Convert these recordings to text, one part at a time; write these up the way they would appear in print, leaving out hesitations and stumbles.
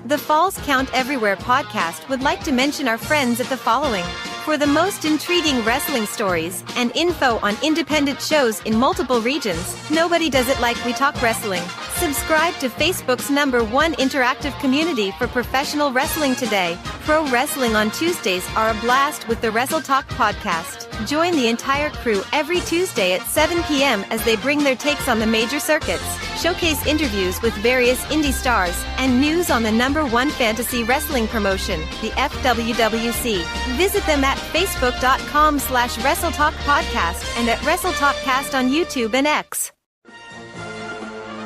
The Falls Count Everywhere podcast would like to mention our friends at the following. For the most intriguing wrestling stories and info on independent shows in multiple regions, nobody does it like We Talk Wrestling. Subscribe to Facebook's #1 interactive community for professional wrestling today. Pro wrestling on Tuesdays are a blast with the Wrestle Talk podcast. Join the entire crew every Tuesday at 7 p.m. as they bring their takes on the major circuits, showcase interviews with various indie stars, and news on the #1 fantasy wrestling promotion, the FWWC. Visit them at facebook.com/WrestleTalkPodcast and at WrestleTalkCast on YouTube and X.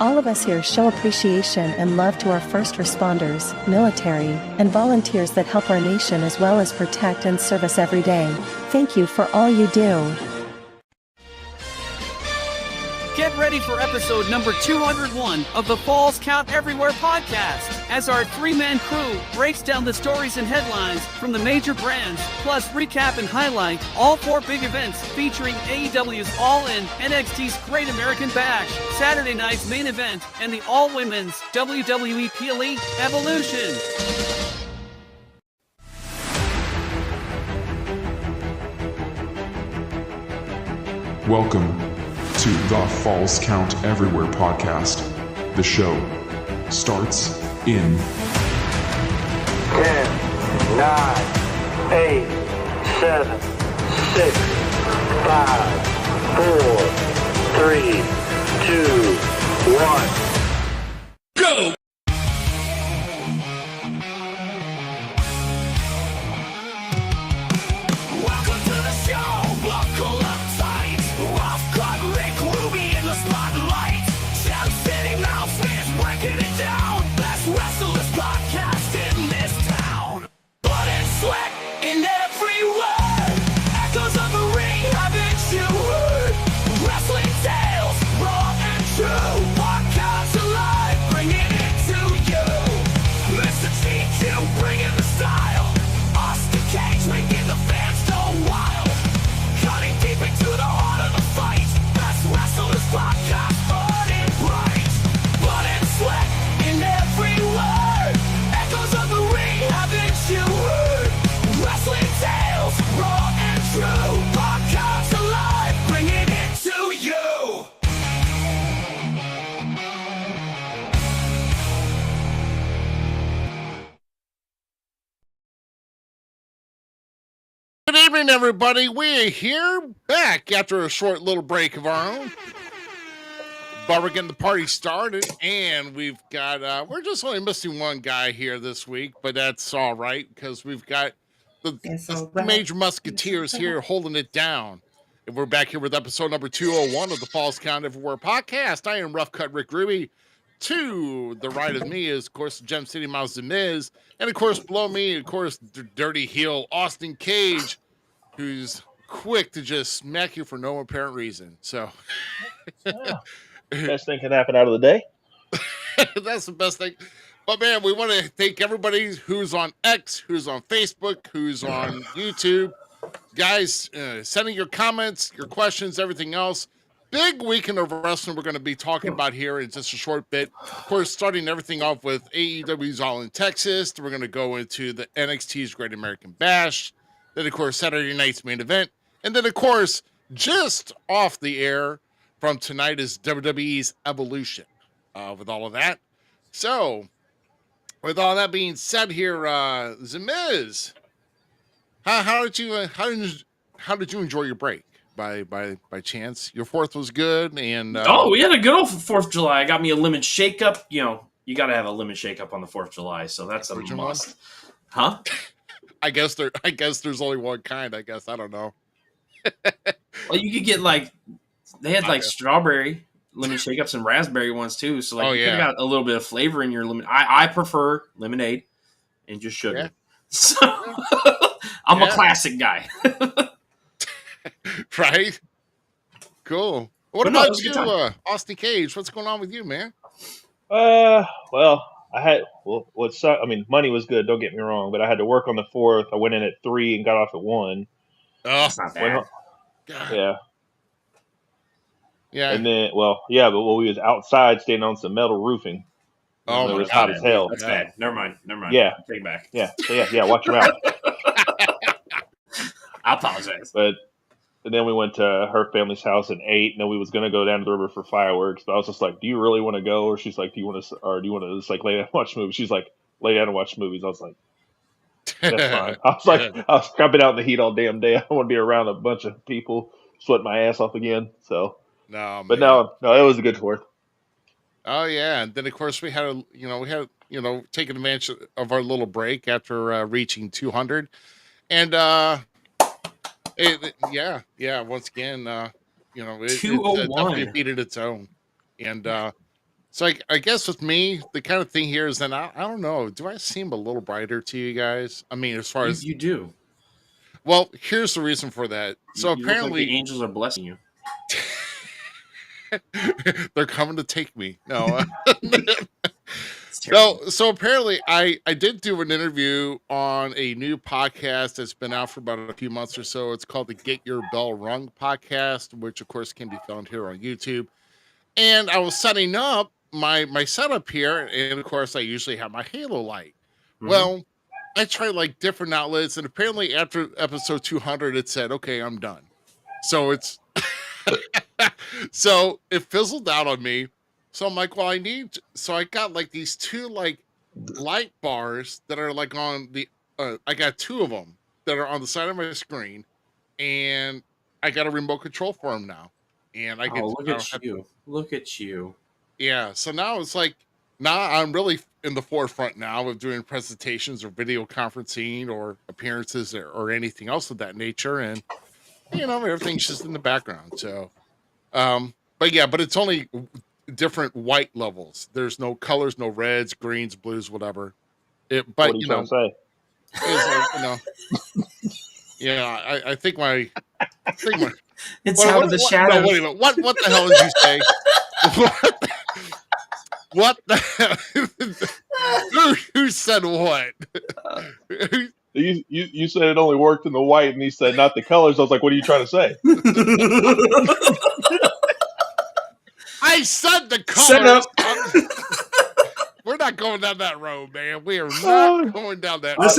All of us here show appreciation and love to our first responders, military, and volunteers that help our nation as well as protect and serve us every day. Thank you for all you do. Get ready for episode number 201 of the Falls Count Everywhere podcast, as our three-man crew breaks down the stories and headlines from the major brands, plus recap and highlight all 4 big events featuring AEW's All-In, NXT's Great American Bash, Saturday night's main event, and the all-women's WWE PLE Evolution. Welcome to the Falls Count Everywhere podcast. The show starts in 10, 9, 8, 7, 6, 5, 4, 3, 2, 1. Go! Welcome to the show. Buckle up tight. Rough cut, Rick Ruby in the spotlight. Champ City Mouthfits breaking it down. Best wrestlers podcast in this town. Blood and sweat in every word. Echoes of the ring, haven't you heard? Wrestling tales, raw and true. Podcast alive, bringing it to you. Mr. T2 bringing the style. Austin Cage making the fans go wild. Cutting deep into the heart of the fight. Best wrestlers podcast, burning bright. Blood and sweat in every word. Echoes of the ring, haven't you heard? Wrestling tales, raw and true. Podcast alive, bringing it to you. Good evening, everybody. We are here back after a short little break of our own. But we're getting the party started, and we've got, we're just only missing one guy here this week, but that's all right, because we've got the major musketeers here holding it down. And we're back here with episode number 201 of the Falls Count Everywhere podcast. I am Rough Cut Rick Ruby. To the right of me is, of course, Gem City Mouse The Miz. And, of course, below me, of course, the dirty heel Austin Cage, who's quick to just smack you for no apparent reason. So, Best thing can happen out of the day. that's the best thing. But, man, we want to thank everybody who's on X, who's on Facebook, who's on YouTube. Guys, sending your comments, your questions, everything else. Big weekend of wrestling we're going to be talking about here in just a short bit. Of course, starting everything off with AEW's All in Texas. We're going to go into the NXT's Great American Bash. Then, of course, Saturday night's main event. And then, of course, just off the air from tonight is WWE's Evolution with all of that. So, with all that being said here, The Miz, how did you enjoy your break? By chance, your 4th was good, and we had a good old 4th of July. I got me a lemon shake up. You know, you got to have a lemon shake up on the 4th of July, so that's a must. Huh? I guess there's only one kind. I guess I don't know. Well, you could get they had strawberry lemon shake ups and raspberry ones too. So you could have got a little bit of flavor in your lemon. I prefer lemonade and just sugar. Yeah. So I'm a classic guy. Right? Cool. What about you, Austin Cage? What's going on with you, man? Well, money was good, don't get me wrong, but I had to work on the 4th. I went in at 3 and got off at 1. Oh, that's not bad. Yeah. Yeah. And then, but we was outside staying on some metal roofing. Oh, it my was God. hot as hell. That's bad. Never mind. Yeah. Take it back. Yeah. So yeah. Watch your mouth. I apologize. But and then we went to her family's house and ate. And then we was gonna go down to the river for fireworks. But I was just like, "Do you really want to go?" Or she's like, "Do you want to just like lay down and watch movies?" She's like, "Lay down and watch movies." I was like, "That's fine." I was like, I was cramping out in the heat all damn day. I don't want to be around a bunch of people sweating my ass off again. So, No, but man. no, it was a good tour. Oh yeah, and then of course we had taking advantage of our little break after reaching 200, and once again, it 201. definitely beated its own, and so I guess with me, the kind of thing here is that I don't know, do I seem a little brighter to you guys? I mean, as far as you do. Well, here's the reason for that. So you apparently, look like the angels are blessing you. they're coming to take me. No. So apparently I did do an interview on a new podcast that's been out for about a few months or so. It's called the Get Your Bell Rung podcast, which of course can be found here on YouTube. And I was setting up my setup here, and of course I usually have my Halo light. Mm-hmm. Well, I tried like different outlets, and apparently after episode 200 it said, okay, I'm done. So it's so it fizzled out on me. So I'm like, well, so I got like these two like light bars that are like on the, I got two of them that are on the side of my screen, and I got a remote control for them now. And I get look at you. Yeah. So now it's like, now I'm really in the forefront now of doing presentations or video conferencing or appearances or anything else of that nature. And, everything's just in the background. So, but it's only different white levels. There's no colors, no reds, greens, blues, whatever. But what are you trying to say? I think my it's out of the shadows. No, wait a minute. What the hell did you say? What the who said what? You said it only worked in the white, and he said not the colors. I was like, what are you trying to say? I said the colors. We're not going down that road, man. We are not going down that road.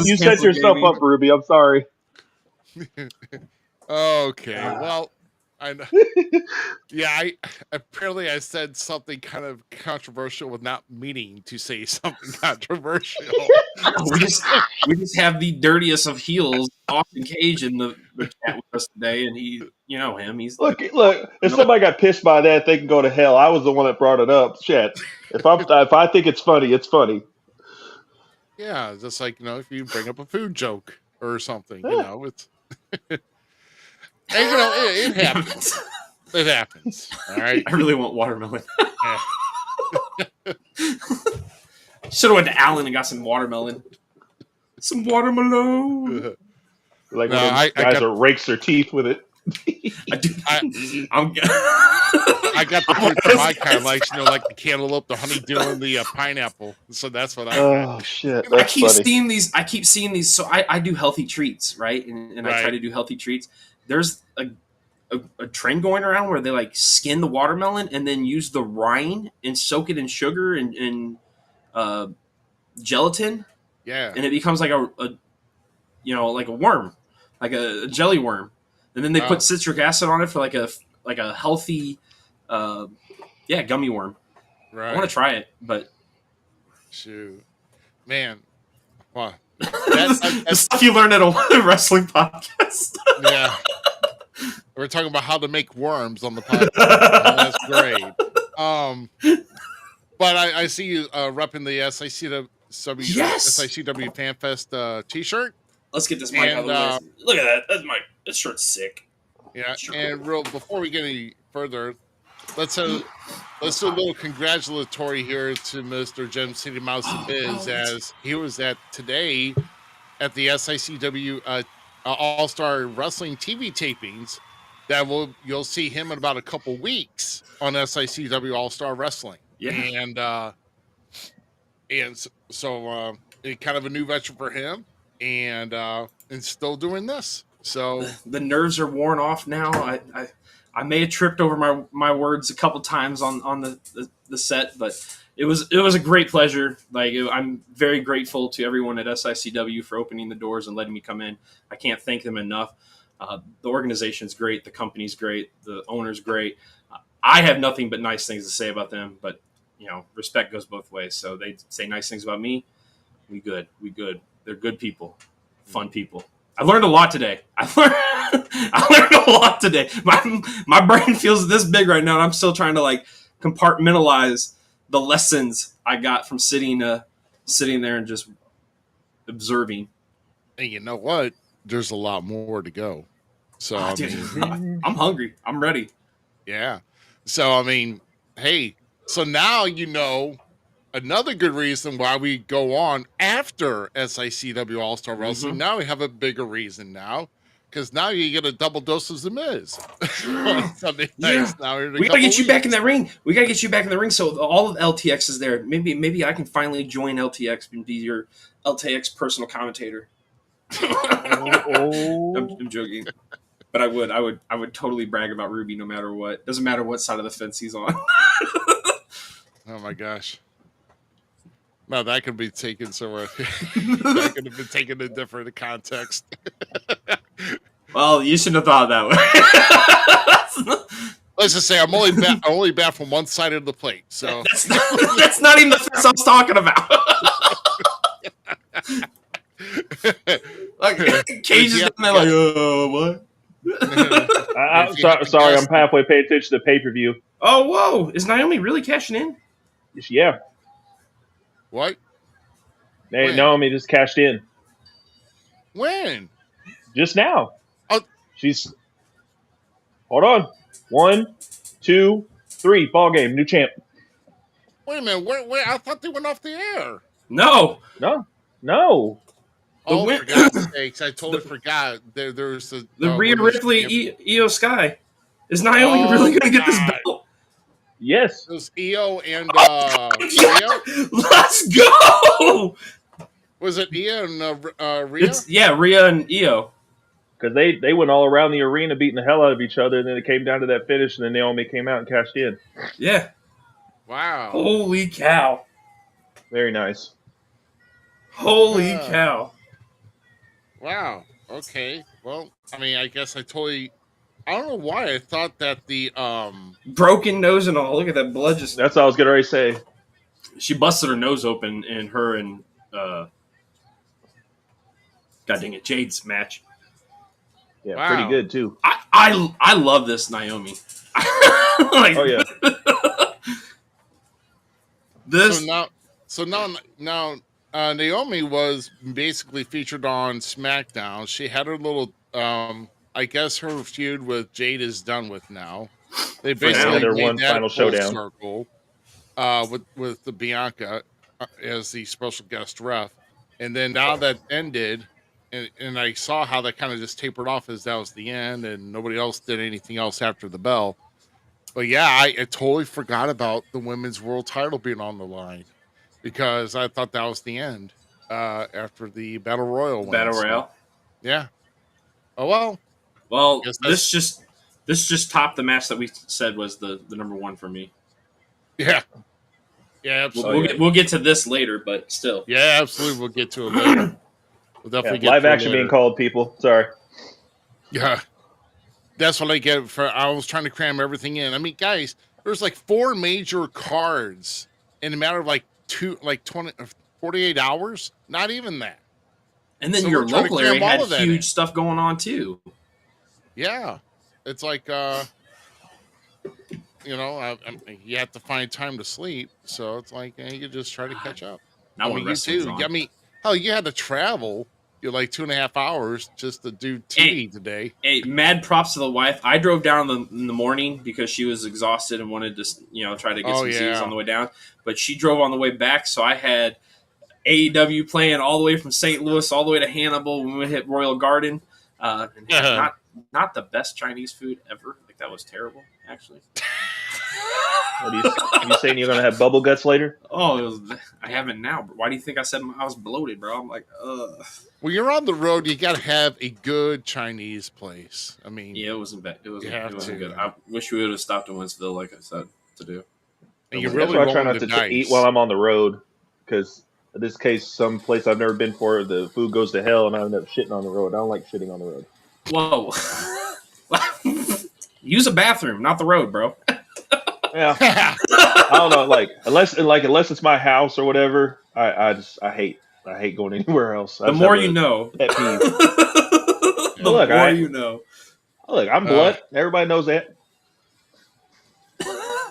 You set yourself up, Ruby. I'm sorry. Okay, well, I know. Yeah, apparently I said something kind of controversial with not meaning to say something controversial. we just have the dirtiest of heels, Austin Cage, in the chat with us today, and he, him. He's look. If somebody got pissed by that, they can go to hell. I was the one that brought it up. Shit. If I think it's funny, it's funny. Yeah, just like if you bring up a food joke or something, it's. It happens. It happens. All right. I really want watermelon. Should have went to Allen and got some watermelon. Some watermelon. Like guys rakes their teeth with it. I got the fruit that my kind likes, like the cantaloupe, the honeydew, and the pineapple. So that's what I. Oh shit! I keep seeing these. So I do healthy treats, right? And I try to do healthy treats. There's a trend going around where they like skin the watermelon and then use the rind and soak it in sugar and gelatin. Yeah. And it becomes like a worm, like a jelly worm. And then they put citric acid on it for like a healthy, gummy worm. Right. I want to try it, but shoot, man, wow. The stuff you learned at a wrestling podcast. Yeah. We're talking about how to make worms on the podcast. That's great. But I see you repping the SICW FanFest t-shirt. Let's get this mic out of the way. Look at that. This shirt's sick. Yeah, and before we get any further, let's do a little congratulatory here to Mr. Gem City Mouse Biz, as he was today at the SICW All-Star Wrestling TV tapings. You'll see him in about a couple weeks on SICW All-Star Wrestling. Yeah, and so kind of a new venture for him, and still doing this. So the nerves are worn off now. I may have tripped over my words a couple times on the the set, but it was a great pleasure. Like I'm very grateful to everyone at SICW for opening the doors and letting me come in. I can't thank them enough. The organization's great, the company's great, the owner's great. I have nothing but nice things to say about them, but respect goes both ways. So they say nice things about me. We good. They're good people, fun people. I learned a lot today. I learned a lot today. My brain feels this big right now, and I'm still trying to like compartmentalize the lessons I got from sitting there and just observing. And you know what? There's a lot more to go. So I'm hungry. I'm ready. Yeah. So I mean, hey. So now another good reason why we go on after SICW All-Star Wrestling. Now we have a bigger reason now, because now you get a double dose of The Miz. Sunday nights. Now we gotta get you back in that ring. We gotta get you back in the ring. So all of LTX is there. Maybe I can finally join LTX and be your LTX personal commentator. I'm joking. But I would totally brag about Ruby no matter what. Doesn't matter what side of the fence he's on. Oh my gosh. No, that could be taken somewhere. That could have been taken in different context. Well, you shouldn't have thought that way. Let's just say I'm only bat from one side of the plate. So that's not even the fence I was talking about. Like Cage is down there like, what? I'm sorry, I'm halfway paying attention to the pay-per-view. Oh, whoa. Is Naomi really cashing in? Yeah. What? Naomi just cashed in. When? Just now. Oh. She's... Hold on. 1, 2, 3. Ball game. New champ. Wait a minute. Wait, I thought they went off the air. No. Oh, for God's sakes. I totally forgot. There's the Rhea Ripley, Io Sky. Is Naomi really going to get this belt? Yes. It was Io and Rhea? Let's go! Was it Io and Rhea? Rhea and Io. Because they went all around the arena beating the hell out of each other, and then it came down to that finish, and then Naomi came out and cashed in. Yeah. Wow. Holy cow. Very nice. Holy cow. Wow. Okay. Well, I mean, I guess I don't know why I thought that the broken nose and all. Look at that blood just. That's all I was gonna say. She busted her nose open in her and God dang it, Jade's match. Yeah, wow. Pretty good too. I love this Naomi. Oh yeah. This So now Naomi was basically featured on SmackDown. She had her little I guess her feud with Jade is done with now. They basically their made one that final showdown circle with the Bianca as the special guest ref, and then now that ended, and I saw how that kind of just tapered off as that was the end, and nobody else did anything else after the bell. But yeah, I totally forgot about the women's world title being on the line because I thought that was the end after the Battle Royal. Battle Royale. Yeah. Oh well. Well, this just topped the match that we said was the number one for me. Yeah. Yeah, absolutely. We'll get to this later, but still. Yeah, absolutely. We'll get to it later. We'll definitely get live to action it later. being called, people. Sorry. Yeah. That's what I get I was trying to cram everything in. I mean, guys, there's like 4 major cards in a matter of like 48 hours. Not even that. And then your local area had huge stuff going on too. Yeah. It's like, you have to find time to sleep. So it's like, you just try to catch up. Not when wrestling's on. I mean, hell, you had to travel. You're like 2.5 hours just to do TV today. Hey, mad props to the wife. I drove down in the morning because she was exhausted and wanted to, try to get some Z's on the way down. But she drove on the way back, so I had AEW playing all the way from St. Louis all the way to Hannibal when we hit Royal Garden. Not the best Chinese food ever. Like that was terrible, actually. What are you saying? You're gonna have bubble guts later? Oh, I haven't now. But why do you think I said I was bloated, bro? I'm like, ugh. When you're on the road, you got to have a good Chinese place. I mean, yeah, it wasn't bad. It wasn't good. I wish we would have stopped in Winsville, like I said, to do. And you're That's really why I try rolling not the to eat dice. while I'm on the road, because in this case, some place I've never been for, the food goes to hell, and I end up shitting on the road. I don't like shitting on the road. Whoa. Use a bathroom, not the road, bro. Yeah, I don't know. Unless it's my house or whatever, I hate going anywhere else. I The just more have you a know. pet peeve. The Look, more you know. I'm blunt. Everybody knows that.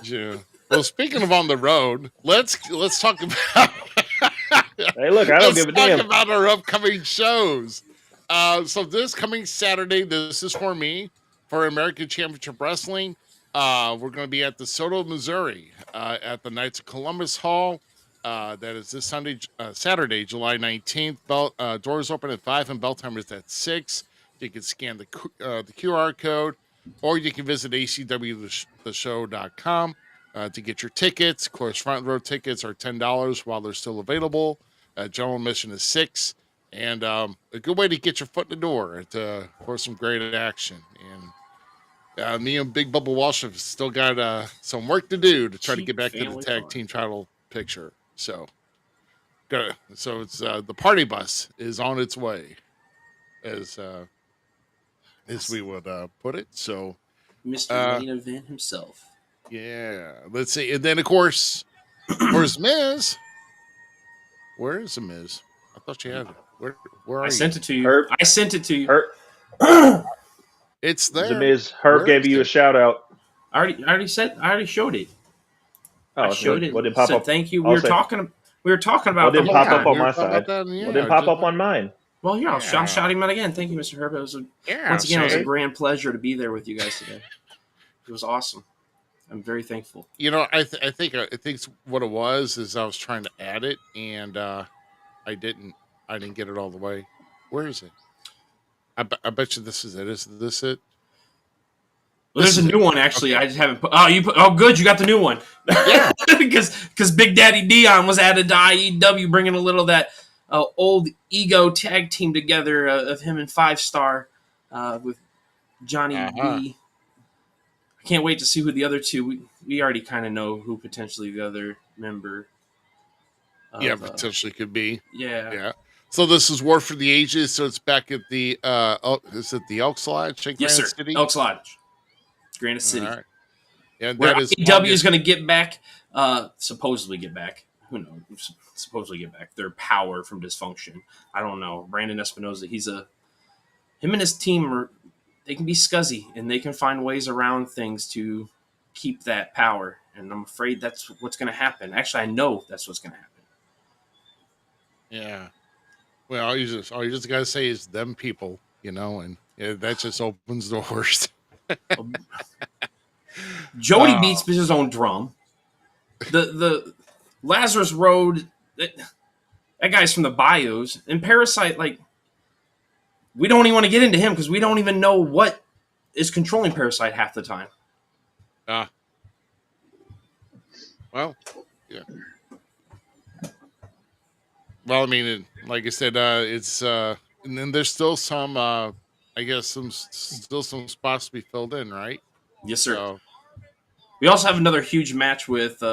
Yeah. Well, speaking of on the road, let's talk about Hey, look, I don't give a damn. about our upcoming shows. So this coming Saturday, this is for me for American Championship Wrestling. We're going to be at the Soto, Missouri, at the Knights of Columbus Hall. That is this Saturday, July 19th. Doors open at 5 and bell time is at 6. You can scan the QR code, or you can visit acwtheshow.com to get your tickets. Of course, front row tickets are $10 while they're still available. General admission is $6, and a good way to get your foot in the door for some great action. And me and Big Bubba Walsh have still got some work to do to try to get back to the tag team title picture. So it's the party bus is on its way, as we would put it. So, Mr. Main Event himself. Yeah, let's see, and then of course, where's Miz? Where is the Miz? I thought you had it. Where are you? I sent it to you. Herb. I sent it to you. It's there. Miz, Herb gave you a shout out. I already showed it. Oh, I showed it. Well, didn't pop said up. thank you. We were talking about Well, didn't the pop whole up time. on my side. Well, didn't pop up on mine. Well, yeah, I'll shout him out again. Thank you, Mr. Herb. It was once again, it was a grand pleasure to be there with you guys today. It was awesome. I'm very thankful. You know, I think what it was is I was trying to add it, and I didn't get it all the way. Where is it? I bet you this is it. Is this it? Well, there's a new one actually. Okay. I just haven't put. Oh, good. You got the new one. Yeah, because Big Daddy Dion was added to IEW, bringing a little of that old ego tag team together of him and 5-Star with Johnny B. I can't wait to see who the other two. We already kind of know who potentially the other member. Potentially could be. Yeah. So this is War for the Ages. So it's back at the is it the Elks Lodge? Yes, sir. City? Elks Lodge, Granite City. All right. Yeah, where IEW is going to get back, supposedly get back. Who knows? Supposedly get back their power from dysfunction. I don't know. Brandon Espinosa, him and his team they can be scuzzy and they can find ways around things to keep that power. And I'm afraid that's what's going to happen. Actually, I know that's what's going to happen. Yeah. Well, all you just gotta say is them people, and that just opens doors. Jody beats his own drum. The Lazarus Road, that guy's from the Bayous, and Parasite. Like, we don't even want to get into him because we don't even know what is controlling Parasite half the time. Well, yeah. Well, I mean, like I said, it's and then there's still some, I guess, some spots to be filled in, right? Yes, sir. So, we also have another huge match with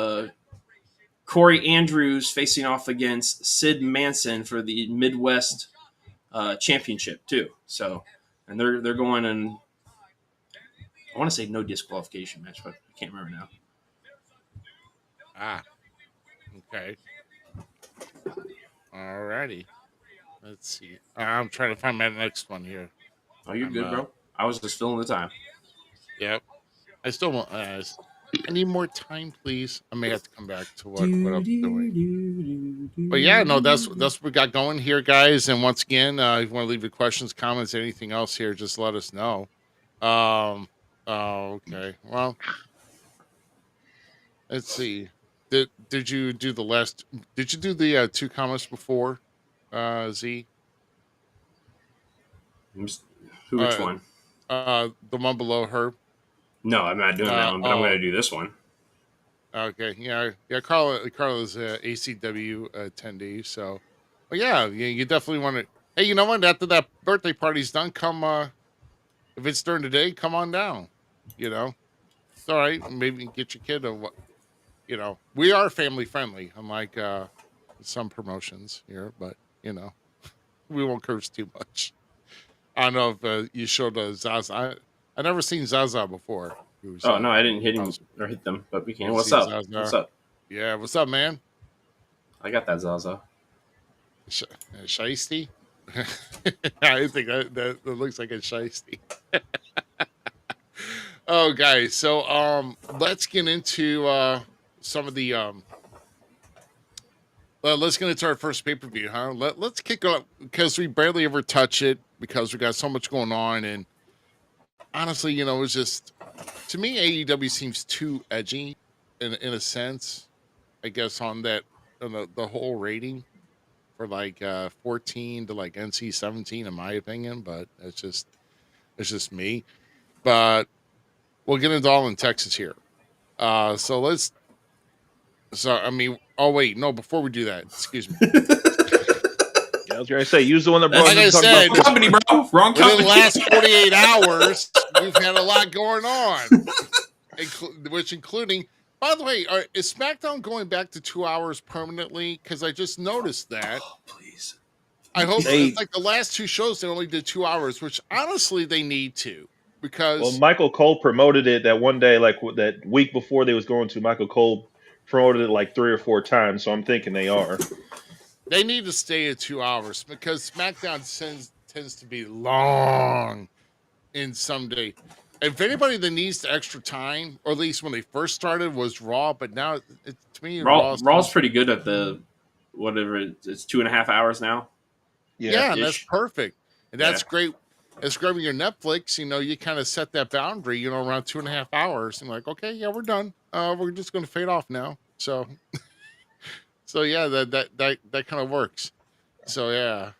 Corey Andrews facing off against Sid Manson for the Midwest Championship too. So, and they're going in. I want to say no disqualification match, but I can't remember now. Okay. Alrighty. Let's see. I'm trying to find my next one here. Oh, you're good, bro. I was just filling the time. Yep. I still want. I need more time, please. I may have to come back to what I'm doing. But yeah, no, that's what we got going here, guys. And once again, if you want to leave your questions, comments, anything else here, just let us know. Okay. Well, let's see. Did you do the last? Did you do the 2 comments before, Z? Which one? The one below her. No, I'm not doing that one, but I'm going to do this one. Okay, yeah. Carla's ACW attendee, so. Well, yeah, you definitely want to. Hey, you know what? After that birthday party's done, come. If it's during the day, come on down. It's all right. Maybe get your kid we are family friendly, unlike some promotions here, but we won't curse too much. I don't know if you showed Zaza. I never seen Zaza before. Who's Oh no, I didn't hit him also, or hit them, but we can. you What's see up? What's Zaza? up? Yeah, what's up, man? I got that Zaza. Shiesty? I think that looks like a shiesty. Oh, guys, so let's get into some of the let's get into our first pay per view, huh? Let's kick off because we barely ever touch it because we got so much going on, and honestly, it's just to me AEW seems too edgy in a sense, I guess, on that on the whole rating for like 14 to like NC-17 in my opinion, but it's just me. But we'll get into all in Texas here. So let's. So I mean, oh wait, no. Before we do that, excuse me. I was gonna say, use the one that brought Like I said, wrong company, bro. Wrong company. Within the last 48 hours, we've had a lot going on, which including. By the way, is SmackDown going back to 2 hours permanently? Because I just noticed that. Oh, please. I hope it's like the last two shows they only did 2 hours, which honestly they need to because Michael Cole promoted it that one day, like that week before they was going to. Michael Cole promoted it like 3 or 4 times, so I'm thinking they are. They need to stay at 2 hours because SmackDown tends to be long in some day. If anybody that needs the extra time, or at least when they first started, was Raw, but now to me, Raw's pretty good at the whatever it's 2.5 hours now. Yeah, and that's perfect, and that's great. It's great with your Netflix. You kind of set that boundary, around 2.5 hours, and like, okay, yeah, we're done. We're just going to fade off now. So, so yeah, that kind of works. So yeah.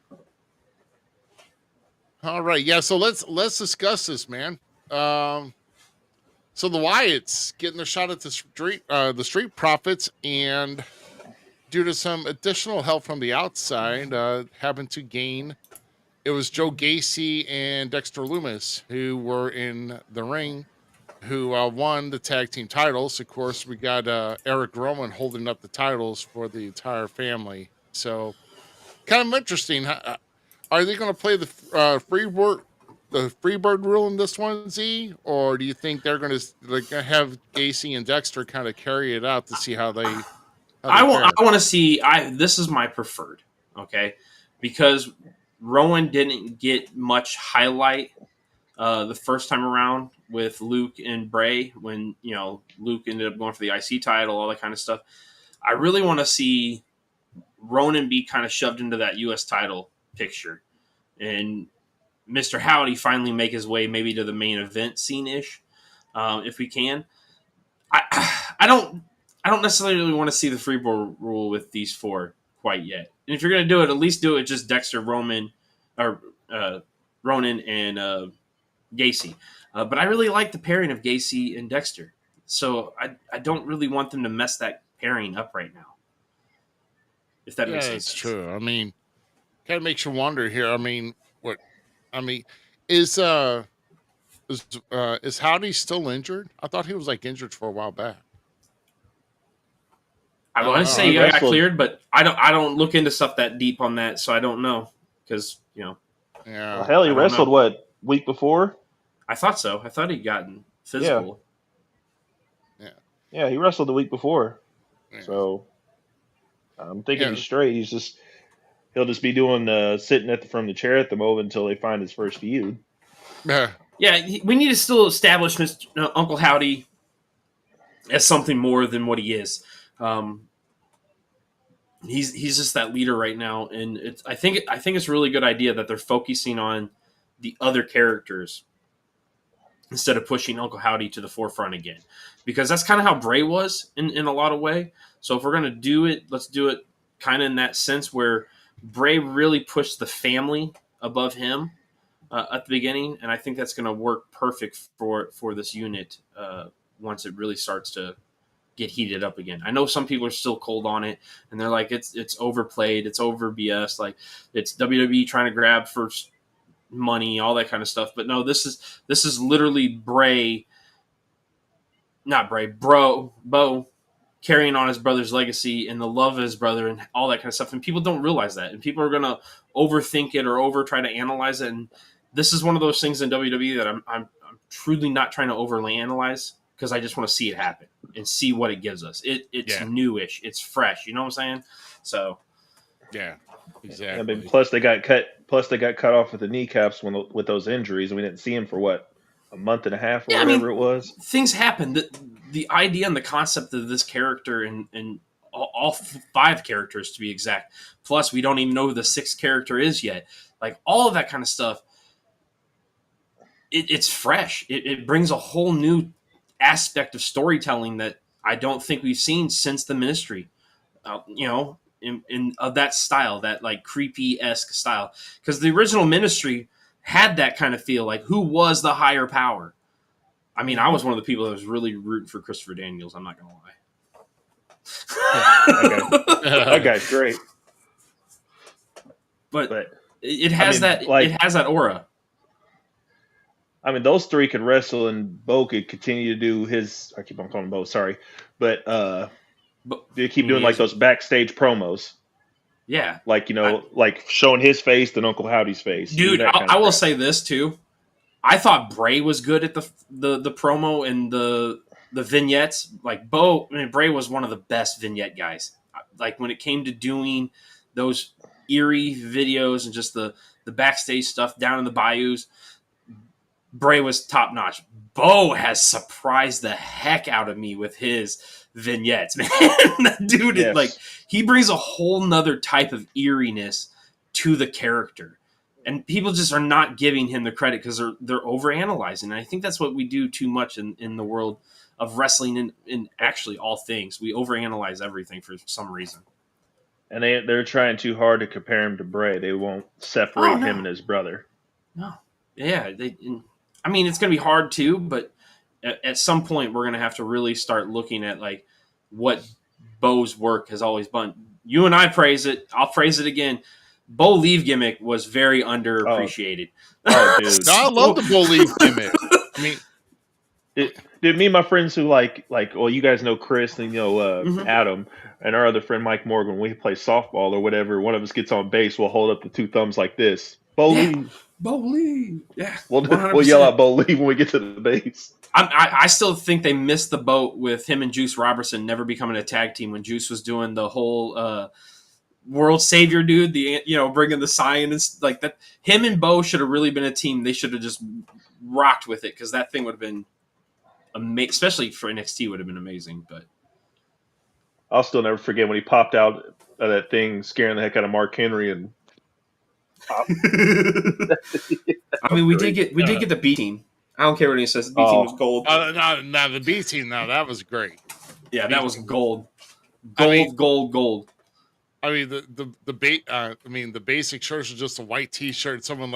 All right, yeah. So let's discuss this, man. So the Wyatts getting their shot at the Street Profits, and due to some additional help from the outside, happened to gain. It was Joe Gacy and Dexter Lumis who were in the ring, who won the tag team titles. Of course, we got Eric Rowan holding up the titles for the entire family. So, kind of interesting. Are they going to play the Freebird rule in this one, Z, or do you think they're going to have Gacy and Dexter kind of carry it out to see how they? I want to see. This is my preferred, okay, because Rowan didn't get much highlight the first time around with Luke and Bray when Luke ended up going for the IC title, all that kind of stuff. I really want to see Rowan be kind of shoved into that U.S. title picture, and Mr. Howdy finally make his way maybe to the main event scene-ish, if we can. I don't necessarily want to see the freeboard rule with these four quite yet. And if you're going to do it, at least do it just Dexter, Ronan, and Gacy. But I really like the pairing of Gacy and Dexter. So I don't really want them to mess that pairing up right now. If that makes sense. It's true. I mean, kind of makes you wonder here. I mean, what? I mean, is Howdy still injured? I thought he was like injured for a while back. I want to say he got cleared, but I don't look into stuff that deep on that, so I don't know because Yeah. Well, hell, he wrestled week before? I thought so. I thought he'd gotten physical. Yeah, he wrestled the week before. Yeah. So I'm thinking he's straight. He'll just be doing sitting from the chair at the moment until they find his first feud. Yeah, we need to still establish Uncle Howdy as something more than what he is. He's just that leader right now, and I think it's a really good idea that they're focusing on the other characters instead of pushing Uncle Howdy to the forefront again, because that's kind of how Bray was in a lot of way. So if we're gonna do it, let's do it kind of in that sense where Bray really pushed the family above him at the beginning, and I think that's going to work perfect for this unit once it really starts to get heated up again. I know some people are still cold on it, and they're like, it's overplayed, it's over BS, like it's WWE trying to grab first money, all that kind of stuff. But no, this is literally Bo carrying on his brother's legacy and the love of his brother and all that kind of stuff. And people don't realize that. And people are going to overthink it or try to analyze it. And this is one of those things in WWE that I'm truly not trying to overly analyze, because I just want to see it happen and see what it gives us. It's newish. It's fresh. You know what I'm saying? So, yeah, exactly. I mean, plus they got cut off with the kneecaps with those injuries, and we didn't see him for what, a month and a half or whatever it was. Things happen. The idea and the concept of this character and all 5 characters to be exact. Plus, we don't even know who the 6th character is yet. Like all of that kind of stuff. It's fresh. It brings a whole new aspect of storytelling that I don't think we've seen since the Ministry. In of that style, that like creepy-esque style. Because the original Ministry had that kind of feel, like who was the higher power? I mean, I was one of the people that was really rooting for Christopher Daniels. I'm not going to lie. Okay, great. But it has it has that aura. I mean, those 3 could wrestle, and Bo could continue to do his. I keep on calling him Bo, sorry, but they keep doing like those backstage promos. Yeah, like like showing his face than Uncle Howdy's face. Dude, I will say this too. I thought Bray was good at the promo and the vignettes. Like Bray was one of the best vignette guys. Like when it came to doing those eerie videos and just the backstage stuff down in the bayous, Bray was top notch. Bo has surprised the heck out of me with his vignettes, man. That dude, yes. He brings a whole nother type of eeriness to the character. And people just are not giving him the credit because they're overanalyzing. And I think that's what we do too much in the world of wrestling, in actually all things. We overanalyze everything for some reason. And they're trying too hard to compare him to Bray. They won't separate him and his brother. No. Yeah. I mean, it's going to be hard too, but at some point we're going to have to really start looking at like what Bo's work has always been. You and I praise it. I'll praise it again. Bo Leave gimmick was very underappreciated. Oh dude. No, I love the Bo Leave gimmick. I mean, dude, me and my friends who like, well, you guys know Chris and Adam and our other friend Mike Morgan. When we play softball or whatever, one of us gets on base, we'll hold up the 2 thumbs like this. Bo Leave. Bo Leave. Yeah. We'll yell out Bo Leave when we get to the base. I still think they missed the boat with him and Juice Robertson never becoming a tag team when Juice was doing the whole world savior dude, bringing the sign and like that. Him and Bo should have really been a team. They should have just rocked with it, because that thing would have been amazing, especially for NXT. Would have been amazing. But I'll still never forget when he popped out of that thing, scaring the heck out of Mark Henry. And I mean, we did get the B team. I don't care what he says. The B team was gold. No, the B team. No, that was great. Yeah, that was gold. Gold. I mean, the basic shirts are just a white T-shirt. Someone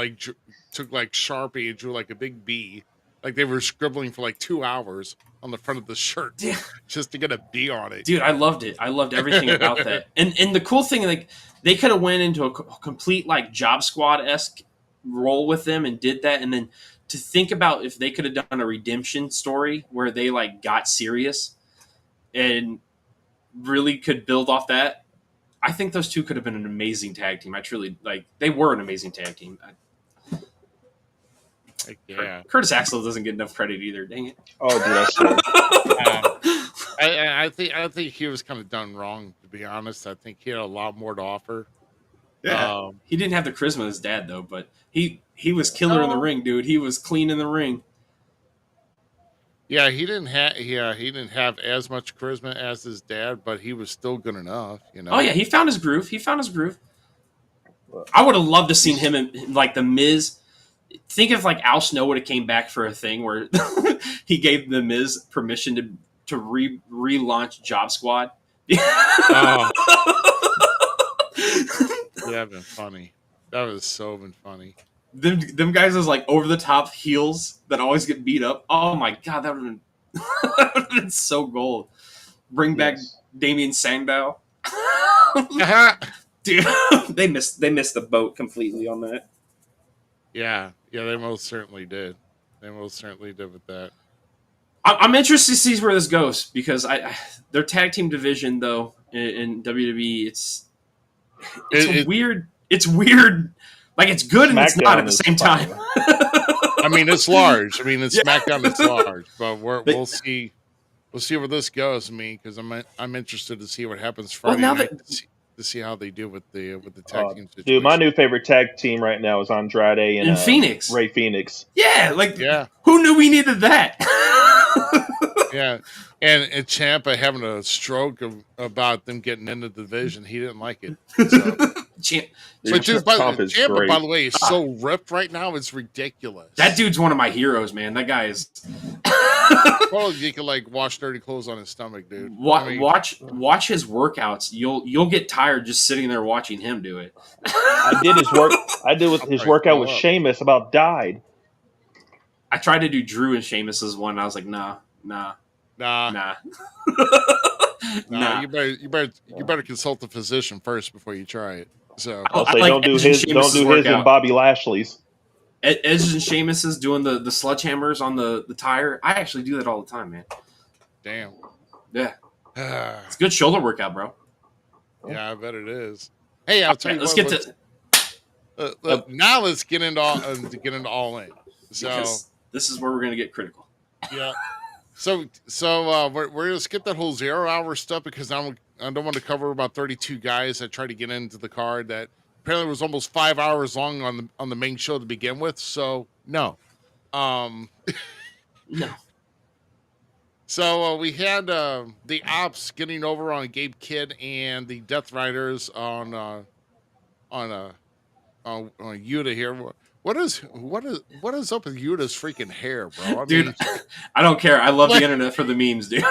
took Sharpie and drew like a big B, like they were scribbling for like 2 hours on the front of the shirt, just to get a B on it. Dude, I loved it. I loved everything about that. And the cool thing, like they could have went into a complete like Job Squad-esque role with them and did that, and then to think about if they could have done a redemption story where they like got serious and really could build off that. I think those 2 could have been an amazing tag team. I truly they were an amazing tag team. Yeah. Curtis Axel doesn't get enough credit either. Dang it. Oh, dude, that's true. I think he was kind of done wrong, to be honest. I think he had a lot more to offer. Yeah. He didn't have the charisma of his dad though, but he was killer in the ring, dude. He was clean in the ring. Yeah, he didn't have as much charisma as his dad, but he was still good enough, Oh yeah, he found his groove. I would have loved to seen him in like the Miz. Think if like Al Snow would have came back for a thing where he gave the Miz permission to relaunch Job Squad. Oh. Yeah, been funny. That was so been funny. Them guys as like over the top heels that always get beat up. Oh my god, that would have been so gold. Bring back Damien Sandow. Dude, they missed the boat completely on that. Yeah, they most certainly did. With that. I'm interested to see where this goes because their tag team division though in WWE it's weird. It's weird. Like it's good and it's not at the same time. I mean, it's large. I mean, it's SmackDown. It's large, but we'll see. We'll see where this goes. I mean, because I'm interested to see what happens Friday night to see how they do with the tag team situation. Dude, my new favorite tag team right now is Andrade and Phoenix. Ray Phoenix. Yeah, who knew we needed that? Yeah, and Ciampa having a stroke about them getting into the division. He didn't like it. So. Ciampa, by the way, is so ripped right now. It's ridiculous. That dude's one of my heroes, man. That guy is. Well, you can wash dirty clothes on his stomach, dude. Watch his workouts. You'll get tired just sitting there watching him do it. I did his workout with Sheamus. About died. I tried to do Drew and Sheamus's one. And I was like, nah. Nah. Nah. You better consult the physician first before you try it. So I'll say don't do his and Bobby Lashley's. Edge and Sheamus is doing the sledgehammers on the tire. I actually do that all the time, man. Damn. Yeah. It's a good shoulder workout, bro. Yeah, I bet it is. Hey, I'll tell you let's what. Get to now. Let's get into all in. So because this is where we're gonna get critical. Yeah. So we're gonna skip that whole 0 hour stuff because I don't want to cover about 32 guys that tried to get into the card that apparently was almost 5 hours long on the main show to begin with. So no. No. So we had the Ops getting over on Gabe Kidd and the Death Riders on Yuta here. What is up with Yuta's freaking hair, bro? Dude, I don't care. I love the internet for the memes, dude.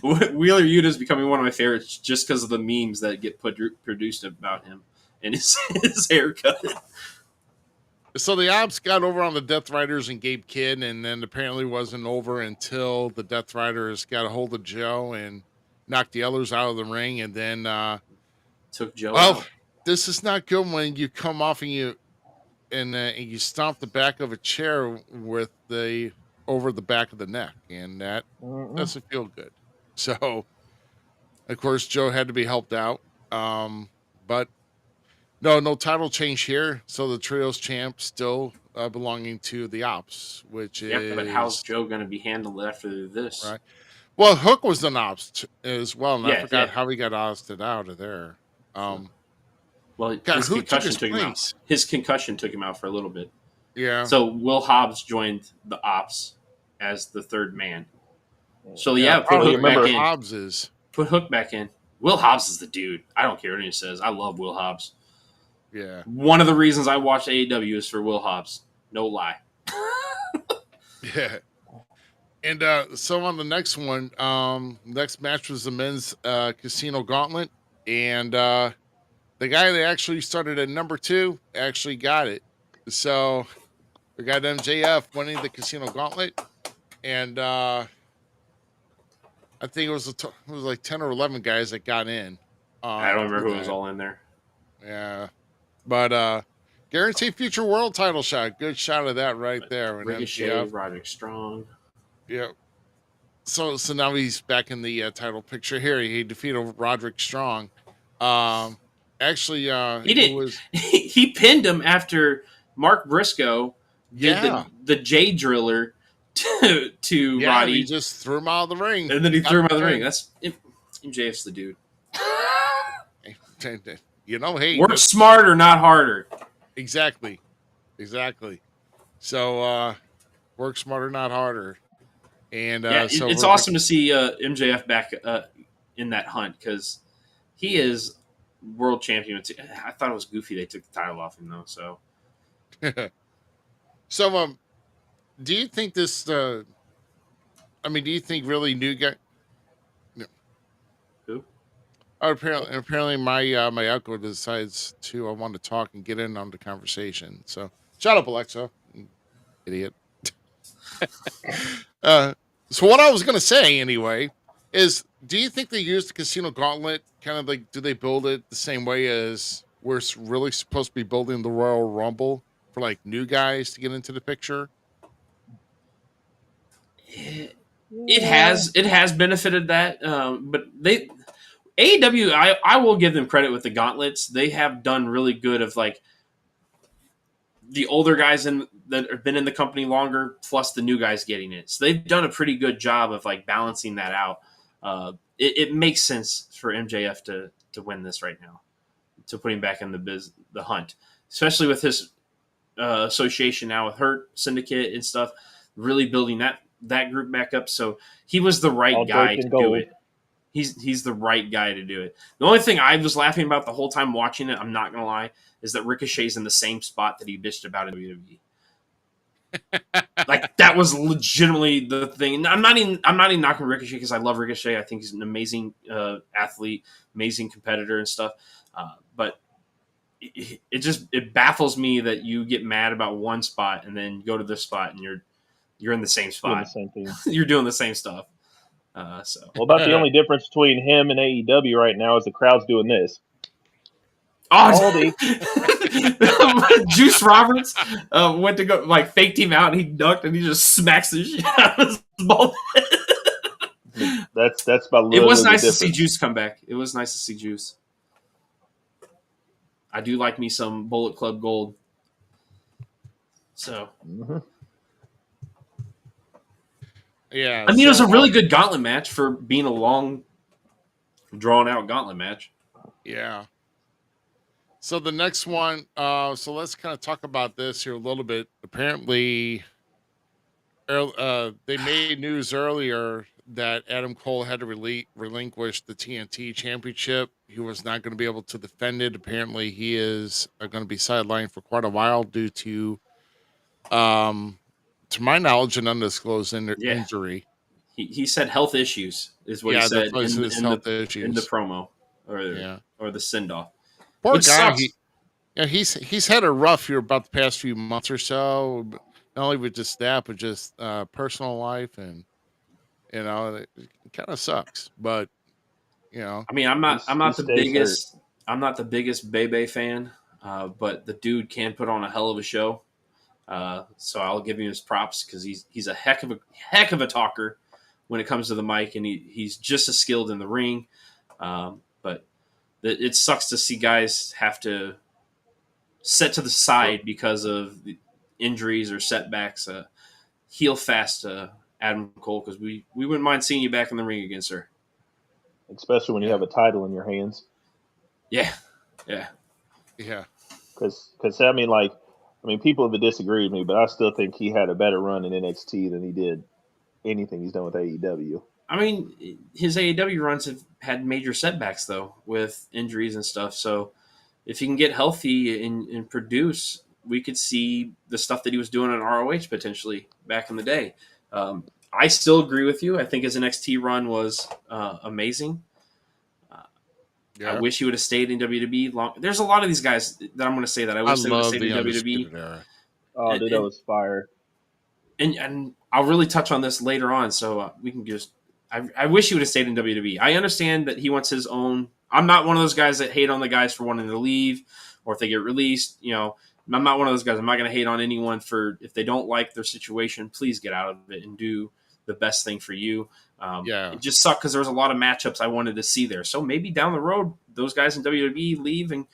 Wheeler Yuta is becoming one of my favorites just because of the memes that get produced about him and his haircut. So the Ops got over on the Death Riders and Gabe Kidd, and then apparently wasn't over until the Death Riders got a hold of Joe and knocked the others out of the ring, and then took Joe out. This is not good when you come off and you stomp the back of a chair with over the back of the neck, and that doesn't feel good. So, of course, Joe had to be helped out, but no title change here. So the Trios champ still belonging to the Ops, which is. But how's Joe going to be handled after this? Right. Well, Hook was an Ops as well, and I forgot how he got ousted out of there. Well, his concussion took him out. His concussion took him out for a little bit. Yeah. So Will Hobbs joined the Ops as the third man. So put Hook back in. Put Hook back in. Will Hobbs is the dude. I don't care what anyone says. I love Will Hobbs. Yeah. One of the reasons I watch AEW is for Will Hobbs. No lie. Yeah. And so on the next one, next match was the men's Casino Gauntlet, and the guy that actually started at number 2 actually got it. So we got MJF winning the Casino Gauntlet, and I think it was like 10 or 11 guys that got in. I don't remember who was all in there. Yeah, but guaranteed future world title shot. Good shot of that right there. Ricochet, Roderick Strong. Yep. So now he's back in the title picture here. He defeated Roderick Strong. Actually, he did. He pinned him after Mark Briscoe did the J Driller to Roddy. He just threw him out of the ring, and then he threw him out of the ring. That's MJF's the dude. Hey, work smarter, not harder. Exactly. So work smarter, not harder. And so it's awesome to see MJF back in that hunt because he is world champion. I thought it was goofy they took the title off him though. So, do you think this? Do you think really new guy? No. Who? Oh, apparently my uncle decides to want to talk and get in on the conversation. So shut up, Alexa, idiot. So what I was going to say anyway is, do you think they used the Casino Gauntlet kind of like, do they build it the same way as we're really supposed to be building the Royal Rumble for like new guys to get into the picture? It has benefited that, but AEW, I will give them credit with the gauntlets. They have done really good of like the older guys that have been in the company longer, plus the new guys getting it. So they've done a pretty good job of like balancing that out. It makes sense for MJF to win this right now, to put him back in the hunt, especially with his association now with Hurt Syndicate and stuff, really building that group back up. So he was the right guy to do it. He's the right guy to do it. The only thing I was laughing about the whole time watching it, I'm not gonna lie, is that Ricochet's in the same spot that he bitched about in WWE. Like that was legitimately the thing. And I'm not even knocking Ricochet because I love Ricochet. I think he's an amazing athlete, amazing competitor and stuff. But it baffles me that you get mad about one spot and then you go to this spot and you're in the same spot. Doing the same thing. You're doing the same stuff. Well, about the only difference between him and AEW right now is the crowd's doing this. Oh, Juice Roberts went to go like faked him out and he ducked and he just smacks the shit out of his ball. That's about. It was nice to see Juice come back. It was nice to see Juice. I do like me some Bullet Club Gold. So. Mm-hmm. Yeah, I mean, it was a really good gauntlet match for being a long, drawn-out gauntlet match. Yeah. So the next one, so let's kind of talk about this here a little bit. Apparently, they made news earlier that Adam Cole had to relinquish the TNT Championship. He was not going to be able to defend it. Apparently, he is going to be sidelined for quite a while due to my knowledge, an undisclosed injury. He said health issues is what he said in the promo or the send off. Poor guy. He's had a rough year about the past few months or so. Not only with just that, but just personal life, and it kind of sucks. But I mean, I'm not the biggest Bebe fan, but the dude can put on a hell of a show. So I'll give him his props because he's a heck of a talker when it comes to the mic, and he's just as skilled in the ring. But it sucks to see guys have to set to the side because of injuries or setbacks. Heal fast, Adam Cole, because we wouldn't mind seeing you back in the ring again, sir. Especially when you have a title in your hands. Yeah. Because I mean, people have disagreed with me, but I still think he had a better run in NXT than he did anything he's done with AEW. I mean, his AEW runs have had major setbacks, though, with injuries and stuff. So if he can get healthy and produce, we could see the stuff that he was doing on ROH potentially back in the day. I still agree with you. I think his NXT run was amazing. I wish he would have stayed in WWE long. There's a lot of these guys that I'm going to say that I wish they would have stayed in WWE. Oh, dude, that was fire. And I'll really touch on this later on, so we can just. I wish he would have stayed in WWE. I understand that he wants his own. I'm not one of those guys that hate on the guys for wanting to leave or if they get released. I'm not one of those guys. I'm not going to hate on anyone for if they don't like their situation. Please get out of it and do the best thing for you. It just sucked because there was a lot of matchups I wanted to see there. So maybe down the road, those guys in WWE leave and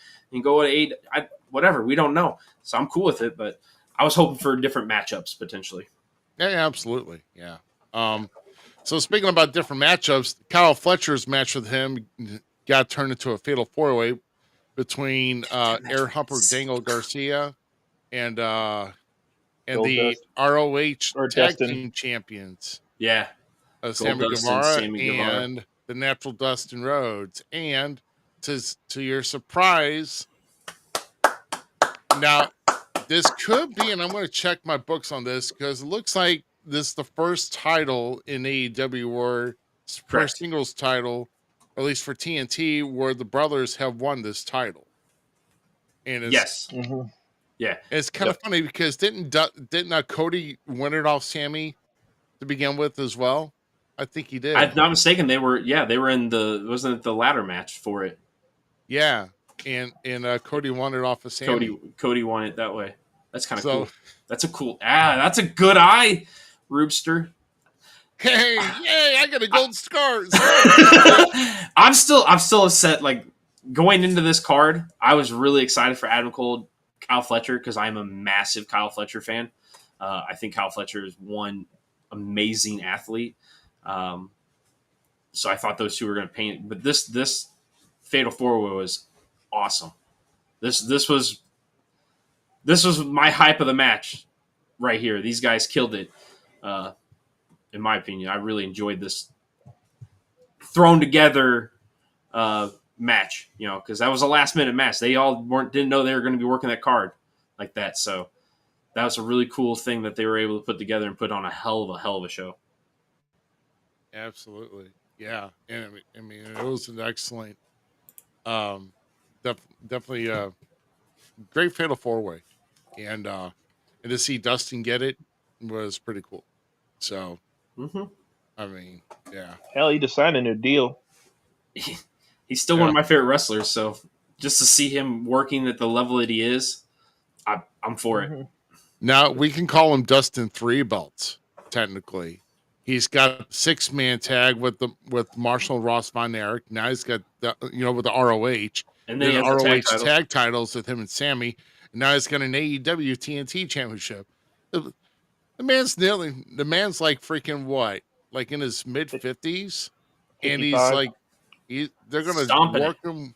go to whatever. We don't know. So I'm cool with it, but I was hoping for different matchups potentially. Yeah, absolutely. Yeah. So speaking about different matchups, Kyle Fletcher's match with him got turned into a fatal 4-way between Air Humper Dangle Garcia and the ROH Tag Team Champions. Yeah. Sammy Guevara and the Natural Dustin Rhodes. And to your surprise, now this could be, and I'm going to check my books on this because it looks like this is the first title in AEW where first singles title, at least for TNT, where the brothers have won this title. And it's, yes. Mm-hmm. Yeah. It's kind of funny because didn't Cody win it off Sammy to begin with as well? I think he did. I'm not mistaken. They were in wasn't it the ladder match for it? Yeah. And Cody won it off of Sammy. Cody won it that way. That's kind of cool. That's a good eye, Roobster. Hey, yay! I got a gold scar. I'm still upset. Like going into this card, I was really excited for Adam Cole, Kyle Fletcher, because I'm a massive Kyle Fletcher fan. I think Kyle Fletcher is one amazing athlete. So I thought those two were going to paint. But this Fatal 4-Way was awesome. This was my hype of the match right here. These guys killed it. In my opinion, I really enjoyed this thrown together match, because that was a last minute match. They all didn't know they were going to be working that card like that. So that was a really cool thing that they were able to put together and put on a hell of a show. Absolutely. Yeah. And I mean, it was an excellent, definitely a great Fatal 4-Way. And to see Dustin get it was pretty cool. So, I mean, yeah. Hell, he just signed a new deal. He's still one of my favorite wrestlers. So just to see him working at the level that he is, I'm for it. Now we can call him Dustin 3 belts. Technically, he's got a 6-man tag with Marshall Ross Von Erich. Now he's got with the ROH and then ROH tag titles with him and Sammy. And now he's got an AEW TNT championship. The man's like freaking what? Like in his mid 50s, and he's like, they're gonna work him.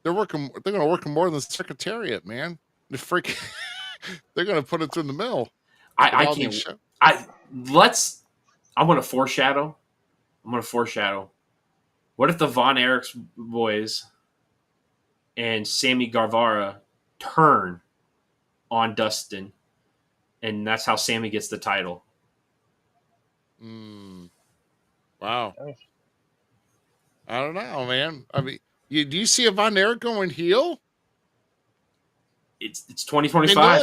They're gonna work him more than the Secretariat, man. They're gonna put it through the mill. I can't. I'm gonna foreshadow. What if the Von Erichs boys and Sammy Guevara turn on Dustin, and that's how Sammy gets the title? Wow. I don't know, man. I mean, do you see a Von Erich going heel? It's 2025.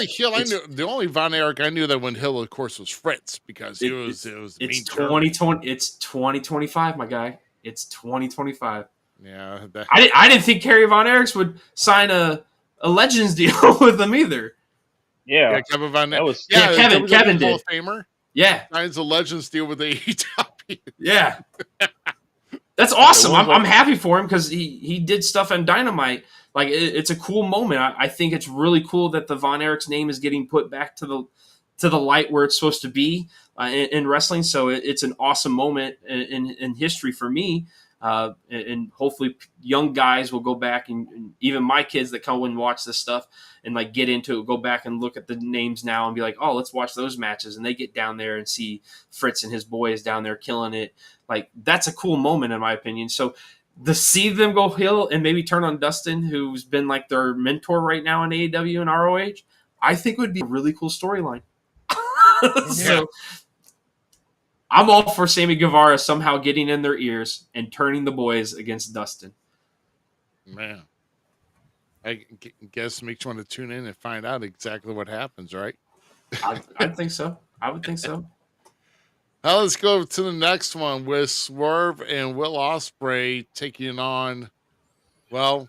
The only Von Erich I knew that went heel, of course, was Fritz, because it was it's 2020. It's 2025, my guy. It's 2025. Yeah, I didn't think Kerry Von Erichs would sign a Legends deal with them either. Yeah, Kevin Von Erich. Kevin did. Hall of Famer. Yeah, signs a Legends deal with AEW. Yeah, that's awesome. I'm happy for him because he did stuff on Dynamite. Like it's a cool moment. I think it's really cool that the Von Erich's name is getting put back to the light where it's supposed to be in wrestling. So it's an awesome moment in history for me. And hopefully young guys will go back and even my kids that come and watch this stuff and like get into it, go back and look at the names now and be like, oh, let's watch those matches. And they get down there and see Fritz and his boys down there killing it. Like that's a cool moment in my opinion. So to see them go heel and maybe turn on Dustin, who's been like their mentor right now in AEW and ROH, I think would be a really cool storyline. So I'm all for Sammy Guevara somehow getting in their ears and turning the boys against Dustin. Man, I guess it makes you want to tune in and find out exactly what happens, right? I think so. I would think so. Now let's go to the next one with Swerve and Will Ospreay taking on, well,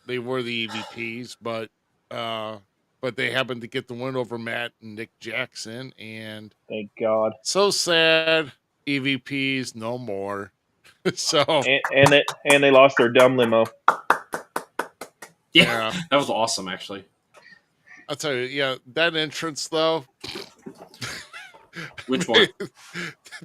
they were the EVPs, but they happened to get the win over Matt and Nick Jackson, and thank God. So sad, EVPs no more. So and they lost their dumb limo. Yeah, that was awesome, actually. I'll tell you, that entrance though. Which one?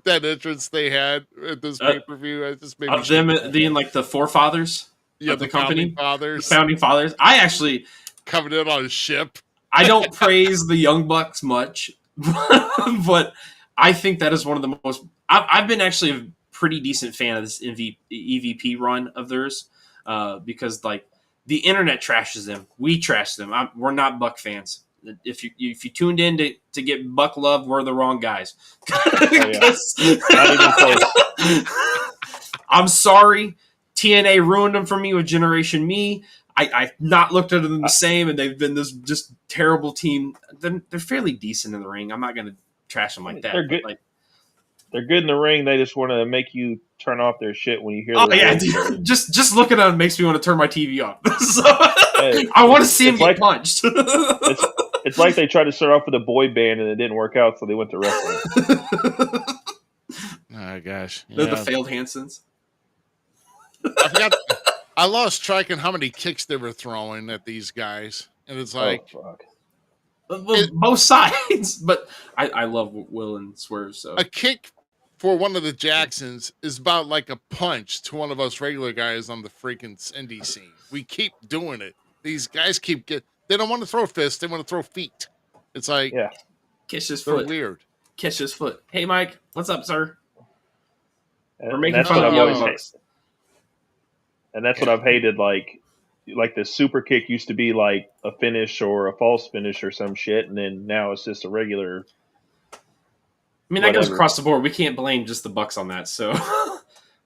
That entrance they had at this pay-per-view. I just made them being like the forefathers of the company. Founding fathers. I actually coming in on a ship. I don't praise the Young Bucks much, but I think that is one of the most. I've been actually a pretty decent fan of this EVP run of theirs because like the internet trashes them. We trash them. We're not Buck fans. If you tuned in to get Buck love, we're the wrong guys. I'm sorry. TNA ruined them for me with Generation Me. I've not looked at them the same, and they've been this just terrible team. They're fairly decent in the ring. I'm not going to trash them like that. They're good. Like, they're good in the ring. They just want to make you turn off their shit when you hear. Dude, just looking at them makes me want to turn my TV off. So, I want to see them get punched. It's It's like they tried to start off with a boy band and it didn't work out, so they went to wrestling. Oh gosh, They're the failed Hansons. I forgot. I lost track on how many kicks they were throwing at these guys, and it's like, fuck. Well, both sides, but I love Will and Swerve. So a kick for one of the Jacksons is about like a punch to one of us regular guys on the freaking indie scene. We keep doing it. These guys keep they don't want to throw fists, they want to throw feet. It's like, yeah, catch his they're foot. weird. Catch his foot. Hey, Mike, what's up, sir? And we're making fun of Young Bucks. And that's what I've hated. Like the super kick used to be like a finish or a false finish or some shit, and then now it's just a regular. I mean, that goes across the board. We can't blame just the Bucks on that. So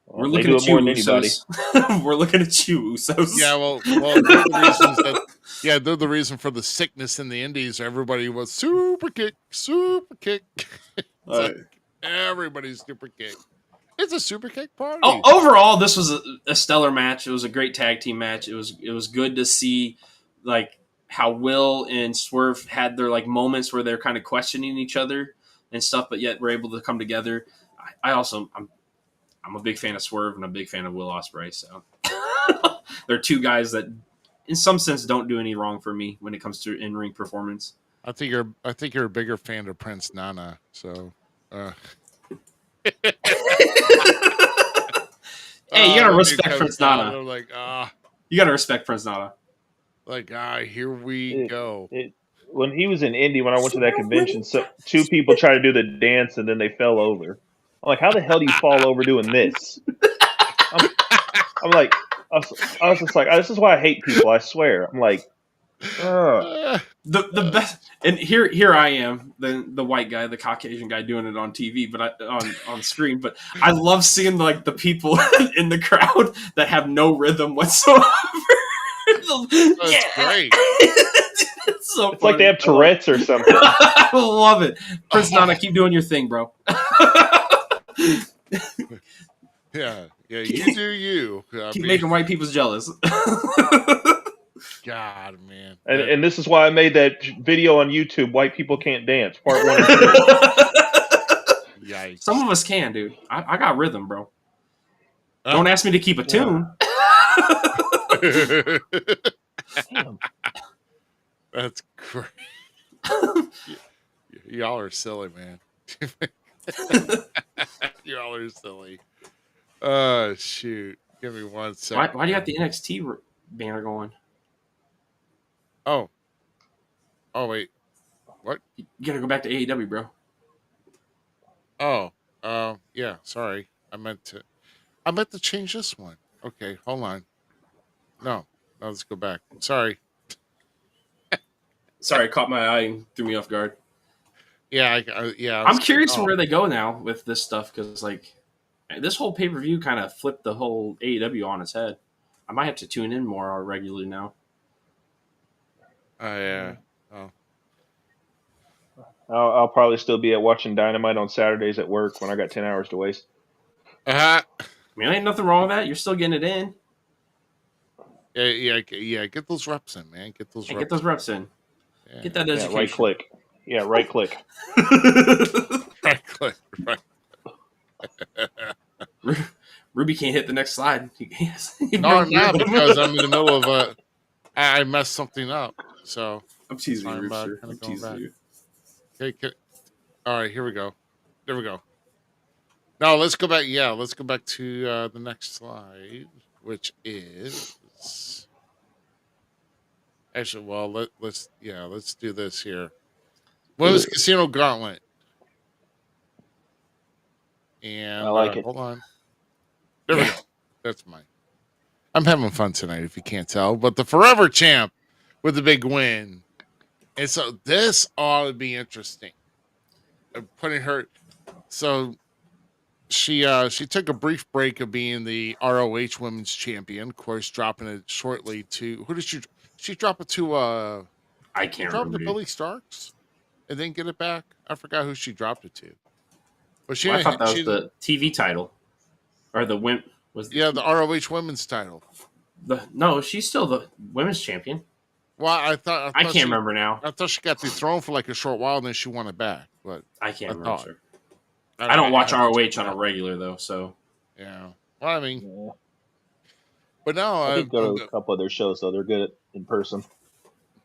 we're looking at you, Usos. We're looking at you, Usos. Yeah, well, they're the reasons that. They're the reason for the sickness in the Indies. Everybody was super kick. Like everybody's super kick. It's a super kick party. Oh, overall, this was a stellar match. It was a great tag team match. It was good to see like how Will and Swerve had their like moments where they're kind of questioning each other and stuff, but yet we're able to come together. I'm a big fan of Swerve and a big fan of Will Ospreay. So they're two guys that, in some sense, don't do any wrong for me when it comes to in-ring performance. I think you're a bigger fan of Prince Nana. So. Hey, you gotta respect Prince Nana. Like, you gotta respect Prince Nana. Like, here we go. When he was in Indy, when I went to that convention, so two people tried to do the dance and then they fell over. I'm like, how the hell do you fall over doing this? I'm like, I was just like, this is why I hate people. I swear. I'm like, the best, and here I am, the white guy, the Caucasian guy doing it on TV, but on screen. But I love seeing like the people in the crowd that have no rhythm whatsoever. That's great. It's like they have Tourette's or something. I love it. Prince Nana, keep doing your thing, bro. Yeah, you do you. Keep making white people jealous. God, man. And this is why I made that video on YouTube, White People Can't Dance, part 1 and 2. Yikes. Some of us can, dude. I got rhythm, bro. Don't ask me to keep a tune. That's great. Y'all are silly, man. Y'all are silly. Shoot. Give me 1 second. Why do you have the NXT banner going? Oh, wait. What? You gotta go back to AEW, bro. Oh, yeah. Sorry, I meant to change this one. Okay, hold on. No, let's go back. Sorry. Sorry, caught my eye and threw me off guard. Yeah, I'm curious where they go now with this stuff because like this whole pay-per-view kind of flipped the whole AEW on its head. I might have to tune in more regularly now. Yeah. I'll probably still be watching Dynamite on Saturdays at work when I got 10 hours to waste. I mean, ain't nothing wrong with that. You're still getting it in. Yeah. Get those reps in, man. Get those reps in. Yeah. Get that education. Yeah, right click. Yeah, right click. Right click. Right. Ruby can't hit the next slide. No, I'm not because I'm in the middle of I messed something up. So I'm teasing you, sir. I'm teasing you. Okay. All right, here we go. There we go. Now let's go back. Yeah, let's go back to the next slide, which is actually. Well, let's do this here. Women's Casino Gauntlet. And I like it. Hold on. There we go. That's mine. I'm having fun tonight, if you can't tell. But the Forever Champ with the big win. And so this ought to be interesting. Putting her. So she took a brief break of being the ROH Women's Champion. Of course, dropping it shortly to who did she drop it to? I can't remember. To Billy Starks, and then get it back. I forgot who she dropped it to. But I thought that was the TV title, or the win was. The ROH Women's title. No, she's still the women's champion. Well, I can't remember now. I thought she got dethroned for like a short while, and then she won it back. But I can't remember. Sure. I don't watch ROH on a regular though, so yeah. Well, I mean, Yeah. but now I did go to a couple of their shows, though. They're good in person.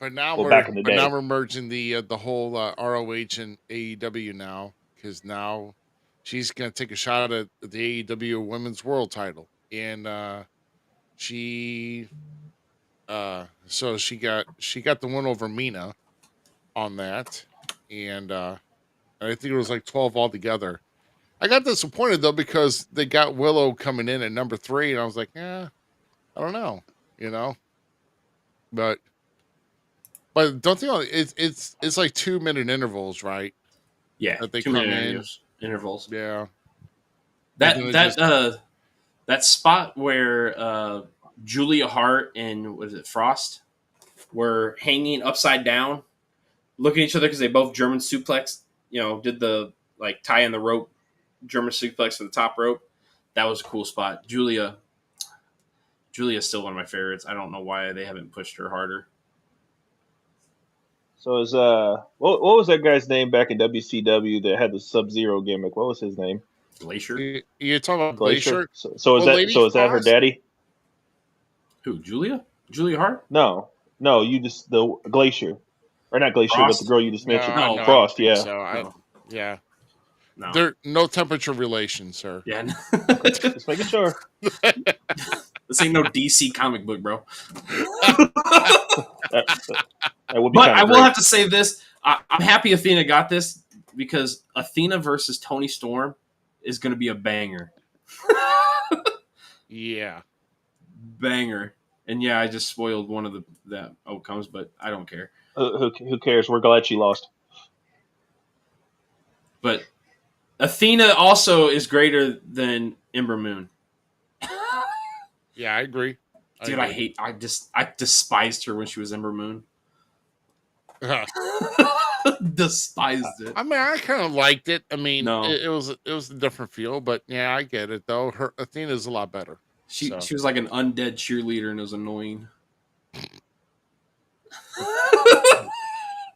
But now back in the day. now we're merging the whole ROH and AEW now, because now she's gonna take a shot at the AEW Women's World Title, and so she got the win over Mina on that, and I think it was like 12 altogether. I got disappointed though because they got Willow coming in at number 3, and I was like, I don't know, but don't think it's like 2-minute intervals, right? Yeah, that they 2 come minute in intervals. Yeah, that spot where Julia Hart and was it Frost were hanging upside down, looking at each other because they both German suplex. Did the like tie in the rope, German suplex to the top rope. That was a cool spot. Julia's still one of my favorites. I don't know why they haven't pushed her harder. So is what was that guy's name back in WCW that had the Sub-Zero gimmick? What was his name? Glacier. You're talking about Glacier? So is that her daddy? Who? Julia Hart? No, you just the Glacier, or not Glacier, Frost? but the girl you just mentioned. No, Frost. Yeah. So yeah. No. There no temperature relation, sir. Yeah. Just making sure. This ain't no DC comic book, bro. That would be but I will great. have to say this. I'm happy Athena got this because Athena versus Toni Storm is going to be a banger. Yeah. Banger. And yeah, I just spoiled one of the outcomes, but I don't care. Who cares? We're glad she lost. But Athena also is greater than Ember Moon. Yeah, I agree. Dude, I despised her when she was Ember Moon. Despised it. I mean, I kind of liked it. I mean, No. it was a different feel, but yeah, I get it though. Her Athena's a lot better. She was like an undead cheerleader, and it was annoying.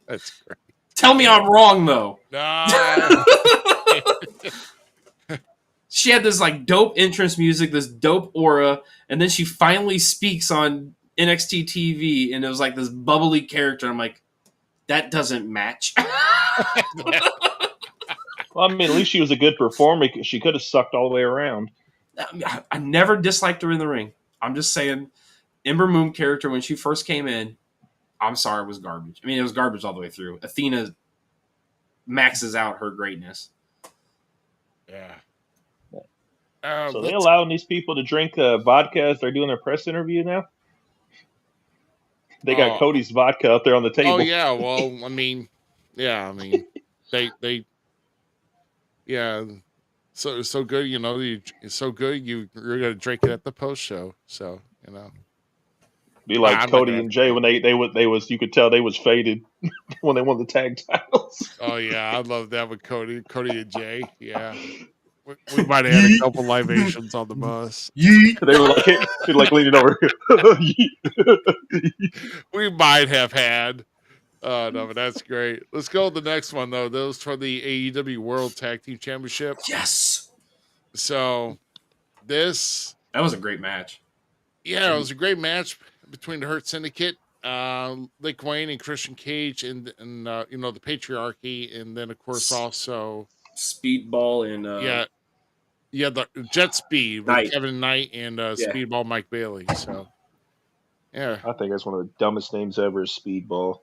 That's great. Tell me I'm wrong though. No. She had this like dope entrance music, this dope aura, and then she finally speaks on NXT TV, and it was like this bubbly character. I'm like, that doesn't match. Well, I mean, at least she was a good performer. She could have sucked all the way around. I never disliked her in the ring. I'm just saying, Ember Moon character when she first came in, I'm sorry, it was garbage. I mean, it was garbage all the way through. Athena maxes out her greatness. Yeah. So they allowing these people to drink vodka as they're doing their press interview now? They got Cody's vodka out there on the table. Oh yeah, well, I mean, they yeah. So good, it's so good you're gonna drink it at the post show. So Be like Cody and Jay when they was you could tell they was faded when they won the tag titles. Oh yeah, I love that with Cody and Jay. Yeah. We might have had a couple libations on the bus. They were like leaning over. We might have had. No, but that's great. Let's go to the next one though. Those for the AEW World Tag Team Championship. Yes. So that was a great match. Yeah, it was a great match between the Hurt Syndicate, Lick Wayne and Christian Cage, and the Patriarchy, and then of course also Speedball and the Jet Speed with Knight. Kevin Knight and Speedball Mike Bailey. So yeah, I think that's one of the dumbest names ever. Is Speedball.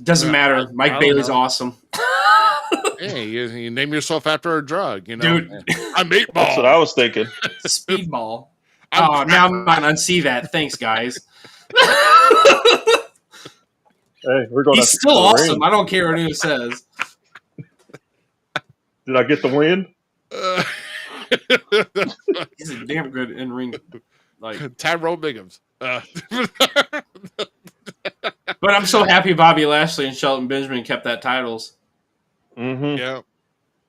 Doesn't matter. Mike Bailey's awesome. Hey, you name yourself after a drug, Dude. I'm Meatball. That's what I was thinking. Speedball. Now I'm not gonna unsee that. Thanks, guys. Hey, we're going. He's still awesome. I don't care what anyone says. Did I get the win? He's a damn good in ring. Like Tyrone Biggums. But I'm so happy Bobby Lashley and Shelton Benjamin kept that titles. Mm-hmm. Yeah.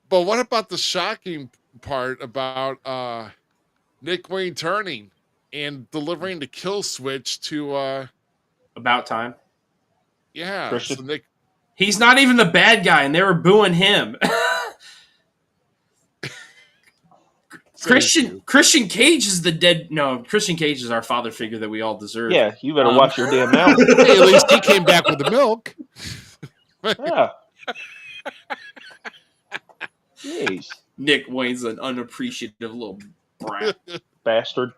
But what about the shocking part about Nick Wayne turning and delivering the kill switch to About time. Yeah. Christian. So Nick, He's not even the bad guy, and they were booing him. Christian Cage is the dead. No, Christian Cage is our father figure that we all deserve. Yeah, you better watch your damn mouth. Hey, at least he came back with the milk. Yeah. Jeez. Nick Wayne's an unappreciative little brat. Bastard.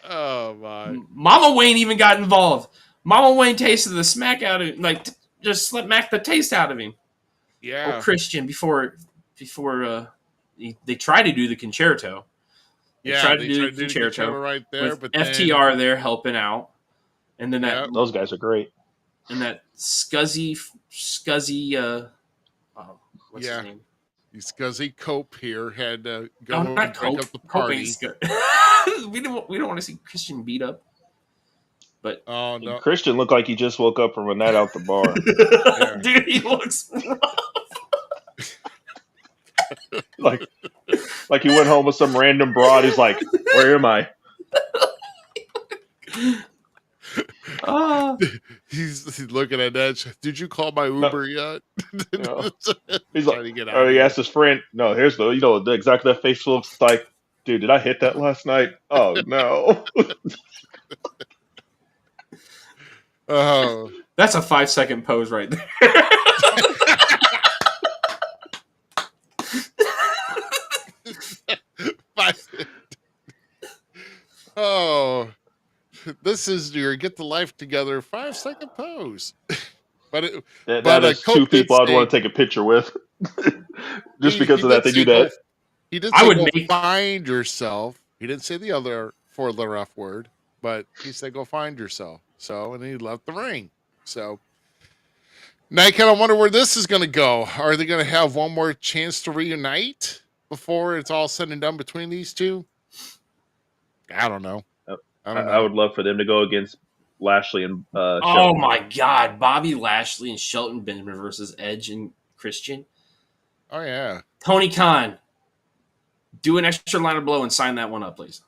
Oh my! Mama Wayne even got involved. Mama Wayne tasted the smack out of him, like just smacked the taste out of him. Yeah. Oh, Christian before they tried to do the concerto. They tried to do the concerto right there, with but FTR there helping out, and then those guys are great. And that scuzzy. What's his name? Scuzzy Cope here had to go and break up the party. we don't want to see Christian beat up. But no. Christian looked like he just woke up from a night out the bar. Dude, he looks rough. like he went home with some random broad. He's like, "Where am I?" He's looking at that. Did you call my Uber yet? No. He's like, he asked his friend. No, here's exactly that face looks like. Dude, did I hit that last night? Oh no. Oh, that's a 5-second pose right there. Oh, this is your get the life together 5-second pose. But that is two people I'd want to take a picture with. Just because of that, they do that. He did say find yourself. He didn't say the other 4-letter F word, but he said go find yourself. So, and he left the ring. So, now I kind of wonder where this is going to go. Are they going to have one more chance to reunite before it's all said and done between these two? I don't know. I would love for them to go against Lashley and Shelton. Oh my God, Bobby Lashley and Shelton Benjamin versus Edge and Christian. Oh yeah, Tony Khan, do an extra line of blow and sign that one up, please.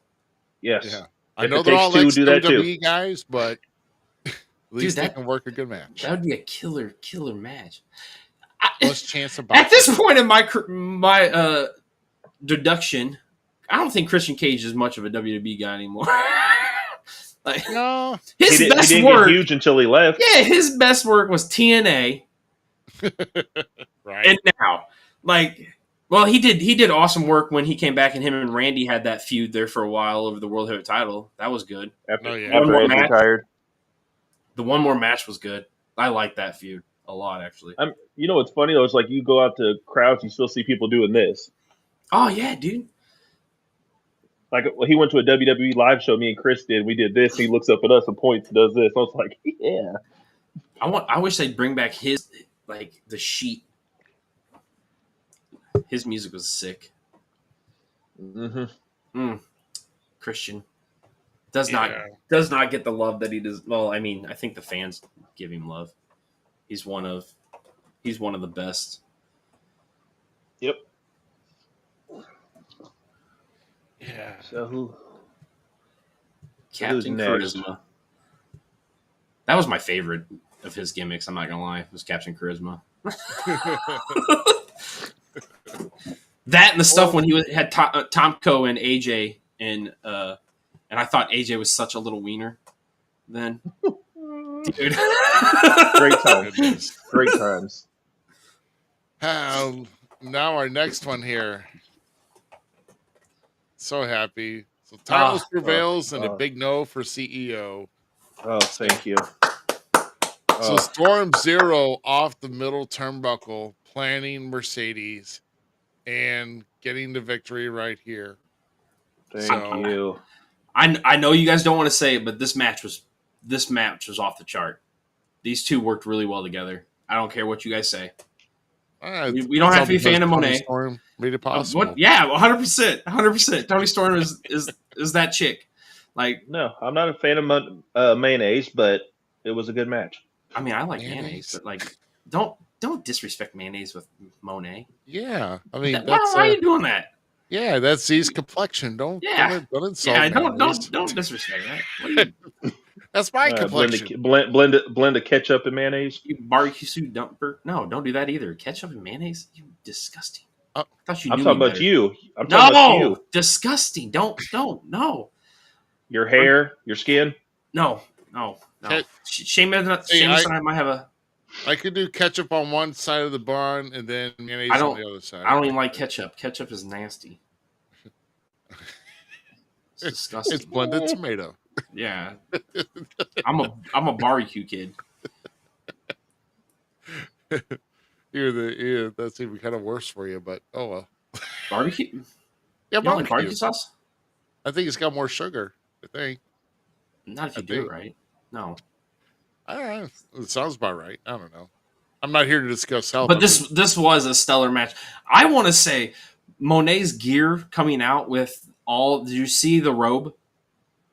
Yes, yeah. I know they're all ex-WWE guys, but at least they can work a good match. That would be a killer match. Plus chance of at this point in my deduction, I don't think Christian Cage is much of a WWE guy anymore. Like, no, his he best didn't work get huge until he left. Yeah, his best work was TNA, right? And now, he did awesome work when he came back, and him and Randy had that feud there for a while over the World Heavyweight title. That was good. After he retired, the one more match was good. I like that feud a lot, actually. You know what's funny though? It's like you go out to crowds, you still see people doing this. Oh yeah, dude. Like he went to a WWE live show. Me and Chris did. We did this. He looks up at us and points, and does this. I was like, yeah. I wish they'd bring back his the Sheet. His music was sick. Mm-hmm. Christian does not get the love that he does. Well, I mean, I think the fans give him love. He's one of the best. Yep. Yeah. So who? Captain Charisma. That was my favorite of his gimmicks. I'm not gonna lie, it was Captain Charisma. That and the stuff when he had Tomko and AJ, and I thought AJ was such a little wiener then. Dude. Great times. Great times. Now our next one here. So happy. So Timeless prevails and a big no for CEO. Oh, thank you. So Storm Zero off the middle turnbuckle, planning Mercedes, and getting the victory right here. Thank you. I know you guys don't want to say it, but this match was off the chart. These two worked really well together. I don't care what you guys say. We don't have to be a fan of Monet. Storm made it possible. Yeah, 100%. 100%. Toni Storm is that chick. Like, no, I'm not a fan of mayonnaise, but it was a good match. I mean, I like mayonnaise, but don't disrespect mayonnaise with Monet. Yeah, I mean, why are you doing that? Yeah, that's Z's complexion. Don't insult. Yeah, don't disrespect that. That's my complexion. Blend the ketchup and mayonnaise. You barbecue soup dumper? No, don't do that either. Ketchup and mayonnaise? You disgusting. I thought you I'm knew talking me about better. you. I'm talking about you. Disgusting. Don't, no. Your hair, your skin. No. Seamus and I might have a. I could do ketchup on one side of the bun and then mayonnaise on the other side. I don't even like ketchup. Ketchup is nasty. It's disgusting. It's blended tomato. Yeah. I'm a barbecue kid. That's even kind of worse for you, but oh well. Barbecue? Yeah, you don't like barbecue sauce? I think it's got more sugar. I think. Not if you do it right. No. I don't know. It sounds about right. I don't know. I'm not here to discuss health. But this was a stellar match. I want to say Monet's gear coming out with all. Did you see the robe?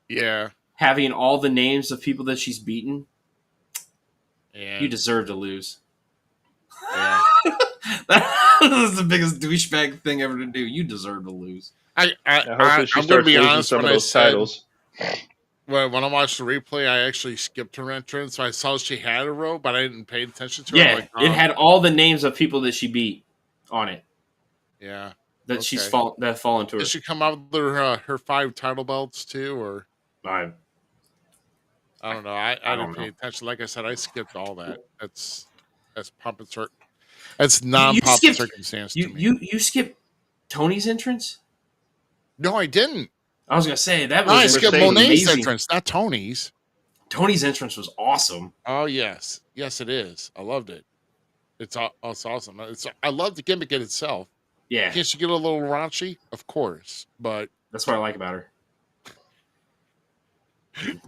Yeah. Having all the names of people that she's beaten. Yeah. You deserve to lose. Yeah. That is the biggest douchebag thing ever to do. You deserve to lose. I hope that she starts losing some of those titles. When I watched the replay, I actually skipped her entrance. So I saw she had a robe, but I didn't pay attention to her. Yeah, it had all the names of people that she beat on it. Yeah, that she's fallen to her. Did she come out with her 5 title belts too, or I don't know. I didn't pay attention. Like I said, I skipped all that. That's pomp and circumstance. That's non-pomp and circumstance to me. You skipped Tony's entrance? No, I didn't. I was gonna say that was. I skipped Monet's entrance, not Tony's. Tony's entrance was awesome. Oh yes, it is. I loved it. It's awesome. I love the gimmick in itself. Yeah. Can't she get a little raunchy? Of course, but that's what I like about her.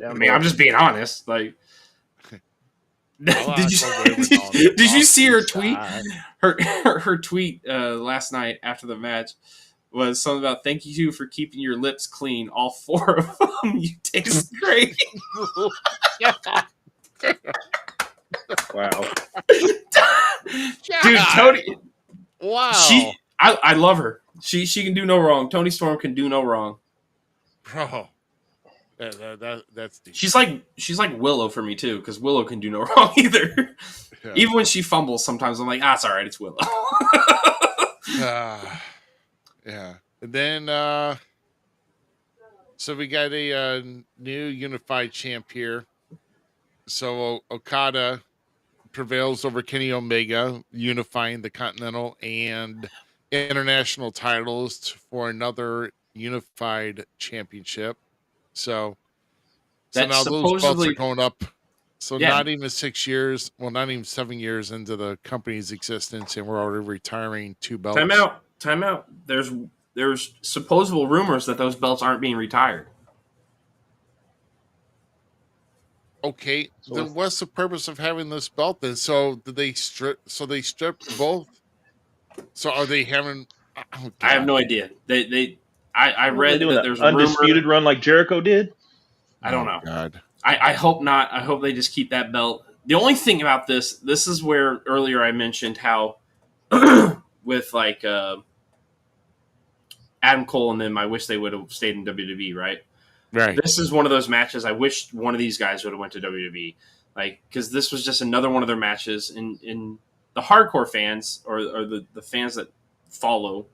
I mean, I'm just being honest. Like, did you see her tweet? Her tweet last night after the match was something about "thank you for keeping your lips clean, all 4 of them. You taste great." Wow, dude, Tony. Wow, I love her. She can do no wrong. Toni Storm can do no wrong, bro. That's deep. She's like Willow for me too, because Willow can do no wrong either. Yeah. Even when she fumbles, sometimes I'm like, it's all right, it's Willow. Yeah, and then so we got a new unified champ here. So Okada prevails over Kenny Omega, unifying the Continental and International titles for another unified championship. So now those belts are going up. So not even 6 years, well, not even 7 years into the company's existence, and we're already retiring 2 belts. Time out. There's supposable rumors that those belts aren't being retired. Okay, then what's the purpose of having this belt then? So did they strip? So they stripped both. So are they having? I have no idea. I read that there's undisputed run like Jericho did. I don't know. God. I hope not. I hope they just keep that belt. The only thing about this is where earlier I mentioned how with like Adam Cole and them, I wish they would have stayed in WWE, right? Right. This is one of those matches I wish one of these guys would have went to WWE, like because this was just another one of their matches. In the hardcore fans or the fans that follow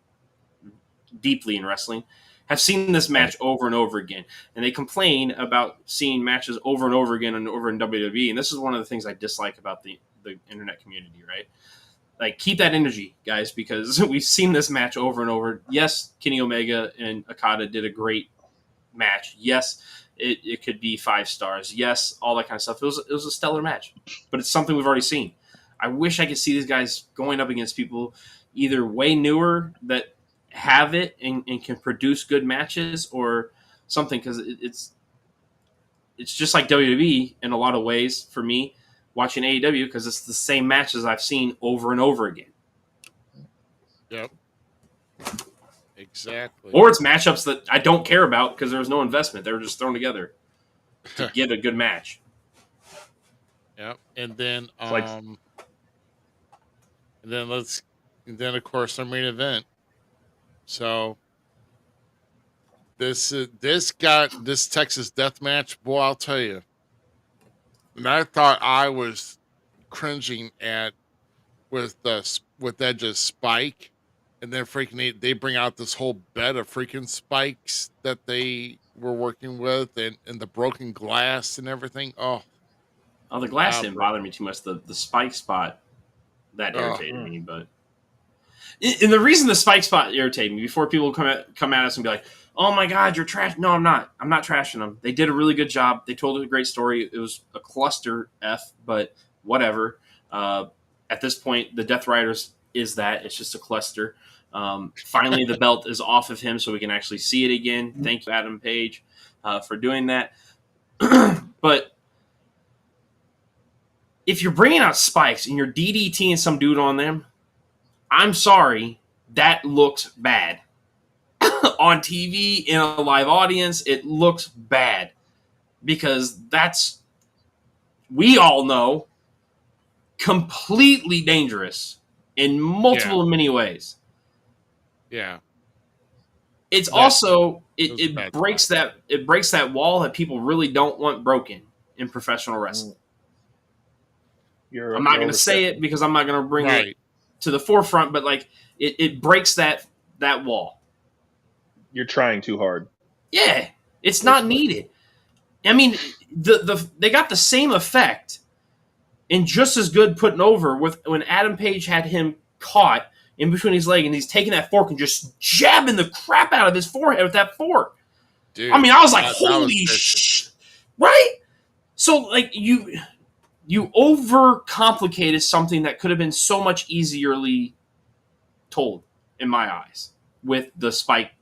deeply in wrestling have seen this match over and over again, and they complain about seeing matches over and over again and over in WWE. And this is one of the things I dislike about the internet community, right? Like, keep that energy, guys, because we've seen this match over and over. Yes, Kenny Omega and Okada did a great match. Yes, it could be 5 stars. Yes, all that kind of stuff. It was a stellar match, but it's something we've already seen. I wish I could see these guys going up against people either way newer that have it and can produce good matches or something, because it's just like WWE in a lot of ways for me watching AEW, because it's the same matches I've seen over and over again. Yep. Exactly. Or it's matchups that I don't care about because there was no investment. They were just thrown together to get a good match. Yep. And then and then of course our main event. So this Texas death match, boy, I'll tell you, And I thought I was cringing at with Edge's spike, and then freaking they bring out this whole bed of freaking spikes that they were working with, and the broken glass and everything. Oh, the glass didn't bother me too much. The spike spot that irritated me, but and the reason the spike spot irritated me before people come at us and be like, "Oh my God, you're trash." No, I'm not. I'm not trashing them. They did a really good job. They told a great story. It was a cluster F, but whatever. At this point, the Death Riders is that. It's just a cluster. Finally, the belt is off of him, so we can actually see it again. Thank you, Adam Page, for doing that. But if you're bringing out spikes and you're DDTing some dude on them, I'm sorry, that looks bad. On TV, in a live audience, it looks bad. Because that's, we all know, completely dangerous in multiple many ways. Yeah. It's also it breaks that wall that people really don't want broken in professional wrestling. I'm not going to say it because I'm not going to bring it to the forefront, but like it breaks that wall. You're trying too hard. Yeah, it's not needed. I mean, they got the same effect and just as good putting over with when Adam Page had him caught in between his leg and he's taking that fork and just jabbing the crap out of his forehead with that fork. Dude, I mean, I was like, holy shit. Right? So, like, you overcomplicated something that could have been so much easierly told, in my eyes, with the spike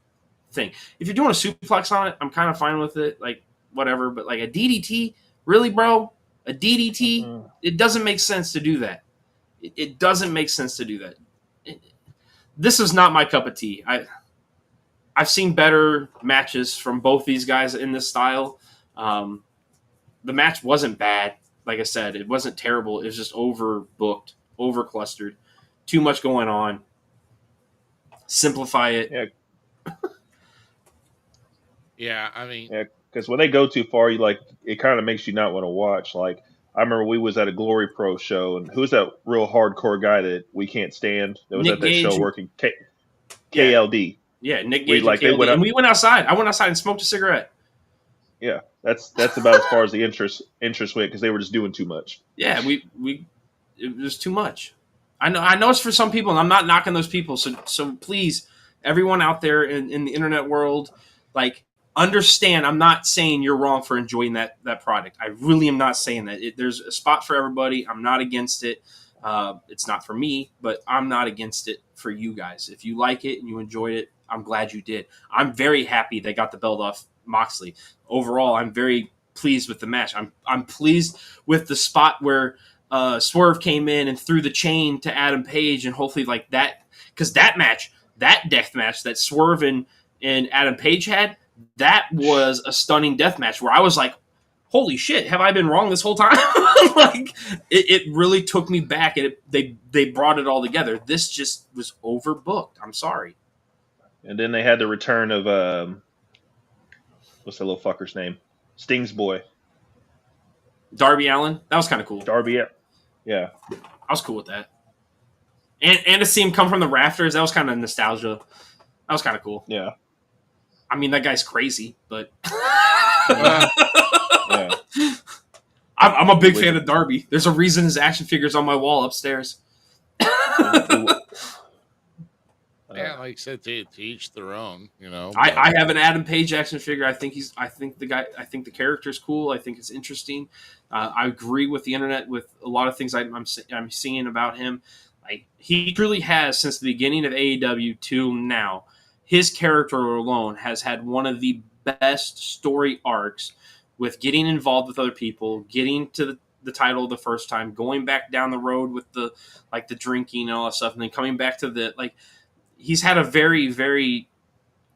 thing. If you're doing a suplex on it, I'm kind of fine with it, like, whatever. But, like, a DDT, really, bro? A DDT? It doesn't make sense to do that. It doesn't make sense to do that. This is not my cup of tea. I've seen better matches from both these guys in this style. The match wasn't bad. Like I said, it wasn't terrible. It was just overbooked, overclustered, too much going on. Simplify it. Yeah, I mean, because when they go too far, it kind of makes you not want to watch. Like I remember we was at a Glory Pro show, and who's that real hardcore guy that we can't stand that was Nick at that Gage show working? KLD. Yeah, Nick Gage. And we went outside. I went outside and smoked a cigarette. Yeah, that's about as far as the interest went because they were just doing too much. Yeah, it was too much. I know it's for some people, and I'm not knocking those people. So please, everyone out there in the internet world, like, understand. I'm not saying you're wrong for enjoying that product. I really am not saying that. There's a spot for everybody. I'm not against it. It's not for me, but I'm not against it for you guys. If you like it and you enjoyed it, I'm glad you did. I'm very happy they got the belt off Moxley. Overall, I'm very pleased with the match. I'm pleased with the spot where Swerve came in and threw the chain to Adam Page, and hopefully like that, because that match, that death match that Swerve and Adam Page had, that was a stunning death match where I was like, holy shit, have I been wrong this whole time? Like, it really took me back, and they brought it all together. This just was overbooked. I'm sorry. And then they had the return of what's that little fucker's name? Sting's boy. Darby Allin. That was kind of cool. Darby, yeah. I was cool with that. And to see him come from the rafters, that was kind of nostalgia. That was kind of cool. Yeah. I mean, that guy's crazy, but Yeah. I'm a big fan of Darby. There's a reason his action figure's on my wall upstairs. Yeah, like I said, to each their own. You know, I have an Adam Page action figure. I think the character's cool. I think it's interesting. I agree with the internet with a lot of things I'm seeing about him. Like, he truly has, since the beginning of AEW to now, his character alone has had one of the best story arcs with getting involved with other people, getting to the title the first time, going back down the road with the drinking and all that stuff, and then coming back to he's had a very, very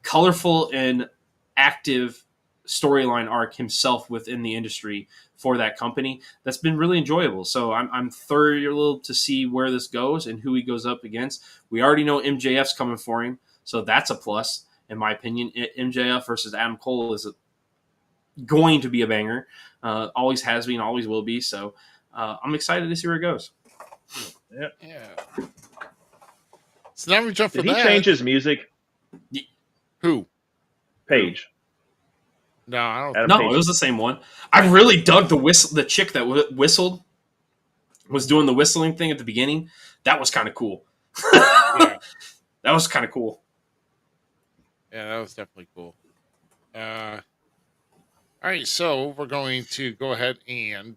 colorful and active storyline arc himself within the industry for that company that's been really enjoyable. So I'm thrilled to see where this goes and who he goes up against. We already know MJF's coming for him, so that's a plus in my opinion. MJF versus Adam Cole going to be a banger. Always has been, always will be. So I'm excited to see where it goes. Yeah. So now we jump for Did that. he change his music? Who? Page. No, I don't. Adam No, Page. it was the same one. I really dug the chick that whistled, was doing the whistling thing at the beginning. That was kind of cool. Yeah. That was kind of cool. Yeah, that was definitely cool. All right, so we're going to go ahead and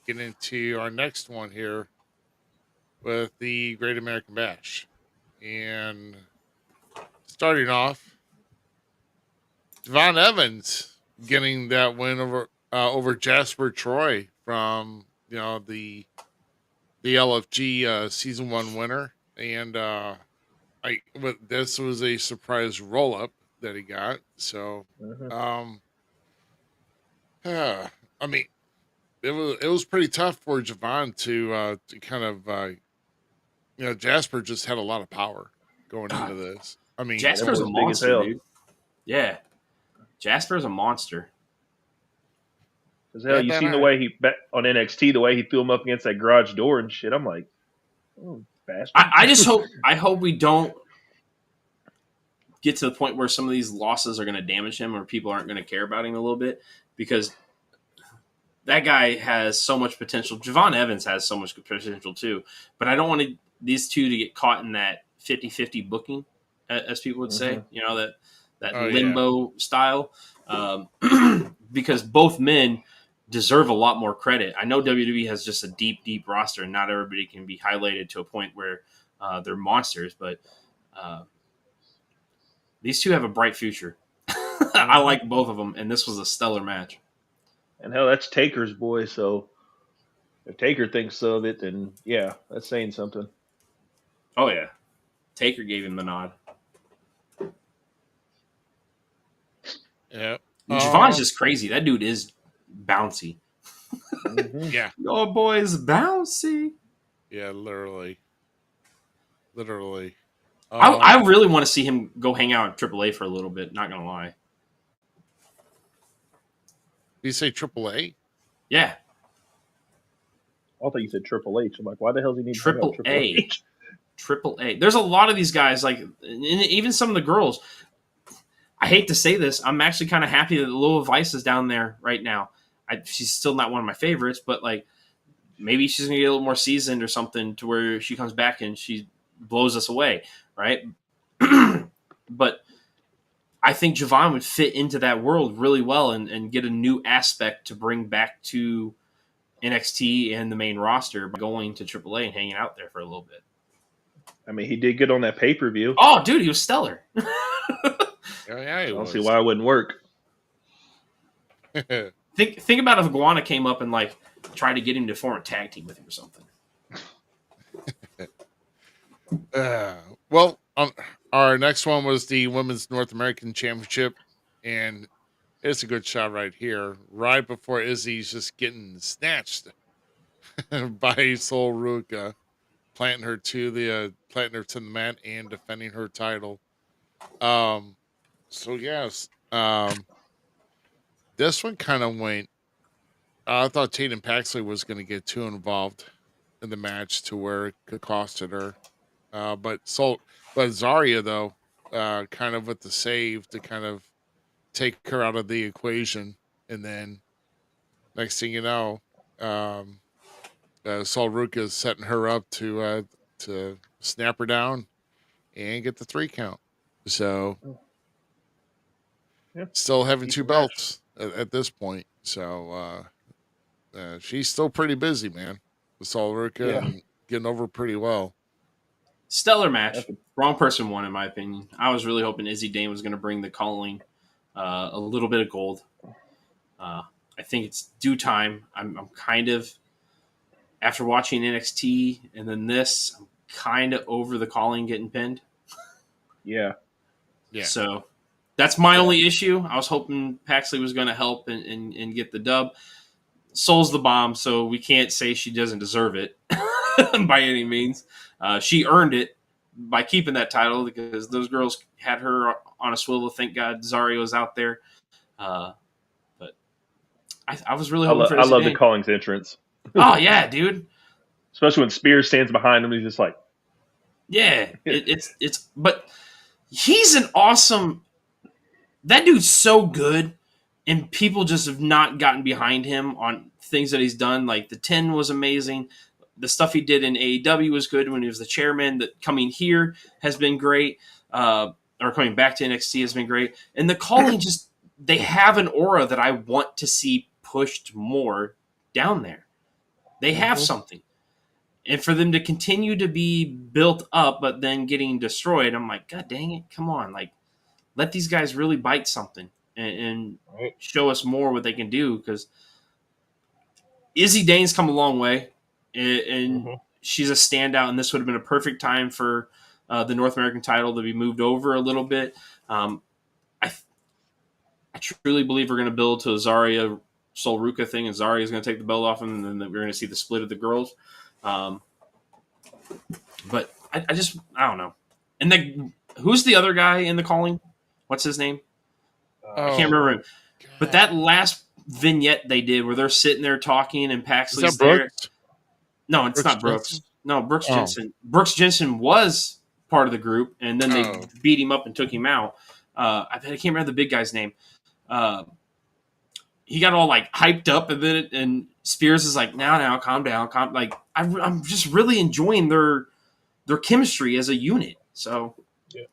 get into our next one here with the Great American Bash. And starting off, Devon Evans getting that win over Jasper Troy from the LFG season 1 winner, and this was a surprise roll up that he got. So, I mean, it was pretty tough for Javon to kind of Jasper just had a lot of power going into this. I mean, Jasper's a big as monster, hell. dude. Yeah, Jasper's a monster. Because hell, you seen the way he on NXT, the way he threw him up against that garage door and shit. I'm like, oh, bastard. I hope we don't get to the point where some of these losses are going to damage him, or people aren't going to care about him a little bit, because that guy has so much potential. Javon Evans has so much potential too, but I don't want these two to get caught in that 50-50 booking, as people would say. You know, that limbo style, because both men deserve a lot more credit. I know WWE has just a deep roster, and not everybody can be highlighted to a point where they're monsters, but these two have a bright future. I like both of them, and this was a stellar match. And hell, that's Taker's boy, so if Taker thinks of it, then yeah, that's saying something. Oh, yeah. Taker gave him the nod. Yeah. Javon's just crazy. That dude is bouncy. Yeah. Your boy is bouncy. Yeah, literally. I really want to see him go hang out at AAA for a little bit, not going to lie. You say AAA? Yeah. I thought you said Triple H. I'm like, why the hell does he need Triple Triple A? H? Triple A. There's a lot of these guys, like, and even some of the girls. I hate to say this. I'm actually kind of happy that Lola Vice is down there right now. She's still not one of my favorites, but like maybe she's going to get a little more seasoned or something to where she comes back and she blows us away, right? But I think Javon would fit into that world really well and get a new aspect to bring back to NXT and the main roster by going to AAA and hanging out there for a little bit. I mean, he did good on that pay-per-view. Oh, dude, he was stellar. Yeah, I don't see why it wouldn't work. Think about if Iguana came up and like tried to get him to form a tag team with him or something. Well, our next one was the Women's North American Championship, and it's a good shot right here, right before Izzy's just getting snatched by Sol Ruka, planting her to the mat and defending her title. So yes, this one kind of went. I thought Tatum Paxley was going to get too involved in the match to where it could costed her. But Zarya though, kind of with the save to kind of take her out of the equation, and then next thing you know, Sol Ruka is setting her up to snap her down and get the 3 count. So still having 2 belts at this point. So she's still pretty busy, man, with Sol Ruka and getting over pretty well. Stellar match. Wrong person won, in my opinion. I was really hoping Izzy Dane was going to bring the calling a little bit of gold. I think it's due time. I'm kind of, after watching NXT and then this, I'm kind of over the calling getting pinned. Yeah. So that's my only issue. I was hoping Paxley was going to help and get the dub. Sol's the bomb, so we can't say she doesn't deserve it by any means. She earned it by keeping that title because those girls had her on a swivel. Thank God Zarya was out there. I was really hoping for I Izzy love the Dane. Collings entrance. Oh yeah, dude. Especially when Spears stands behind him, he's just like, yeah. But he's an awesome. That dude's so good, and people just have not gotten behind him on things that he's done. Like the 10 was amazing. The stuff he did in AEW was good when he was the chairman. That coming here has been great. Or coming back to NXT has been great. And the calling just they have an aura that I want to see pushed more down there. They have something. And for them to continue to be built up but then getting destroyed, I'm like, God dang it, come on. Like, let these guys really bite something and show us more what they can do, because Izzy Dane's come a long way, and she's a standout, and this would have been a perfect time for the North American title to be moved over a little bit. I truly believe we're going to build to a Zarya Sol Ruka thing, and Zarya is going to take the belt off him, and then we're going to see the split of the girls. But I don't know. And then who's the other guy in the calling? What's his name? I can't remember him. But that last vignette they did where they're sitting there talking and Paxley's there. No, it's not Brooks. Jensen? No, Brooks Jensen. Brooks Jensen was part of the group, and then they beat him up and took him out. I can't remember the big guy's name. He got all like hyped up a bit, and Spears is like, "Now, calm down, Like I'm just really enjoying their chemistry as a unit." So, yeah,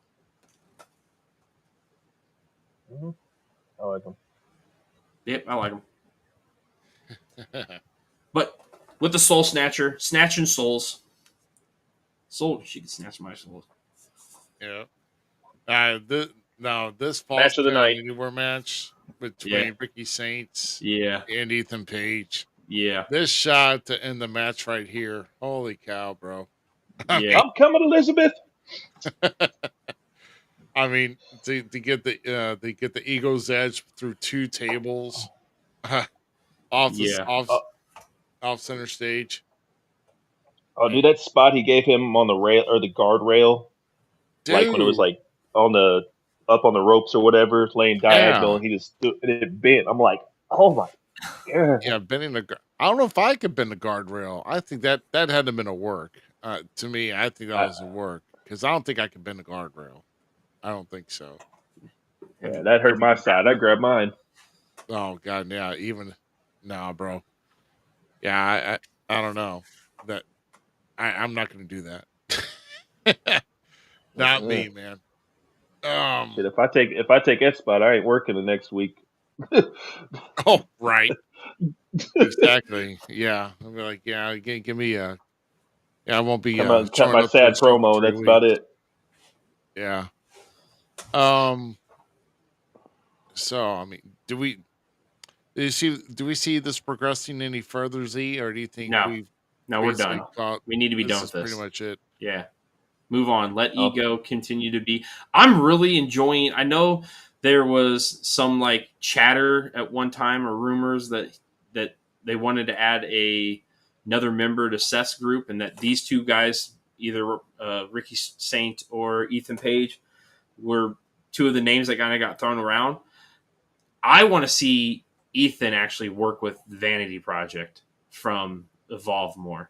I like them. Yep, I like them. But with the Soul Snatcher, snatching souls, she can snatch my soul. Yeah. This falls match of the night anywhere match between Ricky Saints and Ethan Page. Yeah. This shot to end the match right here. Holy cow, bro. I'm coming, Elizabeth. I mean, to get the Ego's Edge through two tables off center stage. Oh, dude, that spot he gave him on the rail or the guardrail, like when it was like up on the ropes or whatever, laying diagonal, and he just it bent. I'm like, oh my god. Yeah, bending the. I don't know if I could bend the guardrail. I think that had to been a work. To me, I think that was a work because I don't think I could bend the guardrail. I don't think so. Yeah, that hurt my side. I grabbed mine. Oh god, yeah. Bro. Yeah, I don't know that. I'm not going to do that. Not me, man. Shit, if I take that spot, I ain't working the next week. Oh, right. Exactly. Yeah. I'll be like, yeah, give me a. Yeah, I won't be. Cut my sad promo. That's about it. Yeah. So I mean, do we see this progressing any further, Z, or do you think we're done. We need to be done with this. Pretty much it. Yeah. Move on. Let Ego continue to be. I'm really enjoying. I know there was some like chatter at one time or rumors that they wanted to add another member to Seth's group, and that these two guys, either Ricky Saint or Ethan Page, were two of the names that kind of got thrown around. I want to see Ethan actually work with Vanity Project from Evolve more.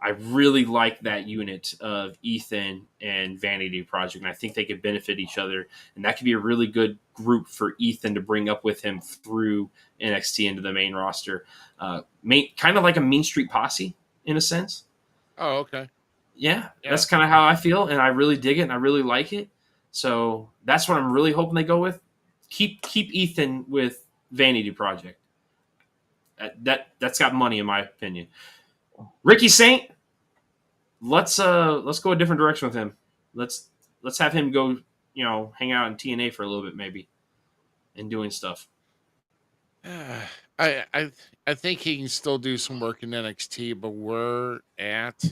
I really like that unit of Ethan and Vanity Project, and I think they could benefit each other, and that could be a really good group for Ethan to bring up with him through NXT into the main roster. Kind of like a Mean Street Posse in a sense. Oh, okay. Yeah, that's kind of how I feel, and I really dig it, and I really like it. So that's what I'm really hoping they go with. Keep Ethan with Vanity Project. That's got money in my opinion. Ricky Saint, let's go a different direction with him. Let's have him go, hang out in TNA for a little bit maybe, and doing stuff. I think he can still do some work in NXT, but where at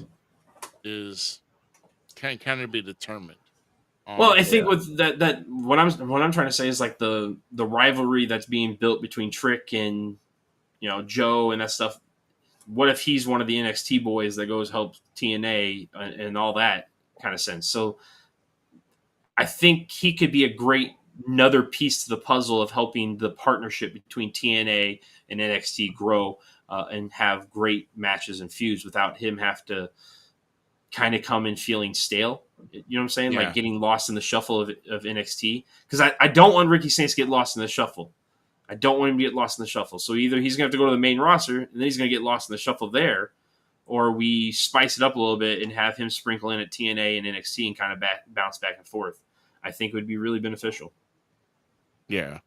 is kind of to be determined. Well, I think with that what I'm trying to say is like the rivalry that's being built between Trick and Joe and that stuff. What if he's one of the NXT boys that goes help TNA and all that kind of sense? So I think he could be a great another piece to the puzzle of helping the partnership between TNA and NXT grow and have great matches and feuds without him have to kind of come in feeling stale. You know what I'm saying? Yeah. Like getting lost in the shuffle of NXT. Because I don't want Ricky Saints to get lost in the shuffle. I don't want him to get lost in the shuffle. So either he's going to have to go to the main roster, and then he's going to get lost in the shuffle there, or we spice it up a little bit and have him sprinkle in at TNA and NXT and kind of bounce back and forth. I think would be really beneficial. Yeah.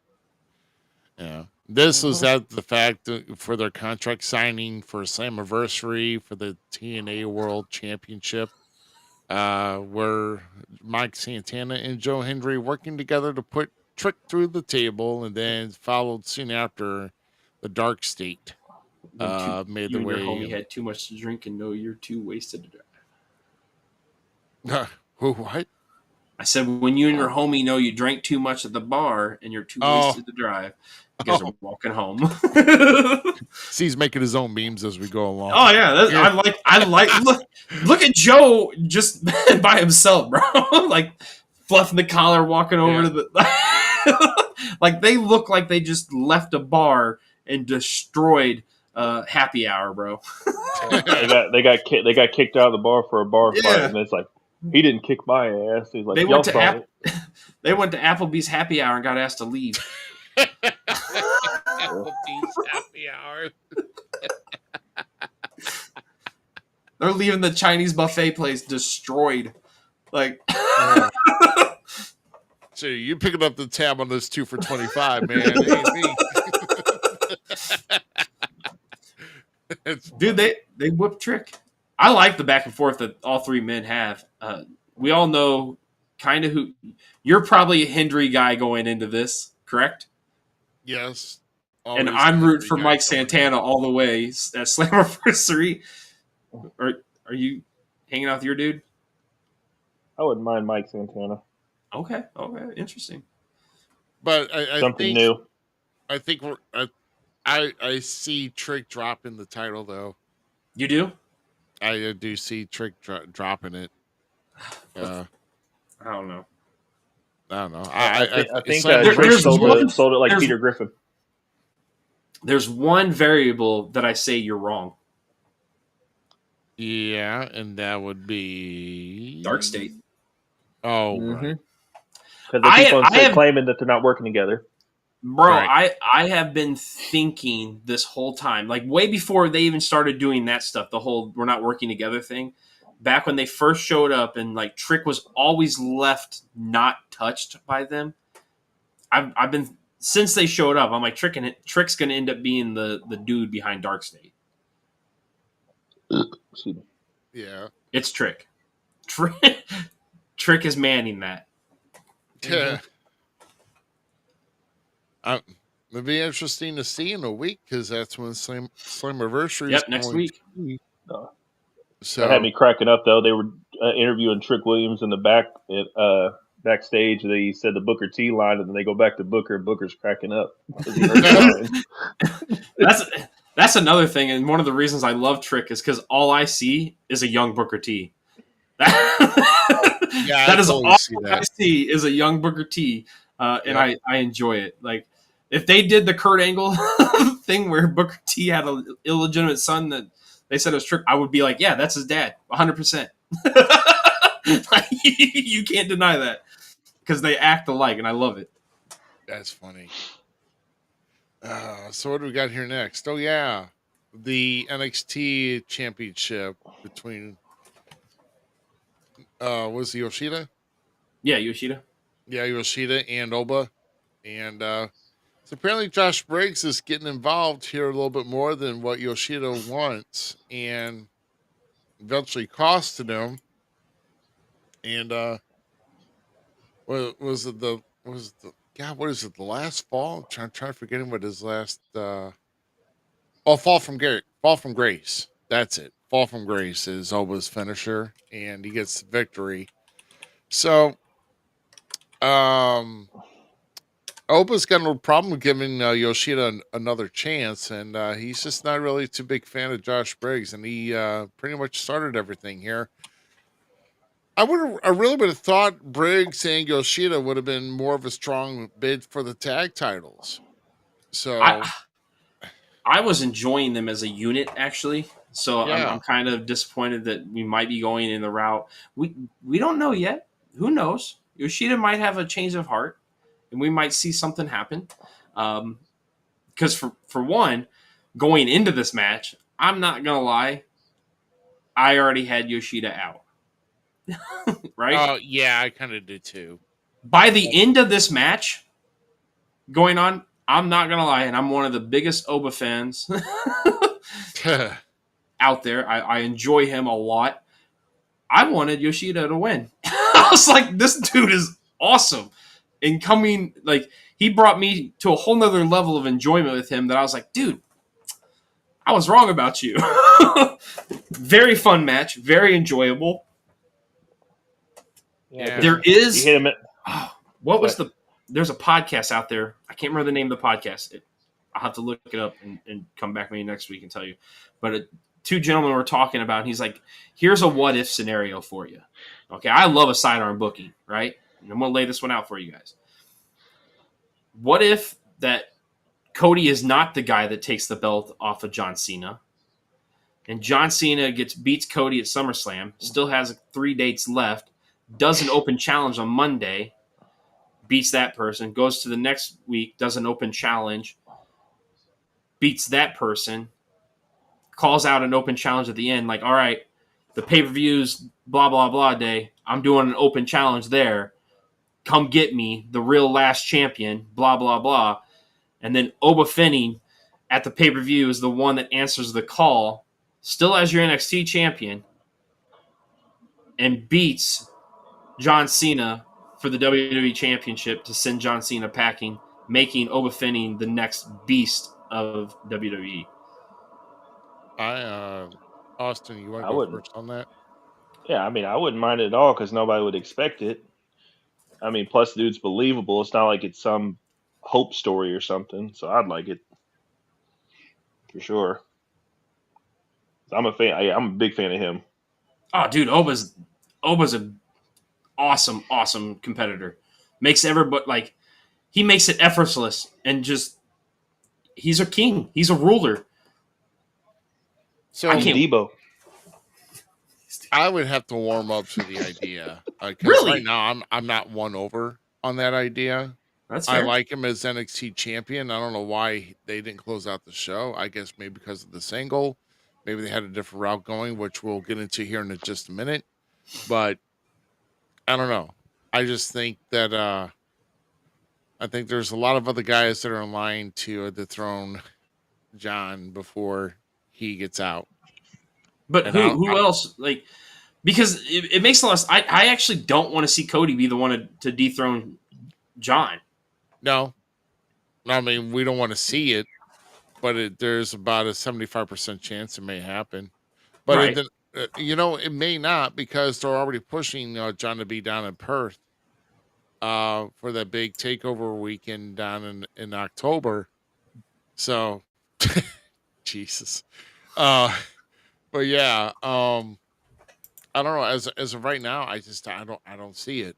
Yeah. This was at the fact for their contract signing for Slammiversary for the TNA World Championship, where Mike Santana and Joe Hendry working together to put Trick through the table, and then followed soon after the Dark State made the you and way. your homie had too much to drink and know you're too wasted to drive. What? I said when you and your homie know you drank too much at the bar and you're too wasted to drive, you guys are walking home. See, he's making his own memes as we go along. Oh yeah, I like. Look at Joe just by himself, bro. Like fluffing the collar, walking over to the. Like they look like they just left a bar and destroyed happy hour, bro. they got kicked out of the bar for a bar fight, and it's like he didn't kick my ass. He's like, they went to Applebee's happy hour and got asked to leave. Applebee's happy hour. They're leaving the Chinese buffet place destroyed. Like, so you picking up the tab on this 2 for $25, man? It ain't me. Dude, they whip Trick. I like the back and forth that all three men have. We all know kind of who you're probably a Hendry guy going into this, correct? Yes. And I'm rooting for Mike Santana all the way at Slammiversary. Are you hanging out with your dude? I wouldn't mind Mike Santana. Okay, interesting. But I something think, new. I think I see Trick dropping the title though. You do? I do see Trick dropping it. I don't know. I think Trick sold it like Peter Griffin. There's one variable that I say you're wrong. Yeah, and that would be Dark State. Oh, because they keep on claiming that they're not working together. Bro, right. I have been thinking this whole time, like way before they even started doing that stuff, the whole we're not working together thing. Back when they first showed up and like Trick was always left not touched by them. I've been since they showed up, I'm like Trick's gonna end up being the dude behind Dark State. Yeah. It's Trick. Trick is manning that. Yeah. It'll be interesting to see in a week because that's when Slammiversary is next week. So that had me cracking up though. They were interviewing Trick Williams in the back backstage. They said the Booker T line, and then they go back to Booker. Booker's cracking up. That's another thing, and one of the reasons I love Trick is because all I see is a young Booker T. That is all I see is a young Booker T, and I enjoy it. Like if they did the Kurt Angle thing where Booker T had an illegitimate son that they said it was Trick, I would be like, yeah, that's his dad, 100%. You can't deny that because they act alike, and I love it. That's funny. So what do we got here next? Oh yeah, the NXT Championship between was it Yoshida? Yeah, Yoshida. Yeah, Yoshida and Oba, and so apparently Josh Briggs is getting involved here a little bit more than what Yoshida wants, and eventually costed him. And what is it? The last fall? I'm trying to forget what his last Fall from Grace. That's it. Fall from Grace is Oba's finisher, and he gets the victory. So Oba's got no problem giving Yoshida another chance, and he's just not really too big fan of Josh Briggs, and he pretty much started everything here. I really would have thought Briggs and Yoshida would have been more of a strong bid for the tag titles. So I was enjoying them as a unit, actually. So I'm kind of disappointed that we might be going in the route. We don't know yet. Who knows? Yoshida might have a change of heart, and we might see something happen. Because for one, going into this match, I'm not gonna lie, I already had Yoshida out. Right? Oh, yeah, I kind of did too. By the end of this match going on, I'm not gonna lie, and I'm one of the biggest Oba fans out there. I enjoy him a lot. I wanted Yoshida to win. I was like, this dude is awesome. And coming, like, he brought me to a whole nother level of enjoyment with him that I was like, dude, I was wrong about you. Very fun match, very enjoyable. Yeah, there is. You hit him at, what was the? There's a podcast out there. I can't remember the name of the podcast. I'll have to look it up and come back maybe next week and tell you. But two gentlemen were talking about. And he's like, "Here's a what if scenario for you." Okay, I love a sidearm booking, right? And I'm gonna lay this one out for you guys. What if that Cody is not the guy that takes the belt off of John Cena, and John Cena beats Cody at SummerSlam, still has 3 dates left, does an open challenge on Monday, beats that person, goes to the next week, does an open challenge, beats that person, calls out an open challenge at the end, like, all right, the pay-per-view's blah, blah, blah day. I'm doing an open challenge there. Come get me, the real last champion, blah, blah, blah. And then Oba Fenning at the pay-per-view is the one that answers the call, still as your NXT champion, and beats John Cena for the WWE Championship to send John Cena packing, making Oba Fenning the next beast of WWE. Austin, you want to go first on that? Yeah, I mean, I wouldn't mind it at all because nobody would expect it. I mean, plus, the dude's believable. It's not like it's some hope story or something. So I'd like it for sure. I'm a fan. I'm a big fan of him. Oh, dude, Oba's an awesome competitor. Makes everybody like he makes it effortless and just he's a king. He's a ruler. So Debo. I would have to warm up to the idea. Really? Right now, I'm not won over on that idea. That's fair. I like him as NXT champion. I don't know why they didn't close out the show. I guess maybe because of this angle. Maybe they had a different route going, which we'll get into here in just a minute. But I don't know. I just think that I think there's a lot of other guys that are in line to dethrone John before he gets out. But who else? Like, because it makes a lot of sense. I actually don't want to see Cody be the one to dethrone John. No. I mean, we don't want to see it, but there's about a 75% chance it may happen. But right. It may not because they're already pushing John to be down in Perth for that big takeover weekend down in October. So, Jesus. But yeah, I don't know. As of right now, I don't see it.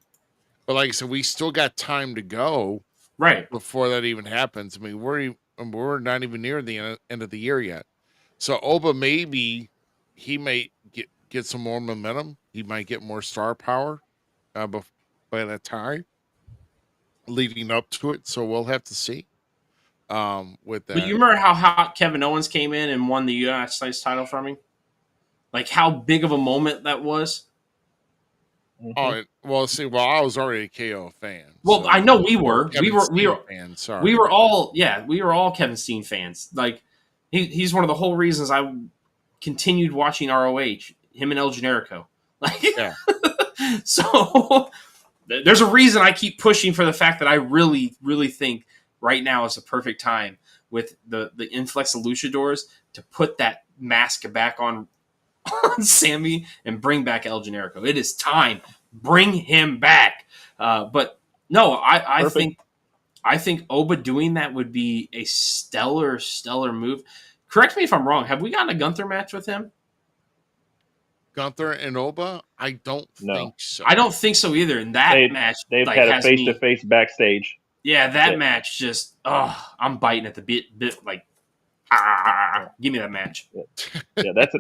But like I said, we still got time to go, right, before that even happens. I mean, we're not even near the end of the year yet. So Oba he may get some more momentum. He might get more star power by that time, leading up to it. So we'll have to see. With that, but you remember how hot Kevin Owens came in and won the United States title from him? Like how big of a moment that was. Oh well, see, I was already a KO fan. Well, so I know we were fans. Sorry, we were all Kevin Steen fans. Like he's one of the whole reasons I continued watching ROH. Him and El Generico. Like, yeah. So there's a reason I keep pushing for the fact that I really, really think right now is the perfect time with the influx of luchadors to put that mask back on Sammy and bring back El Generico. It is time. Bring him back. But no, I think Oba doing that would be a stellar move. Correct me if I'm wrong. Have we gotten a Gunther match with him? Gunther and Oba? I don't think so. I don't think so either. And that match, they've had a face-to-face backstage. Yeah, that match just, I'm biting at the bit. Like, Give me that match. Yeah, that's.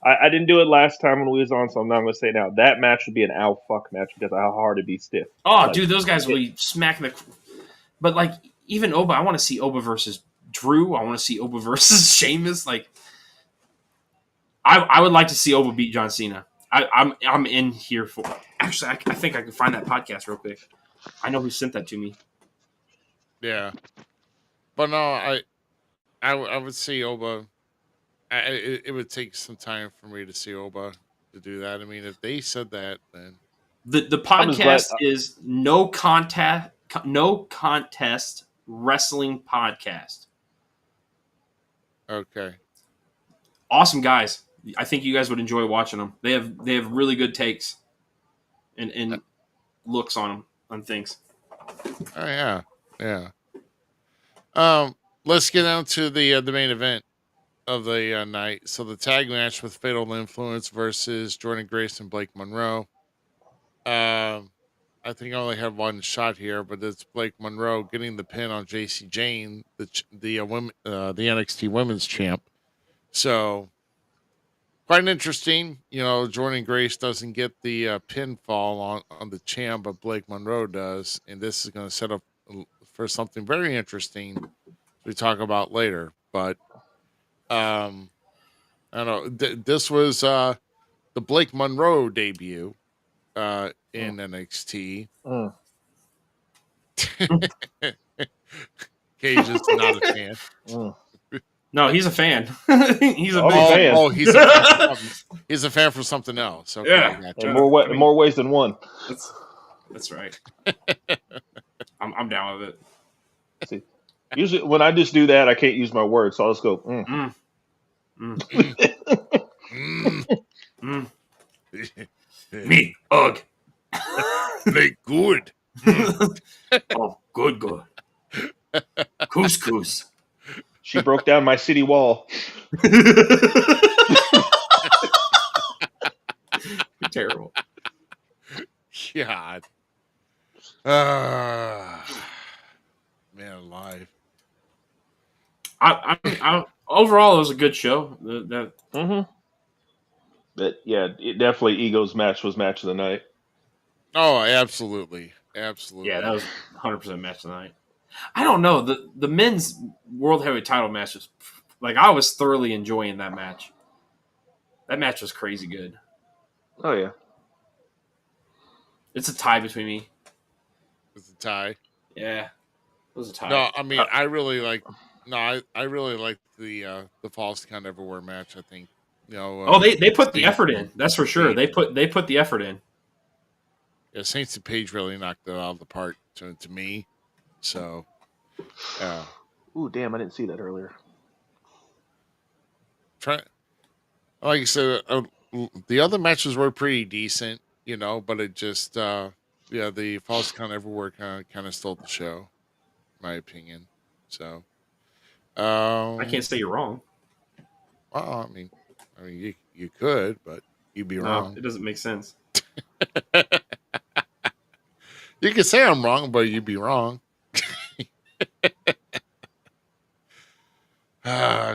I didn't do it last time when we was on, so I'm not going to say now. That match would be an ow fuck match because of how hard it'd be stiff. Oh, dude, those guys will be smacking the. But like even Oba, I want to see Oba versus Drew. I want to see Oba versus Sheamus. Like, I would like to see Oba beat John Cena. I'm in here for. Actually, I think I can find that podcast real quick. I know who sent that to me. Yeah, but no, I would see Oba. It would take some time for me to see Oba to do that. I mean, if they said that, then the podcast is no contest wrestling podcast. Okay. Awesome guys. I think you guys would enjoy watching them. They have really good takes and looks on things. Oh yeah, yeah. Let's get down to the main event of the night. So the tag match with Fatal Influence versus Jordan Grace and Blake Monroe. I think I only have one shot here, but it's Blake Monroe getting the pin on JC Jane, the NXT Women's Champ. So quite interesting. You know, Jordan Grace doesn't get the pinfall on the champ, but Blake Monroe does, and this is going to set up for something very interesting we talk about later. But I don't know. This was the Blake Monroe debut in NXT. Cage is not a fan. No, he's a fan. He's a big fan. Oh, he's a fan for something else. Okay, yeah, in more ways than one. That's right. I'm down with it. See, usually when I just do that, I can't use my words, so I'll just go. Me, ugh. Make good. Oh, good. Couscous. She broke down my city wall. You're terrible. God. Man alive. I overall, it was a good show. But yeah, definitely Ego's match was match of the night. Oh, absolutely. Yeah, that was 100% match of the night. I don't know, the men's world heavyweight title match was like, I was thoroughly enjoying that match. That match was crazy good. Oh yeah, it's a tie between me. It's a tie. Yeah, it was a tie. No, I mean I really like. No, I really like the Falls Count Everywhere match. I think they put the effort in. That's for sure. They put the effort in. Yeah, Saints and Page really knocked it out of the park to me. So, ooh, damn! I didn't see that earlier. Like I said, the other matches were pretty decent, but it just, the Falls Count Everywhere kind of stole the show, in my opinion. So, I can't say you're wrong. Well, I mean, you could, but you'd be wrong. It doesn't make sense. You can say I'm wrong, but you'd be wrong.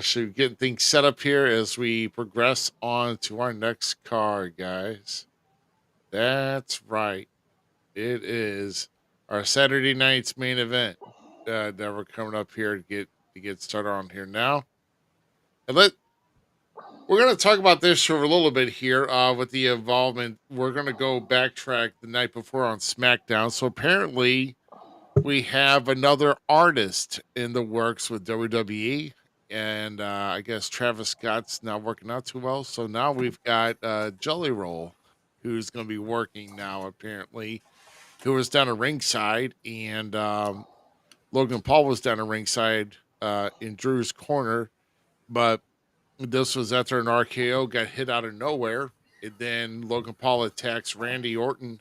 Should we get things set up here as we progress on to our next card, guys? That's right. It is our Saturday night's main event that we're coming up here to get started on here now. And we're going to talk about this for a little bit here with the involvement. We're going to go backtrack the night before on SmackDown. So apparently we have another artist in the works with WWE. And I guess Travis Scott's not working out too well. So now we've got Jelly Roll, who's going to be working now, apparently, who was down at ringside. And Logan Paul was down at ringside in Drew's corner. But this was after an RKO got hit out of nowhere. And then Logan Paul attacks Randy Orton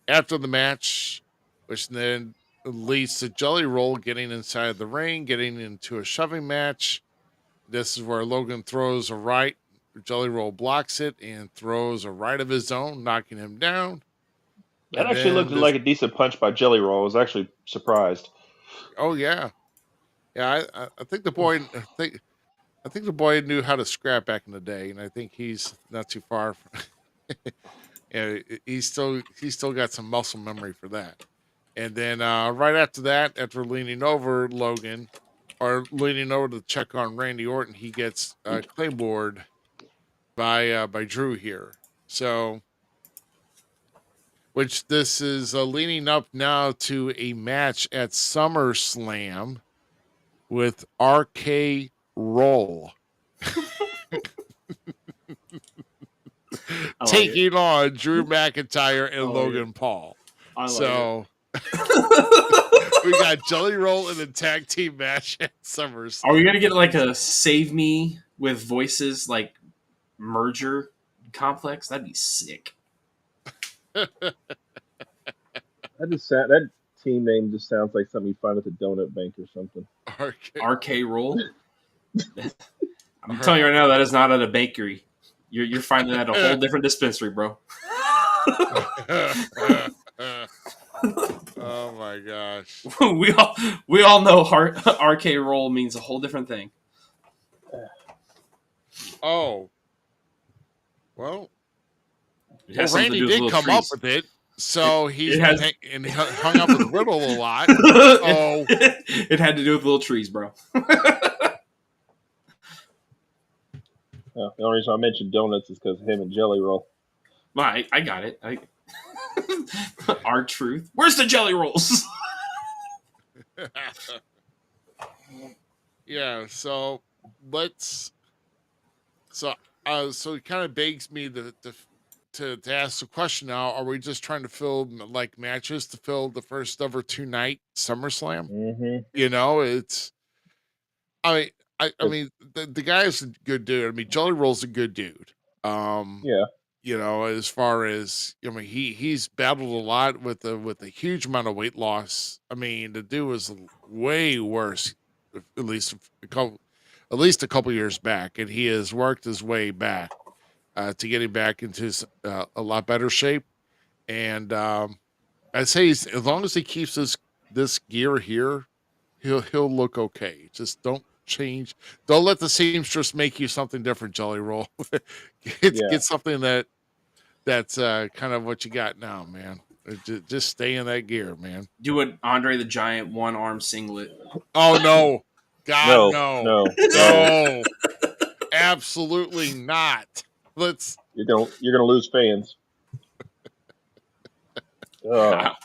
after the match, which then leads to Jelly Roll getting inside the ring, getting into a shoving match. This is where Logan throws a right. Jelly Roll blocks it and throws a right of his own, knocking him down. That actually looked like a decent punch by Jelly Roll. I was actually surprised. Oh, yeah. Yeah, I think the boy. I think the boy knew how to scrap back in the day, and I think he's not too far. Yeah, he's still got some muscle memory for that. And then right after that, after leaning over Logan, or leaning over to check on Randy Orton, he gets clayboard by Drew here. So, which this is leaning up now to a match at SummerSlam with RK Roll taking on Drew McIntyre and Logan Paul. So we got Jelly Roll in a tag team match at SummerSlam. Are we gonna get like a Save Me with Voices like merger complex? That'd be sick. That team name just sounds like something you find at the donut bank or something. RK Roll. I'm telling you right now, that is not at a bakery. You're finding that at a whole different dispensary, bro. Oh my gosh. we all know RK Roll means a whole different thing. Oh. Well, Randy did come up with it, so he's hung up with Riddle a lot. So it had to do with little trees, bro. The only reason I mentioned donuts is because of him and Jelly Roll. Well, I got it. Our truth. Where's the jelly rolls? Yeah, so let's. So it kind of begs me to ask the question now: are we just trying to fill like matches to fill the first ever 2-night SummerSlam? Mm-hmm. You know, it's. I mean, the guy is a good dude. I mean, Jelly Roll's a good dude. Yeah. You know, as far as he's battled a lot with a huge amount of weight loss. I mean, the dude was way worse, at least a couple years back, and he has worked his way back to getting back into a lot better shape. And I'd say as long as he keeps this gear here, he'll look okay. Just don't change. Don't let the seamstress make you something different, Jelly Roll. Get something that's kind of what you got now, man. Just stay in that gear, man. Do an Andre the Giant one-arm singlet. Oh no. God, no. Absolutely not. You're gonna lose fans. I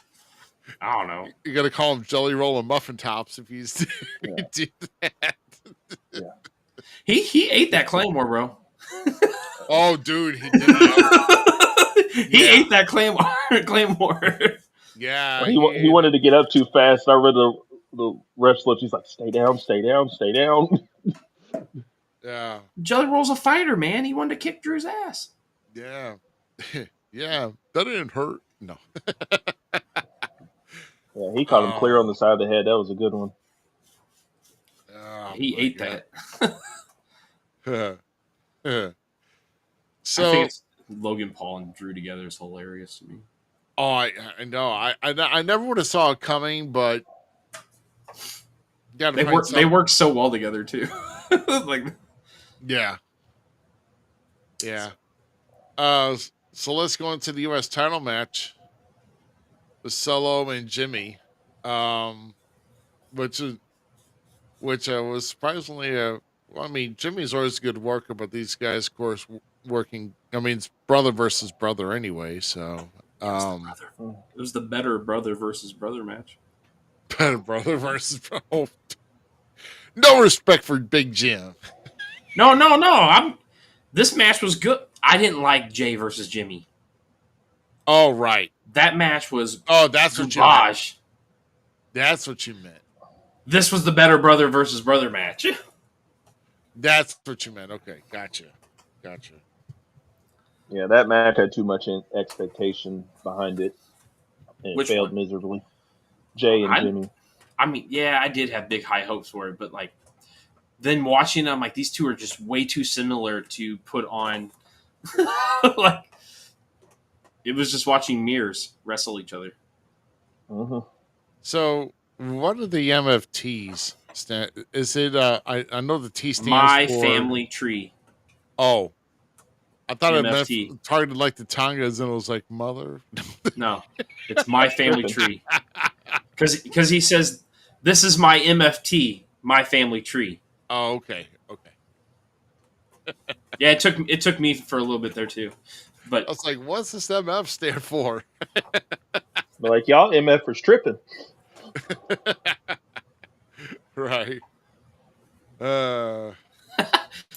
don't know. You got to call him Jelly Roll and Muffin Tops if you do that. Yeah. He ate that Claymore, bro. Oh, dude, he did. He ate that Claymore. Yeah. Well, he wanted to get up too fast. I read the ref's lips. He's like, stay down, stay down, stay down. Yeah. Jelly Roll's a fighter, man. He wanted to kick Drew's ass. Yeah. Yeah. That didn't hurt. No. Yeah, he caught him clear on the side of the head. That was a good one. He ate that. So I think it's Logan Paul and Drew together is hilarious to me. Oh, I know. I never would have saw it coming, but they work so well together too. Yeah. So let's go into the U.S. title match with Solo and Jimmy, which was surprisingly I mean, Jimmy's always a good worker, but these guys, of course, working. I mean, it's brother versus brother anyway. So it was the better brother versus brother match. Better brother versus brother. No respect for Big Jim. No. This match was good. I didn't like Jay versus Jimmy. Oh, right. That match was. Oh, that's what you meant. That's what you meant. This was the better brother versus brother match. That's what you meant. Okay, gotcha. Yeah, that match had too much expectation behind it. And it failed miserably. Jay and Jimmy. I mean, yeah, I did have big high hopes for it, but like, then watching them, like, these two are just way too similar to put on. Like, it was just watching mirrors wrestle each other. Mm-hmm. So, one of the MFTs Is it? I know the T stands My for Family Tree. Oh, I thought it meant MFT. targeted like the Tongas, and it was like mother. No, it's My Family Tree. Because he says this is my MFT, My Family Tree. Oh, okay. Yeah, it took me for a little bit there too, but I was like, what's this MF stand for? But like y'all MF for stripping. Right.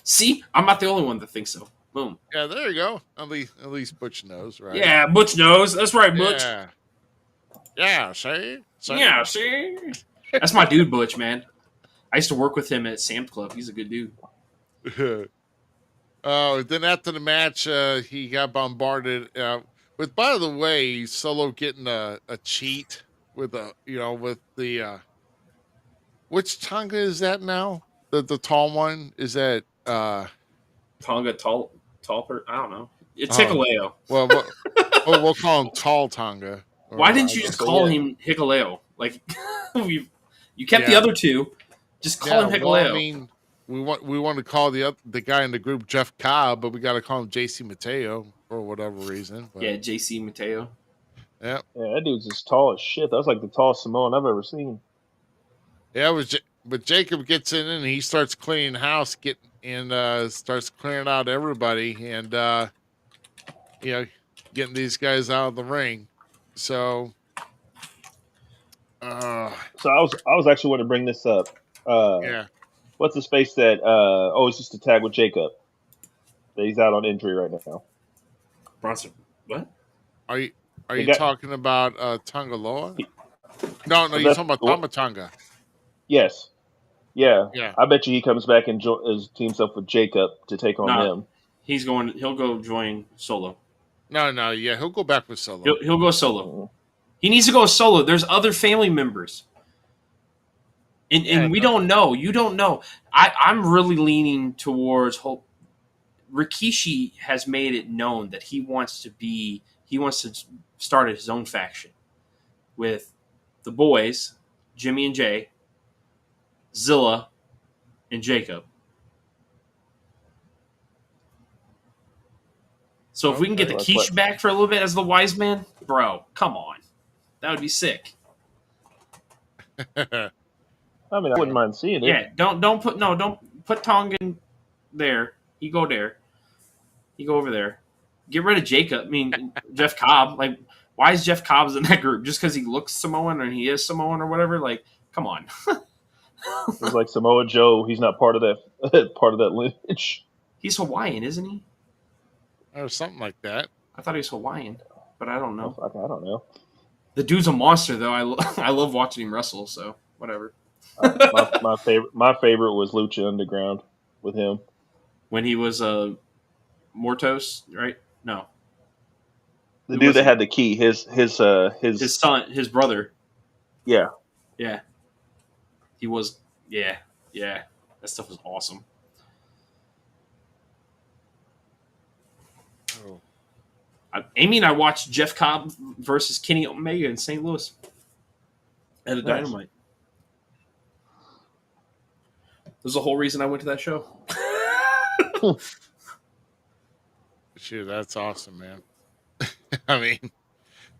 See, I'm not the only one that thinks so. Boom. Yeah, there you go. At least Butch knows, right? Yeah, Butch knows. That's right, Butch. Yeah. Yeah, see? Yeah, see? That's my dude, Butch, man. I used to work with him at Sam's Club. He's a good dude. Then after the match, he got bombarded with, by the way, Solo getting a cheat with the which Tonga is that now? The tall one? Is that Tonga tall I don't know. It's Hikuleo. Well, we'll call him Tall Tonga. Why didn't you just call him Hikuleo? Like you kept the other two. Just call him Hikuleo. Well, I mean, we want to call the guy in the group Jeff Cobb, but we got to call him JC Mateo for whatever reason. But, yeah, JC Mateo. Yeah, that dude's as tall as shit. That was like the tallest Samoan I've ever seen. Yeah, but Jacob gets in and he starts cleaning house, starts clearing out everybody, and getting these guys out of the ring. So I was actually going to bring this up. Yeah. What's the space that always used to tag with Jacob? That he's out on injury right now. Bronson, what? Are you talking about Tongaloa? No, you're talking about Tamatonga. Yes. Yeah. Yeah. I bet you he comes back and teams up with Jacob to take on him. He'll go join Solo. No, yeah, he'll go back with Solo. He'll go Solo. Mm-hmm. He needs to go solo. There's other family members. And we don't know. You don't know. I'm really leaning towards hope. Rikishi has made it known that he wants to start his own faction with the boys, Jimmy and Jay, Zilla, and Jacob. So if we can get the Quiche back for a little bit as the wise man, bro, come on. That would be sick. I mean, I wouldn't mind seeing it. Yeah, don't put Tongan there. You go there. You go over there. Get rid of Jacob. I mean, Jeff Cobb. Like, why is Jeff Cobb in that group? Just because he looks Samoan or he is Samoan or whatever? Like, come on. It's like Samoa Joe. He's not part of that lineage. He's Hawaiian, isn't he? Or something like that. I thought he was Hawaiian, but I don't know. I don't know. The dude's a monster, though. I love watching him wrestle. So whatever. My favorite was Lucha Underground with him when he was Mortos, right? No, the dude that had the key. His son, his brother. Yeah. He was. Yeah. That stuff was awesome. Oh. Amy and I watched Jeff Cobb versus Kenny Omega in St. Louis at a Dynamite. There's the whole reason I went to that show. Shoot, that's awesome, man. I mean,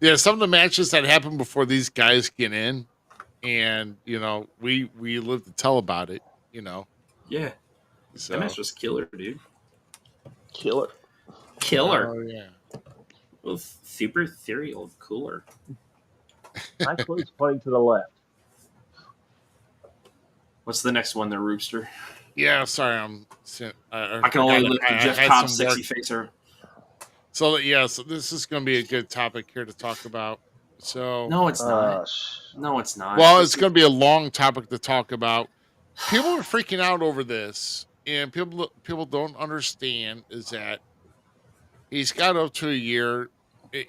yeah, some of the matches that happen before these guys get in, and we live to tell about it. Yeah, so. That match was killer, dude. Killer. Oh yeah. Well, super ethereal, cooler. My clothes pointing to the left. What's the next one there, Rooster? Yeah, sorry, I can only look at Jeff Cobb's sexy face. So this is going to be a good topic here to talk about. So no, it's not. No, it's not. Well, it's going to be a long topic to talk about. People are freaking out over this, and people don't understand is that he's got up to a year.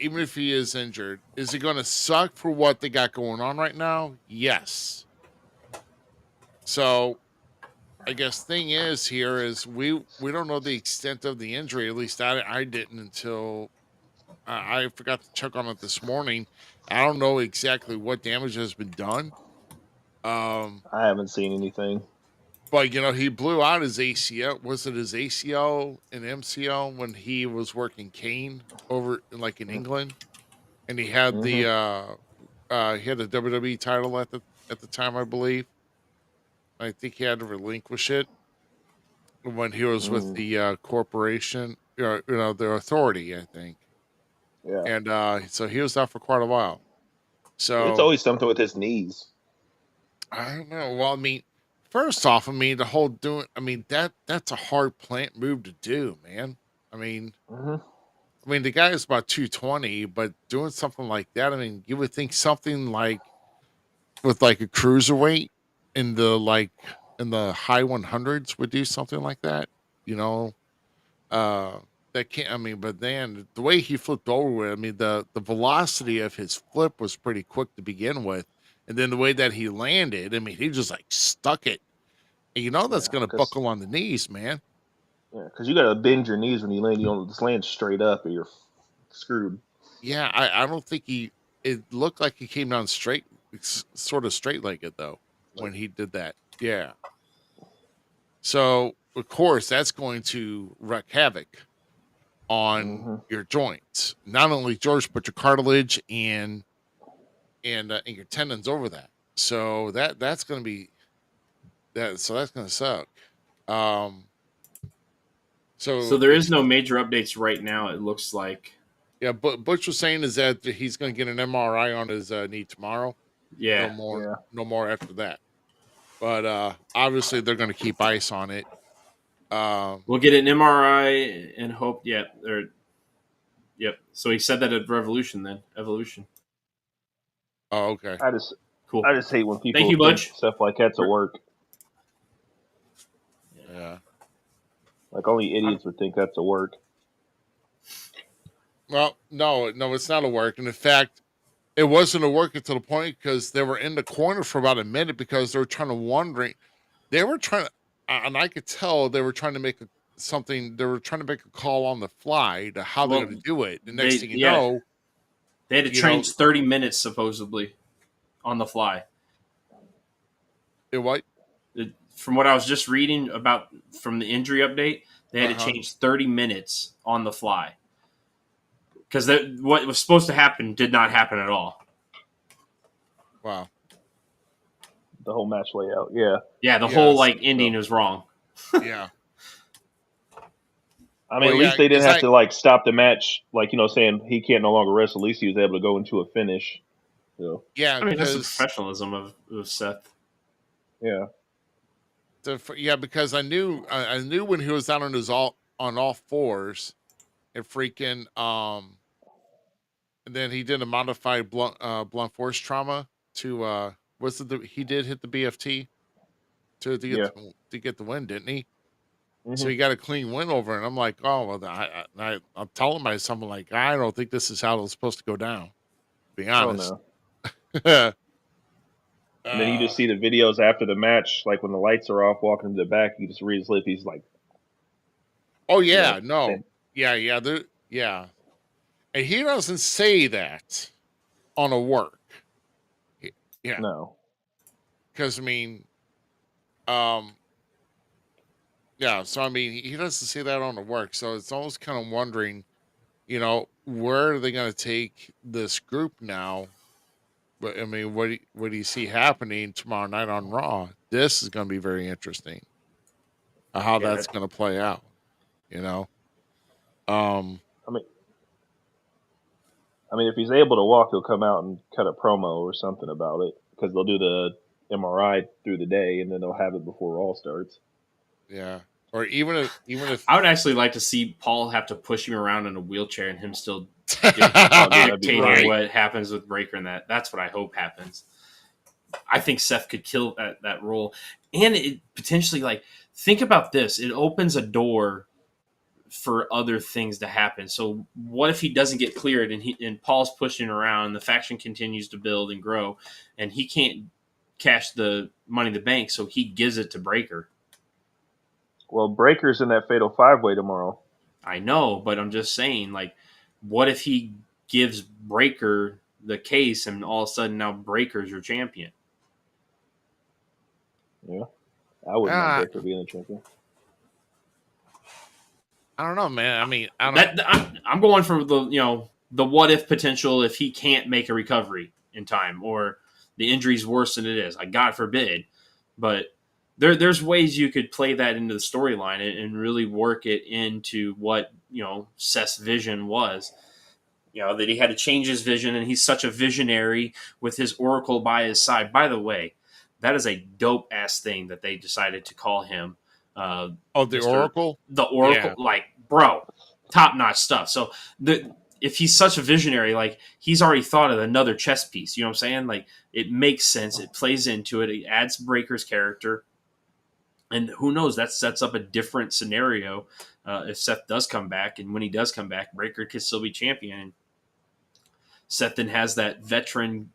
Even if he is injured, is it going to suck for what they got going on right now? Yes. So, I guess thing is here is we don't know the extent of the injury. At least I didn't until I forgot to check on it this morning. I don't know exactly what damage has been done. I haven't seen anything. But he blew out his ACL. Was it his ACL and MCL when he was working Kane over in England, and he had the WWE title at the time, I believe. I think he had to relinquish it when he was with the corporation, the authority, I think. Yeah. And so he was out for quite a while. It's So always something with his knees. I don't know. Well, I mean, first off, the whole that's a hard plant move to do, man. I mean, the guy is about 220, but doing something like that, you would think something like with like a cruiserweight in the high 100s would do something like that, you know. Uh, that can't. But then the way he flipped over, the velocity of his flip was pretty quick to begin with, and then the way that he landed, he just like stuck it. And that's gonna buckle on the knees, man. Yeah, because you gotta bend your knees when you land. You don't just land straight up, or you're screwed. Yeah, I don't think he. It looked like he came down straight, sort of straight legged though, when he did that. Yeah. So of course that's going to wreak havoc on your joints, not only George, but your cartilage and your tendons over that. So that's going to be that. So that's going to suck. So there is no major updates right now. It looks like. Yeah, but Butch was saying is that he's going to get an MRI on his knee tomorrow. Yeah. No more after that. But obviously they're going to keep ice on it. We'll get an MRI and hope. Yep. So he said that at Evolution. Oh, okay. I just hate when people think stuff like that's at work. Yeah. Like only idiots would think that's a work. Well, no, it's not a work. And in fact, it wasn't a work until the point because they were in the corner for about a minute because they were and I could tell they were trying to make they were trying to make a call on the fly to how they're going to do it. The next thing you know, they had to change 30 minutes supposedly on the fly. What? From what I was just reading about from the injury update, they had to change 30 minutes on the fly. Because what was supposed to happen did not happen at all. Wow. The whole match layout, yeah. Yeah, the whole ending was wrong. Yeah. At least they didn't have to stop the match, saying he can't no longer wrestle. At least he was able to go into a finish. So. Yeah, that's the professionalism of Seth. Yeah. Because I knew when he was out on all fours, and freaking and then he did a modified blunt force trauma to he did hit the BFT to get the win, didn't he? Mm-hmm. So he got a clean win over, and I'm like, oh well, I'm telling myself, like, I don't think this is how it's supposed to go down. To be honest. Oh, no. And then you just see the videos after the match, like when the lights are off, walking to the back, you just read his lip. He's like, "Oh yeah, no, yeah." And he doesn't say that on a work. Yeah, no, because yeah. So he doesn't say that on a work. So it's almost kind of wondering, where are they going to take this group now? But what do you see happening tomorrow night on Raw? This is going to be very interesting. How that's going to play out, if he's able to walk, he'll come out and cut a promo or something about it because they'll do the MRI through the day and then they'll have it before Raw starts. Yeah, or even if I would actually like to see Paul have to push him around in a wheelchair and him still dictating what happens with Breaker and that. That's what I hope happens. I think Seth could kill that role, and it potentially think about this. It opens a door for other things to happen. So what if he doesn't get cleared and Paul's pushing around, and the faction continues to build and grow, and he can't cash the Money in the Bank, so he gives it to Breaker. Well, Breaker's in that Fatal 5-Way tomorrow. I know, but I'm just saying, what if he gives Breaker the case and all of a sudden now Breaker's your champion? Yeah, I wouldn't mind Baker being the champion. I don't know, man. I mean, I'm going for the what if potential if he can't make a recovery in time or the injury's worse than it is. God forbid, but there's ways you could play that into the storyline and really work it into what Seth's vision was. That he had to change his vision, and he's such a visionary with his Oracle by his side. By the way, that is a dope ass thing that they decided to call him. The Oracle? The Oracle, yeah. Bro, top notch stuff. So if he's such a visionary, he's already thought of another chess piece. You know what I'm saying? It makes sense. It plays into it. It adds Breaker's character. And who knows, that sets up a different scenario if Seth does come back. And when he does come back, Breaker could still be champion. And Seth then has that veteran,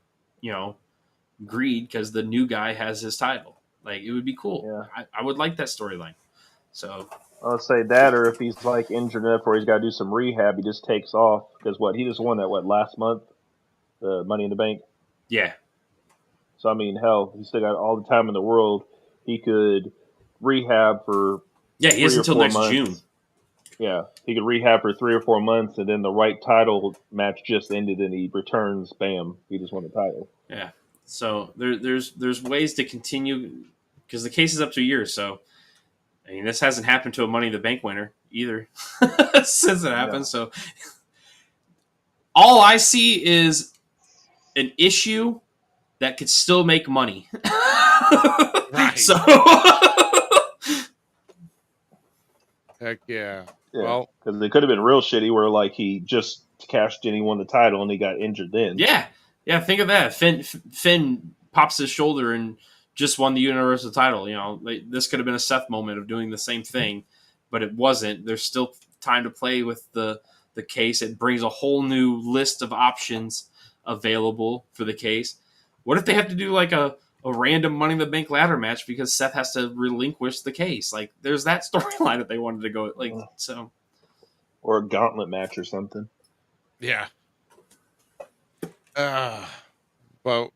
greed because the new guy has his title. It would be cool. Yeah. I would like that storyline. So I'll say that, or if he's injured enough where he's got to do some rehab, he just takes off because he just won that last month, the Money in the Bank. Yeah. So I mean, hell, he's still got all the time in the world. He could rehab for he has until next months. June. Yeah, he could rehab for 3 or 4 months, and then the right title match just ended, and he returns. Bam, he just won the title. Yeah. So there's ways to continue because the case is up to a year. So I mean, this hasn't happened to a Money in the Bank winner either since it happened. No. So all I see is an issue that could still make money. Right. So heck yeah. Yeah, well, because it could have been real shitty where he just cashed in, he won the title, and he got injured then. Yeah. Think of that. Finn pops his shoulder and just won the Universal title. This could have been a Seth moment of doing the same thing, but it wasn't. There's still time to play with the case. It brings a whole new list of options available for the case. What if they have to do a random Money in the Bank ladder match because Seth has to relinquish the case? There's that storyline that they wanted to go so. Or a gauntlet match or something. Yeah. But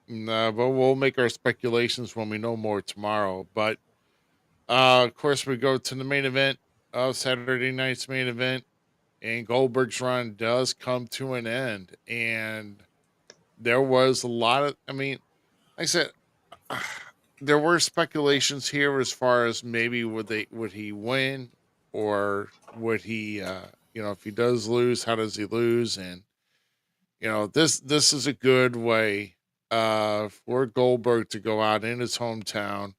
we'll make our speculations when we know more tomorrow. But of course, we go to the main event of Saturday night's main event, and Goldberg's run does come to an end. And there was a lot of, like I said, there were speculations here as far as maybe would he win, or would he, if he does lose, how does he lose? And this is a good way for Goldberg to go out in his hometown,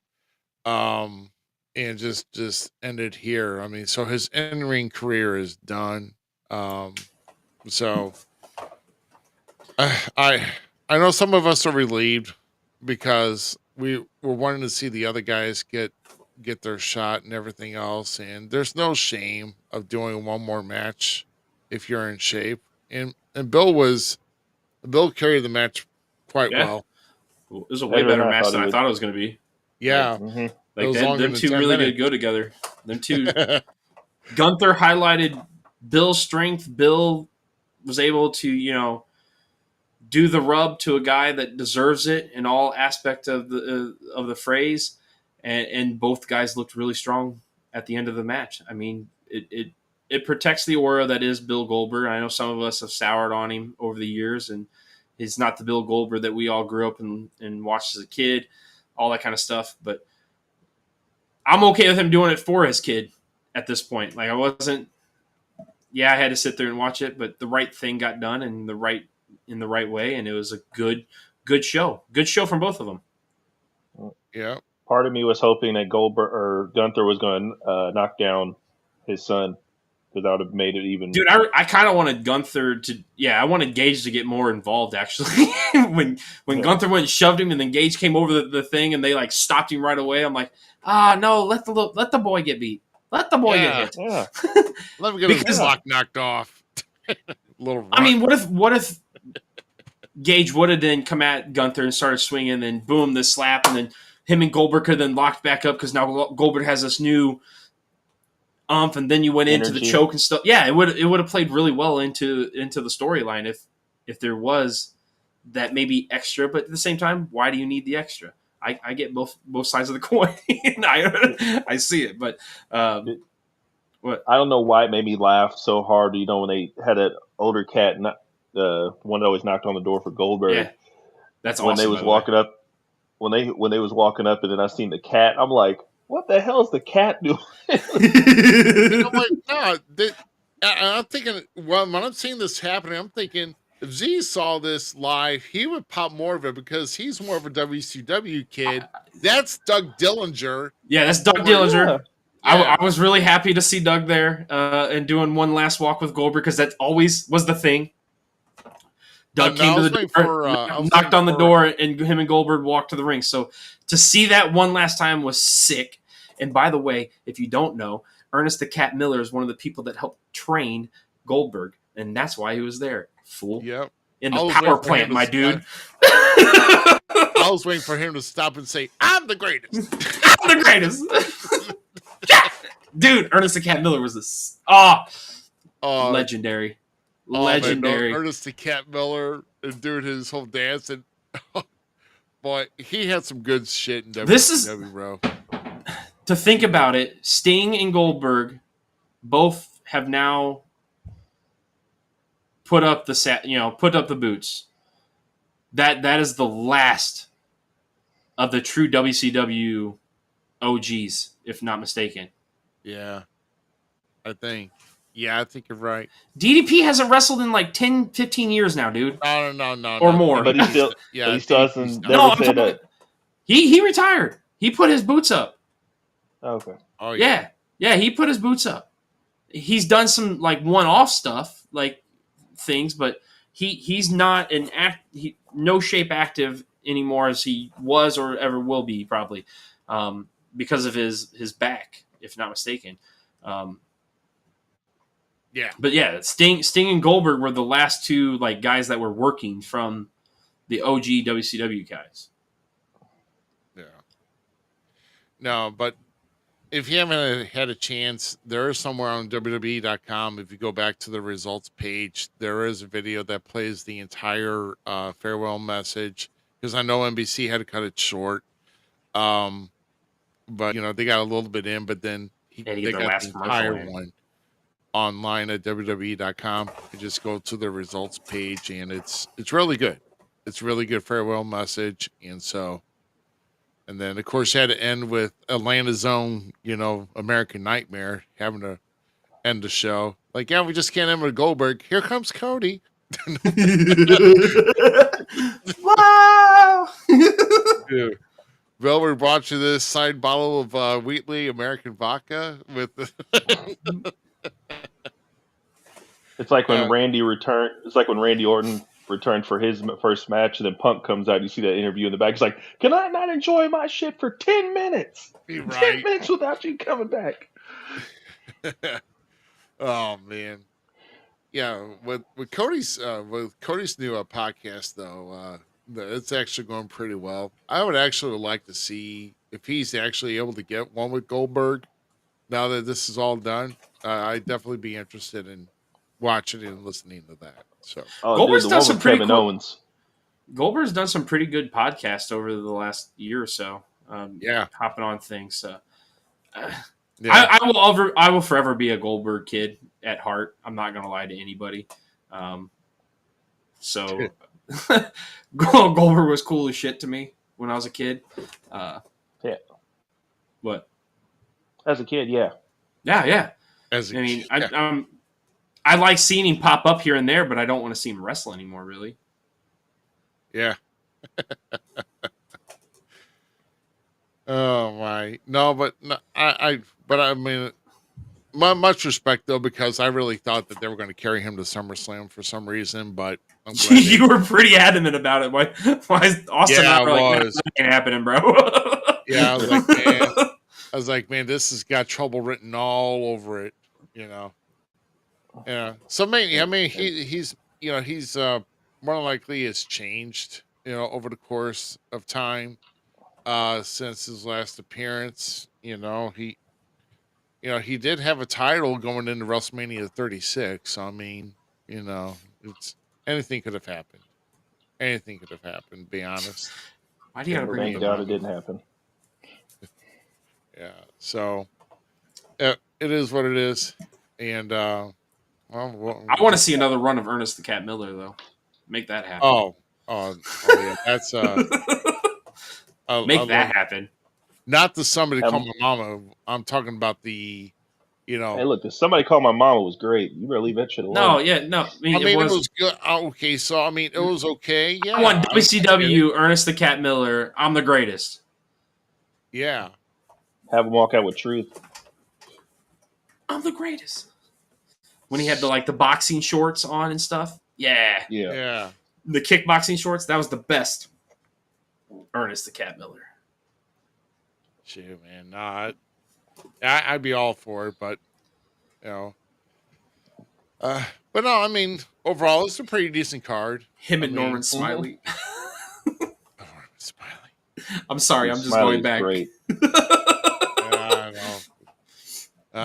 and just end it here. So his in-ring career is done. So I know some of us are relieved because we were wanting to see the other guys get their shot and everything else. And there's no shame of doing one more match if you're in shape. And Bill carried the match quite well. It was a way better match than I thought it was going to be. Yeah. Them two really did go together. Them two. Gunther highlighted Bill's strength. Bill was able to, do the rub to a guy that deserves it in all aspect of the phrase. And both guys looked really strong at the end of the match. It protects the aura that is Bill Goldberg. I know some of us have soured on him over the years, and he's not the Bill Goldberg that we all grew up and watched as a kid, all that kind of stuff. But I'm okay with him doing it for his kid at this point. I wasn't, I had to sit there and watch it, but the right thing got done in the right way, and it was a good show. Good show from both of them. Yeah. Part of me was hoping that Gunther was going to knock down his son, because that would have made it even. Dude, I kind of wanted Gunther to. Yeah, I wanted Gage to get more involved. Actually, when Gunther went and shoved him, and then Gage came over the thing, and they stopped him right away. I'm like, no, let the boy get beat. Let the boy get hit. Yeah. Let him get his block knocked off. Little. What if Gage would have then come at Gunther and started swinging, and then boom, this slap, and then him and Goldberg could have then locked back up because now Goldberg has this new and then you went into the choke and stuff. Yeah, it would have played really well into the storyline if there was that maybe extra. But at the same time, why do you need the extra? I get both sides of the coin. I see it, but what? I don't know why it made me laugh so hard. You know, when they had that older cat, one that always knocked on the door for Goldberg. Yeah, that's when awesome. They was walking up, when they was walking up, and then I seen the cat. I'm like, what the hell is the cat doing? You know what? No, I'm thinking. Well, when I'm seeing this happening, I'm thinking if Z saw this live, he would pop more of it because he's more of a WCW kid. That's Doug Dillinger. Yeah, that's Doug Dillinger. Yeah. I was really happy to see Doug there and doing one last walk with Goldberg because that always was the thing. Doug came to the door, knocked on the door, and him and Goldberg walked to the ring. So to see that one last time was sick. And by the way, if you don't know, Ernest the Cat Miller is one of the people that helped train Goldberg, and that's why he was there. Fool. Yep. In the power plant, my dude. I was waiting for him to stop and say, "I'm the greatest." I'm the greatest. Dude, Ernest the Cat Miller was this. Legendary. Legendary. Man, Ernest the Cat Miller and doing his whole dance, and boy, he had some good shit in WCW, bro. To think about it, Sting and Goldberg both have now put up the boots. That is the last of the true WCW OGs, if not mistaken. Yeah, I think you're right. DDP hasn't wrestled in like 10, 15 years now, dude. No. Or more. But he still hasn't said that. He retired. He put his boots up. Okay. Oh yeah. He put his boots up. He's done some like one-off stuff, like things, but he's not no shape active anymore as he was or ever will be, probably, because of his back, if not mistaken. Yeah. But yeah, Sting and Goldberg were the last two like guys that were working from the OG WCW guys. Yeah. No, but if you haven't had a chance, there is somewhere on WWE.com. If you go back to the results page, there is a video that plays the entire farewell message. Because I know NBC had to cut it short. But they got a little bit in, but then they got the entire one online at WWE.com. You just go to the results page, and it's really good. It's really good farewell message, and then of course you had to end with Atlanta's own, American Nightmare having to end the show. Like, yeah, we just can't end with Goldberg. Here comes Cody. Wow. Dude. Well, we brought you this signed bottle of Wheatley American vodka with. It's like when Randy returned. It's like when Randy Orton returned for his first match, and then Punk comes out. You see that interview in the back. He's like, "Can I not enjoy my shit for 10 minutes? Right. 10 minutes without you coming back." Oh man, yeah. With Cody's new podcast though, it's actually going pretty well. I would actually like to see if he's actually able to get one with Goldberg. Now that this is all done, I'd definitely be interested in watching and listening to that. So Goldberg's done some pretty cool. Owens. Goldberg's done some pretty good podcasts over the last year or so. Hopping on things. So, I will forever be a Goldberg kid at heart. I'm not going to lie to anybody. Goldberg was cool as shit to me when I was a kid. Yeah. What? As a kid, yeah. Yeah. Kid, I like seeing him pop up here and there, but I don't want to see him wrestle anymore, really. Yeah. Oh my. No, but no, I mean, much respect though, because I really thought that they were going to carry him to SummerSlam for some reason, but I'm glad you were pretty adamant about it. Why is Austin not like, that ain't happening, bro? Yeah, I was like, man, this has got trouble written all over it, Yeah. So mainly, I mean, he's more than likely has changed, over the course of time, since his last appearance. He did have a title going into WrestleMania 36. So, I mean, it's anything could have happened. Anything could have happened, to be honest. Why do you gotta bring Thank up God the it didn't happen. Yeah. So it is what it is, and I want to see another run of Ernest the Cat Miller though. Make that happen. Oh yeah, that's I Make love that happen. not the Somebody Call Um, My Mama. I'm talking about the, Hey, look, if Somebody Called My Mama was great. You better leave that shit alone. No, yeah, no. I mean, it it was. was good. Okay, so I mean, it was okay. Yeah, I want I get it. WCW Ernest the Cat Miller. I'm the greatest. Yeah, Have him walk out with truth. I'm the greatest. When he had the boxing shorts on and stuff. Yeah. Yeah. yeah. The kickboxing shorts, that was the best. Ernest the Cat Miller. Shoot, man, I'd be all for it, but you know, but no, I mean, overall, it's a pretty decent card. Him I and mean, Norman Smiley. Smiley. I'm sorry, Dude, I'm just Smiley going back. Great. Yeah, I know.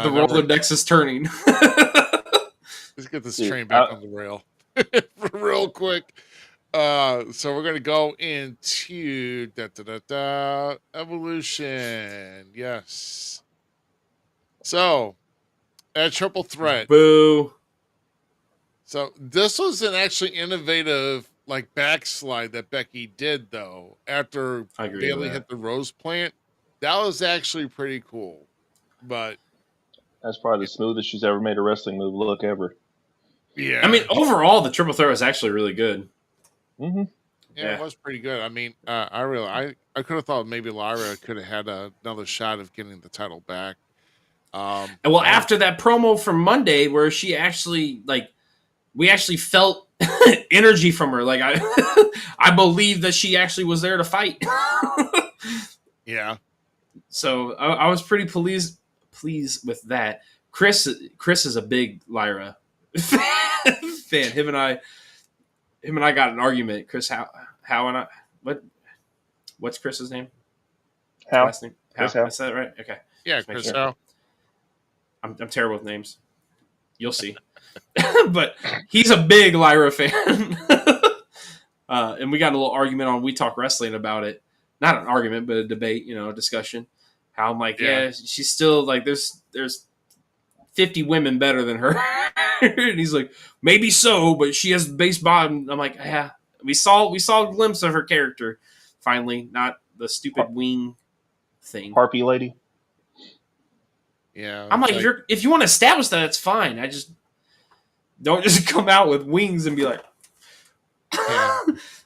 The Rolodex is turning. Let's get this Dude, train back on the rail real quick. So we're gonna go into Evolution. Yes. So a triple threat. Boo. So this was an actually innovative like backslide that Becky did though after Bailey hit the Rose Plant. That was actually pretty cool. But that's probably the smoothest she's ever made a wrestling move look ever. yeah. I mean, overall, the triple threat was actually really good. Mm-hmm. Yeah, it was pretty good. I mean, I could have thought maybe Lyra could have had another shot of getting the title back. Well, after that promo from Monday, where she actually we actually felt energy from her. Like I believe that she actually was there to fight. Yeah. So I was pretty pleased with that. Chris is a big Lyra fan. Him and I got an argument. Chris how and I what's Chris's name? How? Last name? Chris How? How? Is that right? Okay. Yeah, Just make Chris. sure. I'm terrible with names. You'll see. But he's a big Lyra fan. And we got a little argument on We Talk Wrestling about it. Not an argument, but a debate, a discussion. How I'm like, yeah she's still like there's 50 women better than her. And he's like, maybe so, but she has the base bottom. I'm like, yeah. We saw a glimpse of her character finally, not the stupid wing thing. Harpy lady. Yeah. I'm like, if you want to establish that, it's fine. I just don't just come out with wings and be like,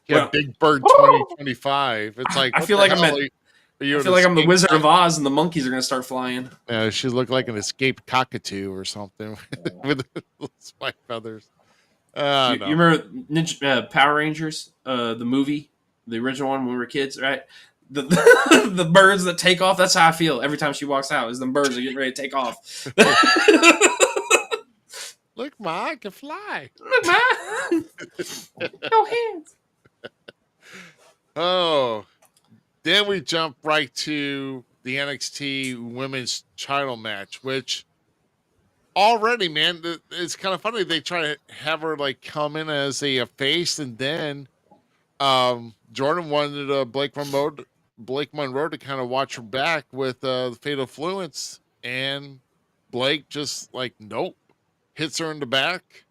yeah, Big Bird 2025. It's like I feel like I'm the Wizard of Oz and the monkeys are going to start flying. Yeah, she looked like an escaped cockatoo or something with spike feathers. You remember Power Rangers, the movie, the original one when we were kids, right? The birds that take off. That's how I feel every time she walks out. Is the birds are getting ready to take off. Look, Ma, I can fly. Look, Ma, no hands. Oh, then we jump right to the NXT Women's Title match, which already, man, it's kind of funny. They try to have her like come in as a face, and then Jordan wanted Blake Monroe to kind of watch her back with the Fatal Fluence, and Blake just like nope, hits her in the back,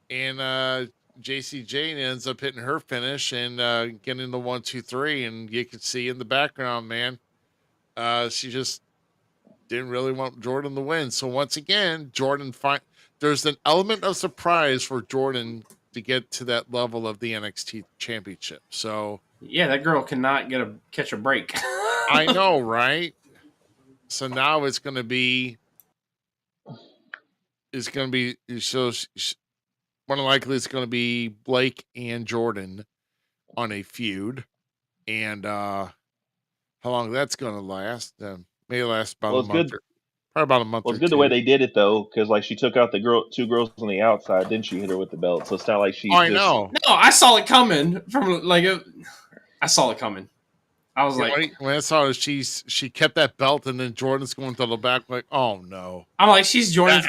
and JC Jane ends up hitting her finish and getting the 1, 2, 3, and you can see in the background, man, she just didn't really want Jordan to win. So once again, there's an element of surprise for Jordan to get to that level of the NXT championship. So yeah, that girl cannot catch a break. I know, right? So now it's going to be so more than likely it's going to be Blake and Jordan on a feud, and how long that's going to last? May last about a month. Probably about a month. Well, it's good the way they did it though, because like she took out the two girls on the outside, then she hit her with the belt. So it's not like she. I know. No, I saw it coming from I saw it coming. I was when I saw it, she kept that belt, and then Jordan's going to the back, like, oh no. I'm like, she's Jordan.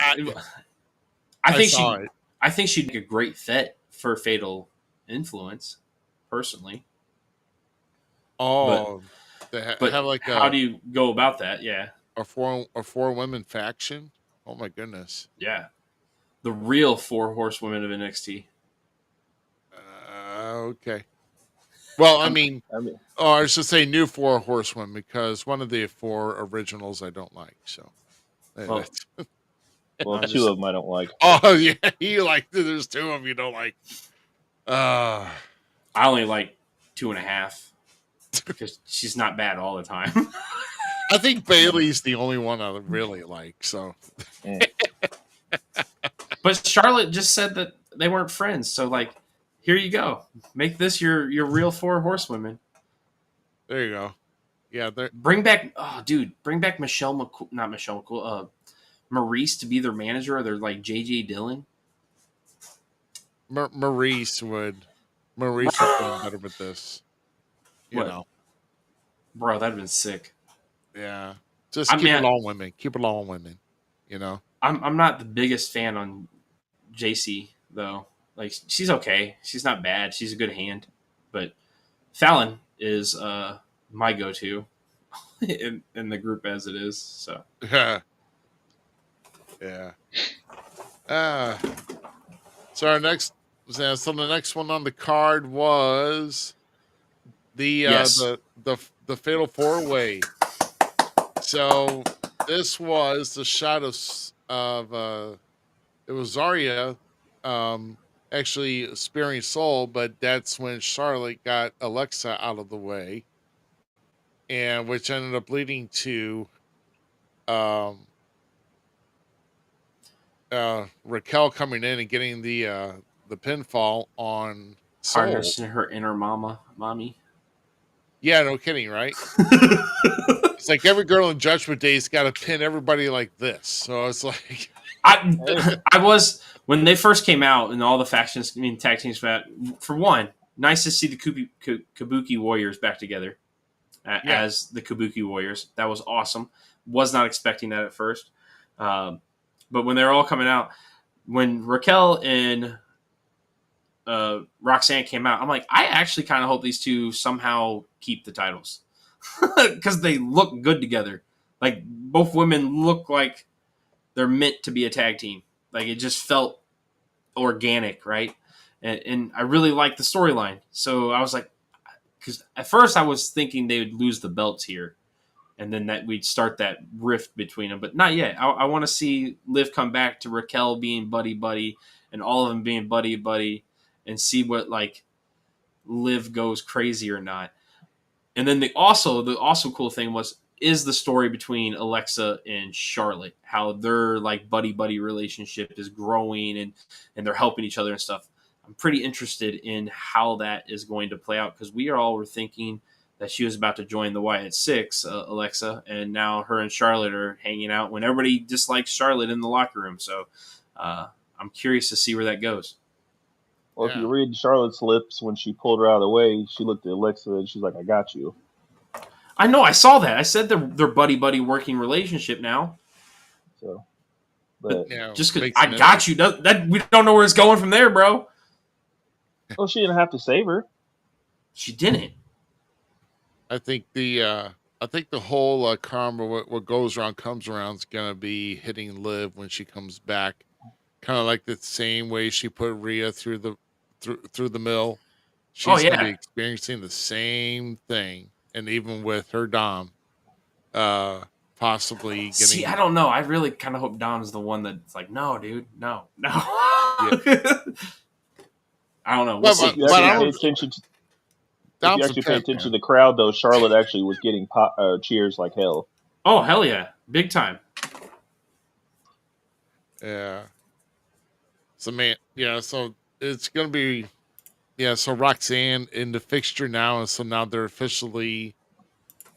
I think she'd be a great fit for Fatal Influence, personally. Oh, they but have like how do you go about that? Yeah, a four women faction. Oh my goodness. yeah, the real 4 horsewomen of NXT. Okay. Well, I mean, I mean, I should say new 4 horsewomen because one of the 4 originals I don't like. So Well, well, I'm 2 just of them I don't like. oh yeah, you like there's 2 of you don't like. I only like 2.5 because she's not bad all the time. I think Bailey's the only one I really like. So, But Charlotte just said that they weren't friends. So like, here you go. Make this your real 4 horsewomen. there you go. Yeah, Bring back, oh dude, bring back Michelle McCool, not Michelle McCool, Maurice to be their manager, or their like JJ Dillon. Maurice would do better with this. You What, know, bro? That'd been sick. yeah. Just I keep mean, it all women. Keep it all women. You know. I'm not the biggest fan on JC though. Like she's okay. She's not bad. She's a good hand. But Fallon is my go-to in the group as it is. So Yeah. Yeah. Uh, so our next, so the next one on the card was the yes, the Fatal 4-Way. So this was the shot of it was Zarya actually spearing Soul, but that's when Charlotte got Alexa out of the way, and which ended up leading to Raquel coming in and getting the pinfall on Soul. harnessing her inner mommy. Yeah, no kidding, right? It's like every girl in Judgment Day's got to pin everybody like this. So it's like I was when they first came out and all the factions, I mean tag teams. For one, nice to see the Kabuki Warriors back together as the Kabuki Warriors. That was awesome. Was not expecting that at first, but when they're all coming out, when Raquel and Roxanne came out, I'm like, I actually kind of hope these two somehow keep the titles because they look good together. Like both women look like they're meant to be a tag team. Like it just felt organic, right? And I really liked the storyline. So I was like, because at first I was thinking they would lose the belts here, and then that we'd start that rift between them. But not yet. I want to see Liv come back to Raquel being buddy, and all of them being buddy, and see what like Liv goes crazy or not. And then the also cool thing is the story between Alexa and Charlotte, how their like buddy relationship is growing and they're helping each other and stuff. I'm pretty interested in how that is going to play out because we all were thinking that she was about to join the Wyatt Six, Alexa, and now her and Charlotte are hanging out when everybody dislikes Charlotte in the locker room. So I'm curious to see where that goes. Well, if you read Charlotte's lips when she pulled her out of the way, she looked at Alexa and she's like, "I got you." I know, I saw that. I said they're buddy working relationship now. So, but just because I got you, that we don't know where it's going from there, bro. Well, she didn't have to save her. She didn't. I think the whole karma, what goes around comes around, is gonna be hitting Liv when she comes back, kind of like the same way she put Rhea through the mill. She's gonna be experiencing the same thing, and even with her Dom, possibly getting. See, I don't know. I really kind of hope Dom's the one that's like, no, dude, no. I don't know. We'll see. If you actually pay attention to the crowd, though, Charlotte actually was getting cheers like hell. Oh, hell yeah. Big time. Yeah. So, so it's going to be, so Roxanne in the fixture now, and so now they're officially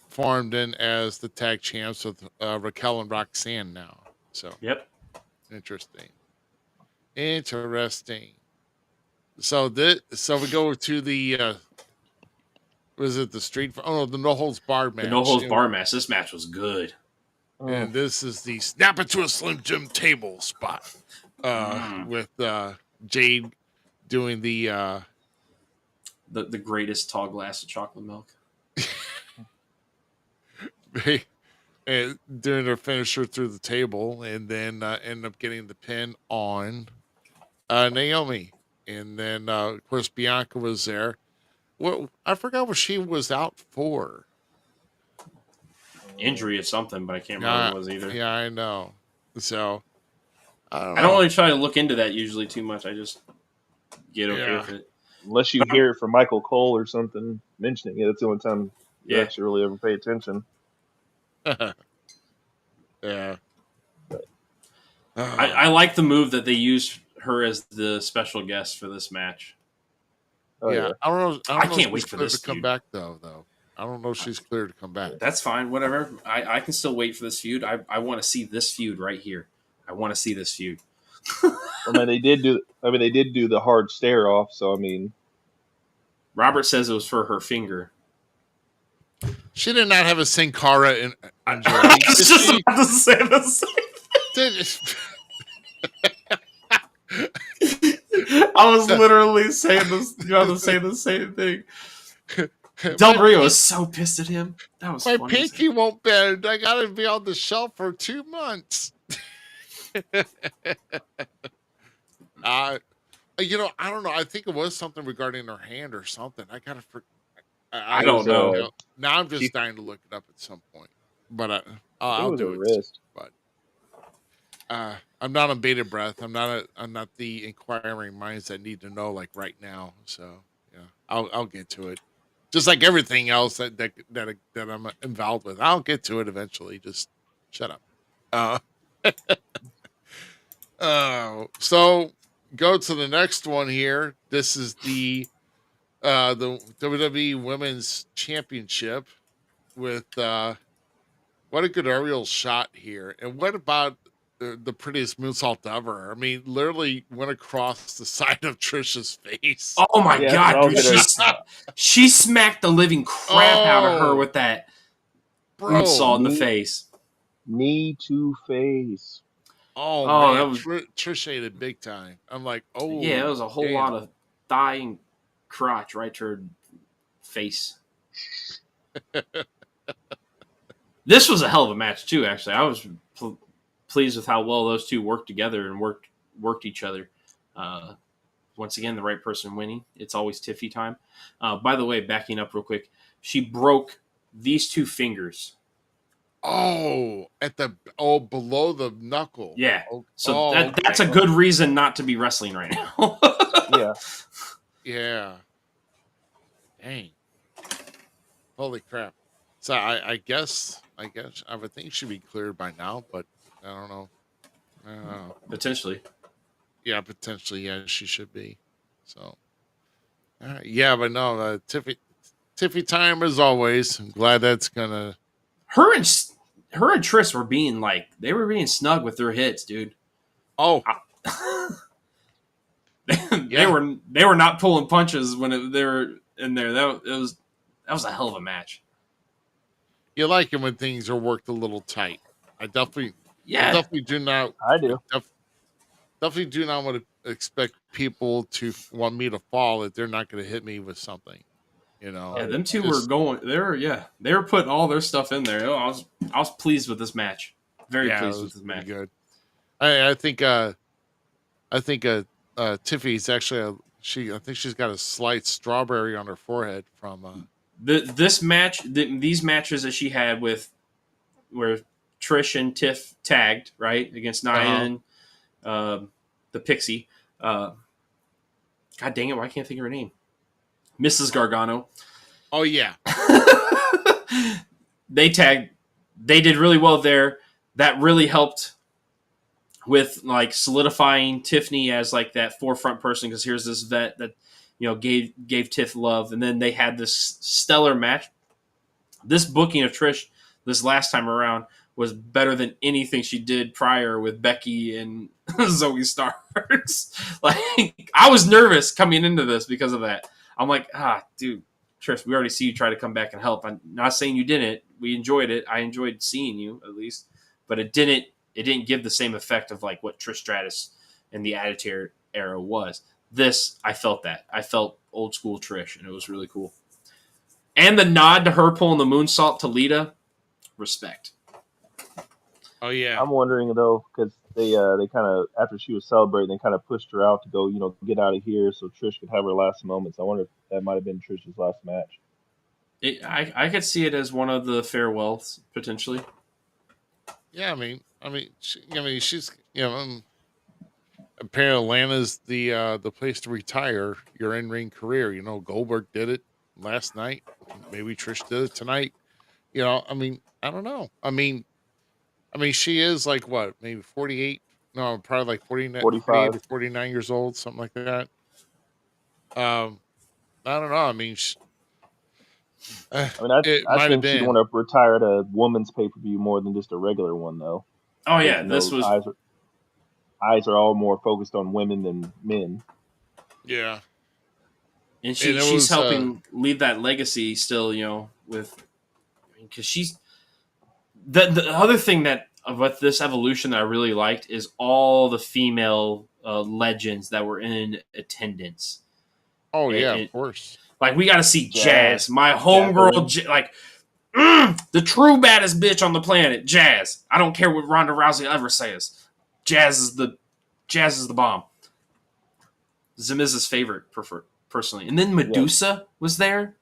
formed in as the tag champs with Raquel and Roxanne now. So, yep. Interesting. So we go to the was it the street? Oh no, the no holds barred match. The no holds barred match. This match was good. And this is the snap it to a Slim Jim table spot with Jade doing the greatest tall glass of chocolate milk. And doing their finisher through the table, and then end up getting the pin on Naomi. And then, of course, Bianca was there. Well, I forgot what she was out for. Injury or something, but I can't remember Yeah, what it was either. yeah, I know. So I don't I don't know. really try to look into that usually too much. I just get okay Yeah. with it. Unless you hear it from Michael Cole or something mentioning it, that's the only time you Yeah. actually really ever pay attention. Yeah. I like the move that they used her as the special guest for this match. Oh, yeah. I don't know. I know can't if wait she's for clear this to come feud. back though. I don't know if she's clear to come back. That's fine. Whatever. I can still wait for this feud. I want to see this feud right here. I want to see this feud. I mean, they did do the hard stare off. So I mean, Robert says it was for her finger. She did not have a Sin Cara in I Jerry. was just about to say the same. I was literally saying this. You have to say the same thing. Del Rio was so pissed at him. That was my funny. pinky won't bend. I gotta be on the shelf for 2 months. I don't know. I think it was something regarding her hand or something. I gotta. I don't know. Now I'm just dying to look it up at some point, but I'll do it. Wrist. But I'm not on bated breath. I'm not the inquiring minds that need to know like right now. So yeah, I'll get to it. Just like everything else that I'm involved with, I'll get to it eventually. Just shut up. So go to the next one here. This is the WWE Women's Championship with what a good aerial shot here. And what about the prettiest moonsault ever? I mean, literally went across the side of Trisha's face. Oh my god, dude! She smacked the living crap out of her with that moonsault in the face. Knee to face. Oh man, that was Trish ate it big time. I'm like, oh yeah, it was a whole lot of thigh and crotch right to her face. This was a hell of a match too. Actually, I was pleased with how well those two worked together and worked each other. Once again, the right person winning. It's always Tiffy time. By the way, backing up real quick, she broke these two fingers. Oh, below the knuckle. Yeah. So that's a good reason not to be wrestling right now. Yeah. Yeah. Dang. Holy crap. So I guess I would think she'd be cleared by now, but I don't know. Potentially. Yeah, potentially. Yeah, she should be. So. Yeah, but no, Tiffy time as always. I'm glad that's gonna. Her and Trish were being snug with their hits, dude. Oh. They were not pulling punches when they were in there. That was a hell of a match. You like it when things are worked a little tight. I definitely do not. I do. Definitely do not want to expect people to want me to fall if they're not going to hit me with something. You know. Yeah, them two were going. They were putting all their stuff in there. I was pleased with this match. Very pleased with this match. Good. I think Tiffy's actually I think she's got a slight strawberry on her forehead from this match. These matches that she had where Trish and Tiff tagged right against Nia and the Pixie. God dang it! Why can't I think of her name? Mrs. Gargano. Oh yeah. They tagged. They did really well there. That really helped with like solidifying Tiffany as like that forefront person, because here's this vet that gave Tiff love, and then they had this stellar match. This booking of Trish this last time around was better than anything she did prior with Becky and Zoe Starks. Like, I was nervous coming into this because of that. I'm like, dude, Trish, we already see you try to come back and help. I'm not saying you didn't. We enjoyed it. I enjoyed seeing you at least, but it didn't give the same effect of like what Trish Stratus in the Attitude Era was. This, I felt that. I felt old school Trish, and it was really cool. And the nod to her pulling the moonsault to Lita, respect. Oh yeah. I'm wondering though, because they kind of, after she was celebrating, they kind of pushed her out to go, get out of here so Trish could have her last moments. I wonder if that might have been Trish's last match. I could see it as one of the farewells potentially. Yeah, she's apparently Atlanta's the place to retire your in-ring career. Goldberg did it last night. Maybe Trish did it tonight. I don't know. She is like what, maybe 48? No, probably like 49, 48 or 49 years old, something like that. I don't know. I think she'd want to retire at a woman's pay-per-view more than just a regular one, though. Oh yeah, this was eyes are all more focused on women than men. Yeah, and she's helping leave that legacy still. Because she's the other thing that about this evolution that I really liked is all the female legends that were in attendance. Oh yeah, of course. Like we got to see Jazz, my homegirl, the true baddest bitch on the planet, Jazz. I don't care what Ronda Rousey ever says. Jazz is the bomb. Zamiz's favorite, personally, and then Medusa was there.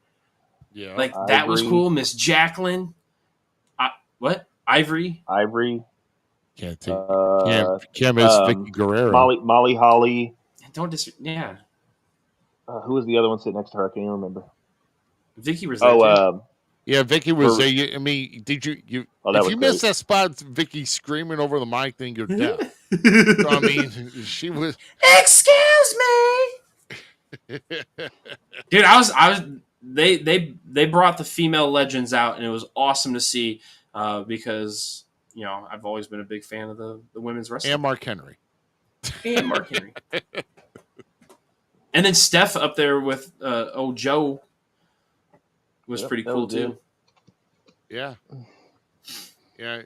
Yeah, like that was cool. Miss Jacqueline. What? Ivory. Can't miss Vicky Guerrero. Molly Holly. Yeah. Who was the other one sitting next to her? I can't even remember. Vicky was there. Yeah, Vicky was there. Did you? If you missed that spot, Vicky screaming over the mic, then you're deaf. So, she was. Excuse me, dude. I was. They brought the female legends out, and it was awesome to see because I've always been a big fan of the women's wrestling. And Mark Henry. And then Steph up there with Joe was pretty cool too. Yeah. Yeah.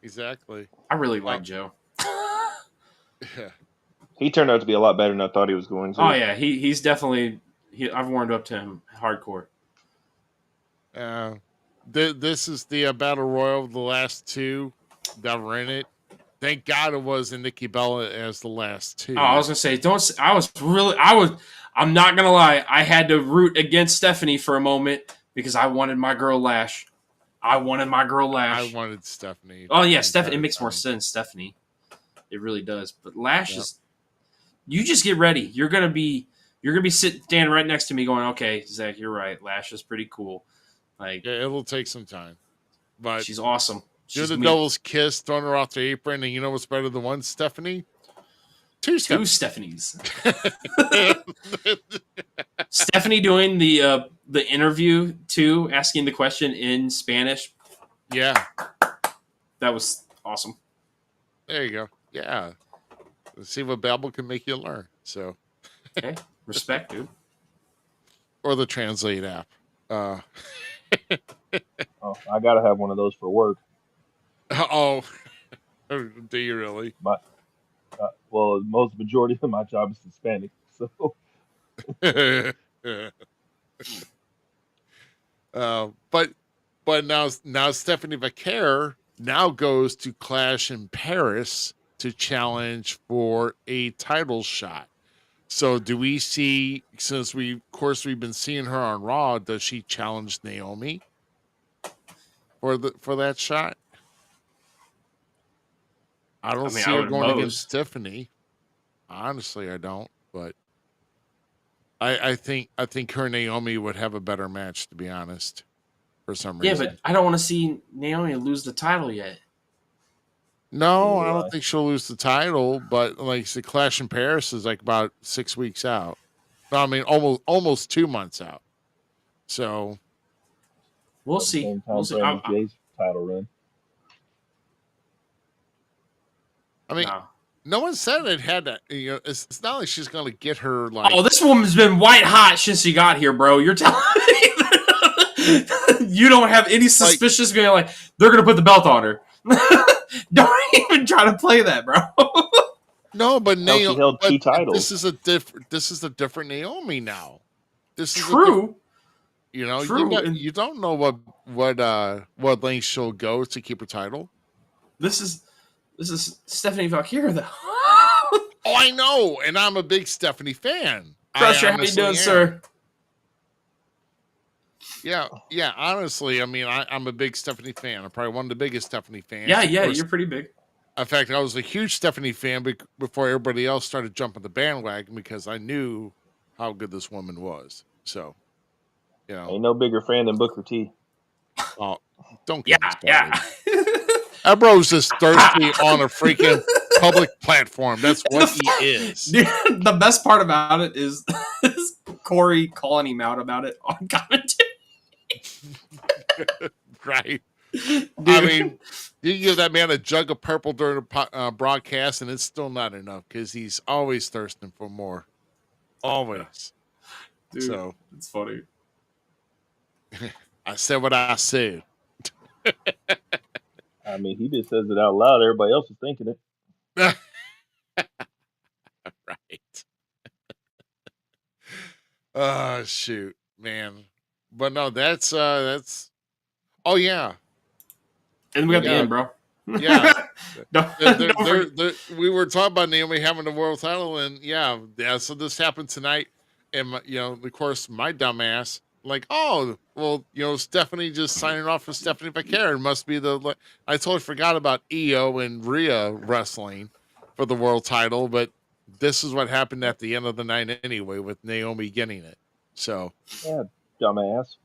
Exactly. I really like Joe. Yeah. He turned out to be a lot better than I thought he was going to. Oh yeah, he's definitely. I've warmed up to him hardcore. This is the battle royal of the last two that were in it. Thank God it wasn't Nikki Bella as the last two. Oh, I was gonna say, I'm not gonna lie. I had to root against Stephanie for a moment because I wanted my girl Lash. I wanted Stephanie. Oh yeah, Stephanie. It makes more sense, Stephanie. It really does. But Lash is. You just get ready. You're gonna be standing right next to me, going, "Okay, Zach, you're right. Lash is pretty cool." Like, yeah, it will take some time, but she's awesome. Do the devil's kiss, throwing her off the apron, and you know what's better than one Stephanie? Two Stephanies. Stephanie doing the interview too, asking the question in Spanish. Yeah, that was awesome. There you go. Yeah, let's see what Babel can make you learn. So, okay, respect, dude. Or the Translate app. I gotta have one of those for work. Oh, do you really? Well, most majority of my job is Hispanic, so. But now Stephanie Vaquer now goes to Clash in Paris to challenge for a title shot. So do we see, since we've been seeing her on Raw, does she challenge Naomi for that shot? I don't see her going against Stephanie. Honestly, I don't. But I think her and Naomi would have a better match, to be honest. For some reason. Yeah, but I don't want to see Naomi lose the title yet. No, I don't think she'll lose the title. But like the Clash in Paris is like about 6 weeks out. No, I mean almost 2 months out. So we'll see. We'll see. Jay's title run. I mean, no one said it had that. It's not like she's going to get her like. Oh, this woman's been white hot since she got here, bro. You're telling me that you don't have any suspicious being like they're going to put the belt on her. Don't even try to play that, bro. No, but Naomi she held 2 titles. This is a different Naomi now. This is true. You know, True. you don't know what length she'll go to keep her title. This is Stephanie Valkyria, though. Oh, I know, and I'm a big Stephanie fan. Crusher, how you doing, sir? Yeah. Honestly, I mean, I'm a big Stephanie fan. I'm probably one of the biggest Stephanie fans. Yeah, you're pretty big. In fact, I was a huge Stephanie fan before everybody else started jumping the bandwagon because I knew how good this woman was. So, you know, ain't no bigger fan than Booker T. Oh, don't get me started. Yeah. That bro's just thirsty on a freaking public platform. That's what he is. Dude, the best part about it is Corey calling him out about it on commentary. Right. Dude. I mean, you give that man a jug of purple during a broadcast, and it's still not enough because he's always thirsting for more. Always. Dude, so it's funny. I said what I said. I mean, he just says it out loud. Everybody else is thinking it. Right. Oh, shoot, man. But no, that's oh yeah. And we got the end, bro. Yeah. We were talking about Naomi having the world title, and yeah, so this happened tonight. And of course, my dumbass, like, oh, well, Stephanie just signing off for Stephanie Valkyria. It must be I totally forgot about Io and Rhea wrestling for the world title, but this is what happened at the end of the night anyway, with Naomi getting it. So, yeah, dumbass.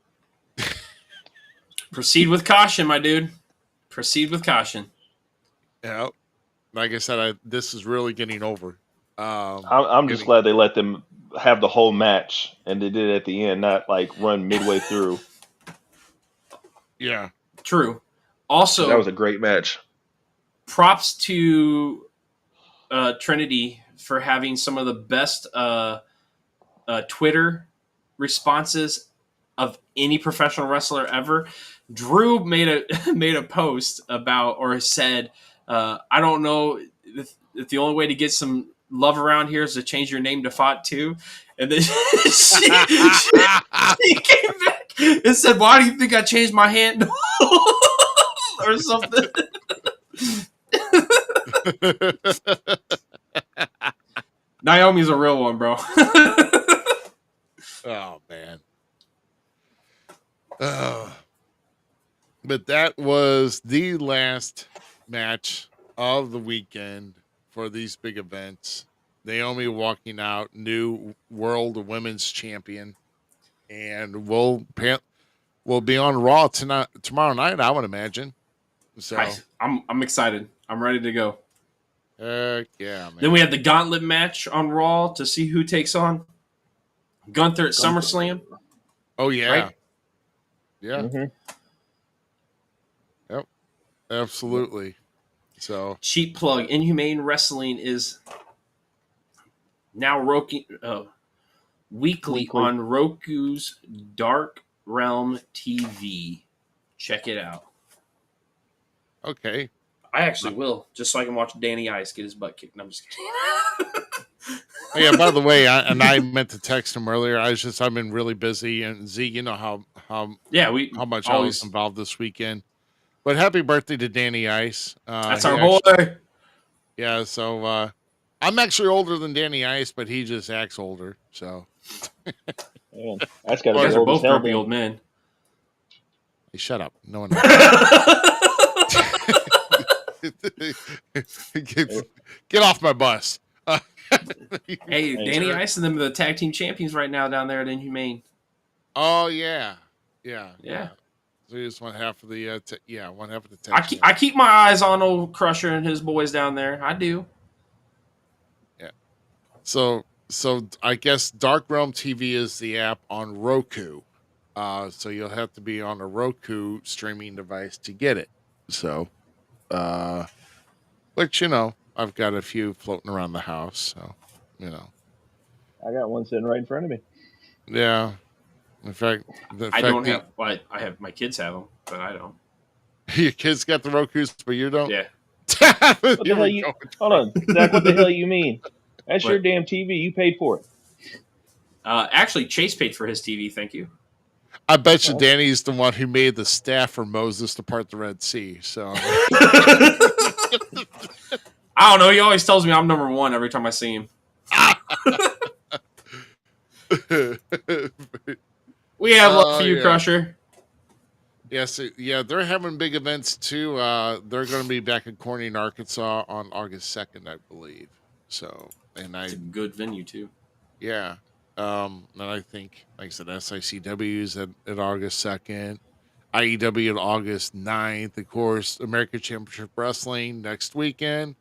Proceed with caution, my dude. Proceed with caution. Yeah, like I said, this is really getting over. I'm just glad they let them have the whole match, and they did it at the end, not like run midway through. Yeah, true. Also, that was a great match. Props to Trinity for having some of the best Twitter responses of any professional wrestler ever. Drew made a post about, or said, I don't know if the only way to get some love around here is to change your name to Fought 2. And then she came back and said, why do you think I changed my hand? Or something. Naomi's a real one, bro. Oh, man. But that was the last match of the weekend for these big events. Naomi walking out, new World Women's Champion, and we'll be on Raw tomorrow night, I would imagine. So I'm excited. I'm ready to go. Yeah, man. Then we have the Gauntlet match on Raw to see who takes on Gunther at SummerSlam. Oh yeah, right? Yeah. Mm-hmm. Yep, absolutely. So cheap plug. Inhumane Wrestling is now weekly on Roku's Dark Realm TV. Check it out. Okay. I actually will, just so I can watch Danny Ice get his butt kicked. No, I'm just kidding. Oh, yeah, by the way, I meant to text him earlier. I've been really busy, and Z, you know how much I was involved this weekend. But happy birthday to Danny Ice. That's our boy. Yeah, so I'm actually older than Danny Ice, but he just acts older. So man, that's got to be guys are both grumpy old men. Hey, shut up. No one. Get off my bus. Hey, Danny Ice and them are the tag team champions right now down there at Inhumane. Oh yeah. So you just want half of the one half of the tag. I keep my eyes on old Crusher and his boys down there. I do. Yeah. So I guess Dark Realm TV is the app on Roku. So you'll have to be on a Roku streaming device to get it. So, which I've got a few floating around the house. So, I got one sitting right in front of me. Yeah. In fact, I don't have. Well, I have my kids have them, but I don't. Your kids got the Rokus, but you don't. Yeah. What the hell hold on, Zach. What the hell you mean? That's your damn TV. You paid for it. Actually, Chase paid for his TV. Thank you. I bet you Danny's the one who made the staff for Moses to part the Red Sea. So I don't know. He always tells me I'm number one every time I see him. We have love for you, Crusher. Yes, yeah, they're having big events too. They're going to be back in Corning, Arkansas on August 2nd, I believe. So, and it's a good venue too. Yeah. And I think, like I said, SICW's at August 2nd, IEW at August 9th, of course, American Championship Wrestling next weekend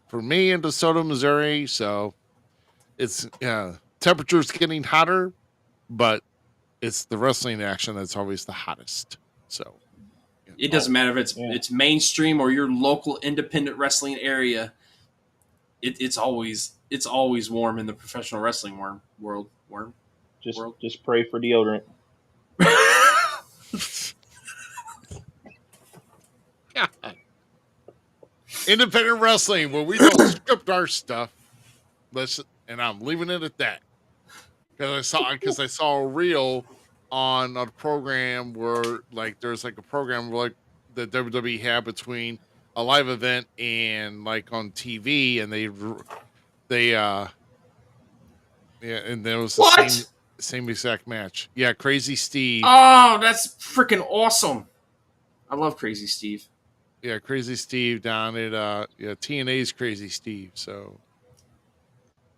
for me in DeSoto, Missouri. So it's temperature's getting hotter, but it's the wrestling action that's always the hottest. So it doesn't matter if it's mainstream or your local independent wrestling area. It's always warm in the professional wrestling world. Just pray for deodorant. Independent wrestling, where we don't script our stuff. Listen, and I'm leaving it at that. Because I saw a reel on a program where like there's like a program where, like the WWE had between a live event and like on TV, and they and there was the same exact match. Yeah, Crazy Steve. Oh, that's freaking awesome! I love Crazy Steve. Yeah, Crazy Steve down at TNA's Crazy Steve. So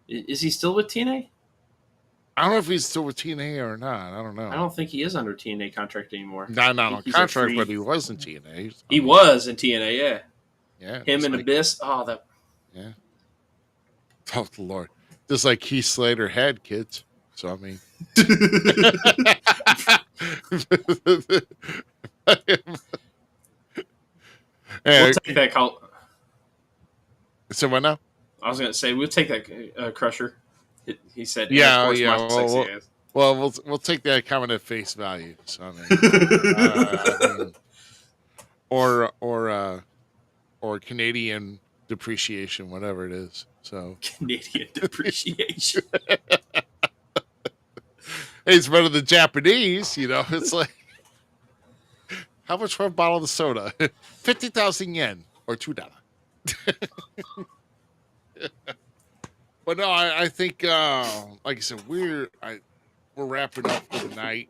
is he still with TNA? I don't know if he's still with TNA or not. I don't know. I don't think he is under TNA contract anymore. Not on contract, but he was in TNA. So. He was in TNA, yeah. Yeah. Him and Abyss. Oh, that. Yeah. Oh, the Lord. Just like Keith Slater had kids. So, I mean. We'll take that call. So, what now? I was going to say, we'll take that Crusher. He said, "Yeah, Well, we'll take that comment at face value." So, I mean, or Canadian depreciation, whatever it is. So Canadian depreciation. It's better than Japanese, you know. It's like, how much for a bottle of soda? 50,000 yen or $2. But no, I think, like I said, we're wrapping up for the night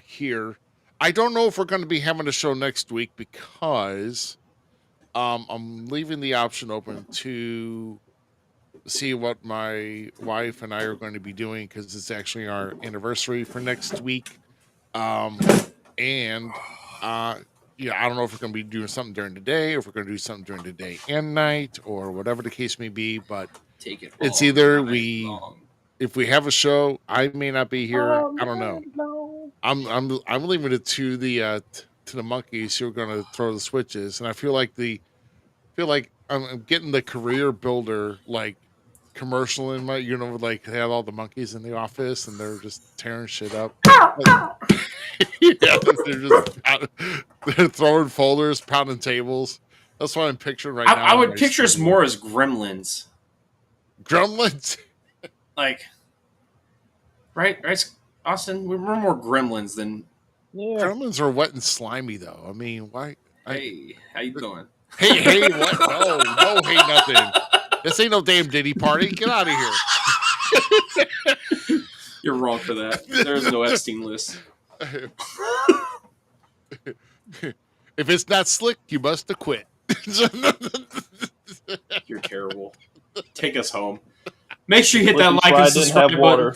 here. I don't know if we're going to be having a show next week because I'm leaving the option open to see what my wife and I are going to be doing because it's actually our anniversary for next week. And I don't know if we're going to be doing something during the day, or if we're going to do something during the day and night, or whatever the case may be. But it's either if we have a show, I may not be here. I don't know. I'm leaving it to the monkeys who are going to throw the switches, and I feel like I'm getting the career builder like commercial in my, like they have all the monkeys in the office and they're just tearing shit up. Yeah, they're throwing folders, pounding tables. That's what I'm picturing right now. I would picture us more as gremlins. Gremlins? Like, right, Austin? We're more gremlins than... Yeah. Gremlins are wet and slimy, though. I mean, why? Hey, how you doing? Hey, what? No, hey, nothing. This ain't no damn Diddy party. Get out of here. You're wrong for that. There's no Epstein list. If it's not slick, you must have quit. You're terrible. Take us home. Make sure you hit that like and subscribe button.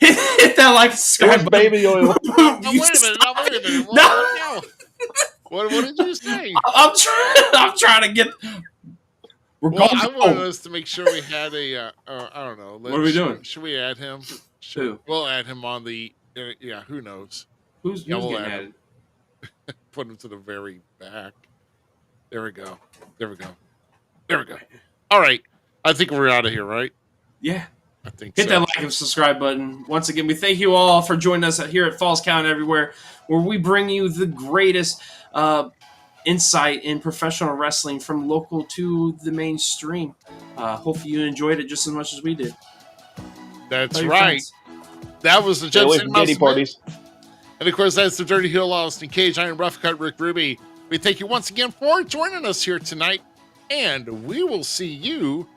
Hit that like and subscribe button. Baby oil. Wait a minute. No. What did you say? I'm trying to get. I wanted us to make sure we had a. I don't know. What are we doing? Should we add him? Who? We'll add him on the. Who knows? Who's getting added? Put him to the very back. There we go. All right. I think we're out of here, right? Yeah. I think Hit that like and subscribe button. Once again, we thank you all for joining us here at Falls Count Everywhere, where we bring you the greatest insight in professional wrestling from local to the mainstream. Hopefully you enjoyed it just as much as we did. That's right. That was the Stay away from Diddy parties. And of course, that's the Dirty Heel, Austin Cage, Iron Rough Cut, Rick Ruby. We thank you once again for joining us here tonight. And we will see you,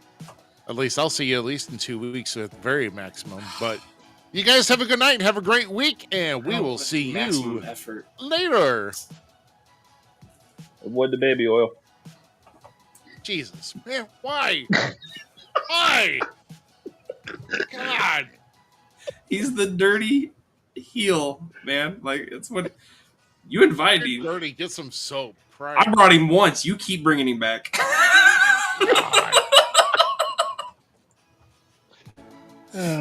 at least I'll see you at least in 2 weeks at the very maximum. But you guys have a good night and have a great week. And we will see you later. Avoid the baby oil. Jesus, man, why? Why? God. He's the dirty heel, man. Like, it's what you invited him. Dirty, get some soap. Christ. I brought him once. You keep bringing him back.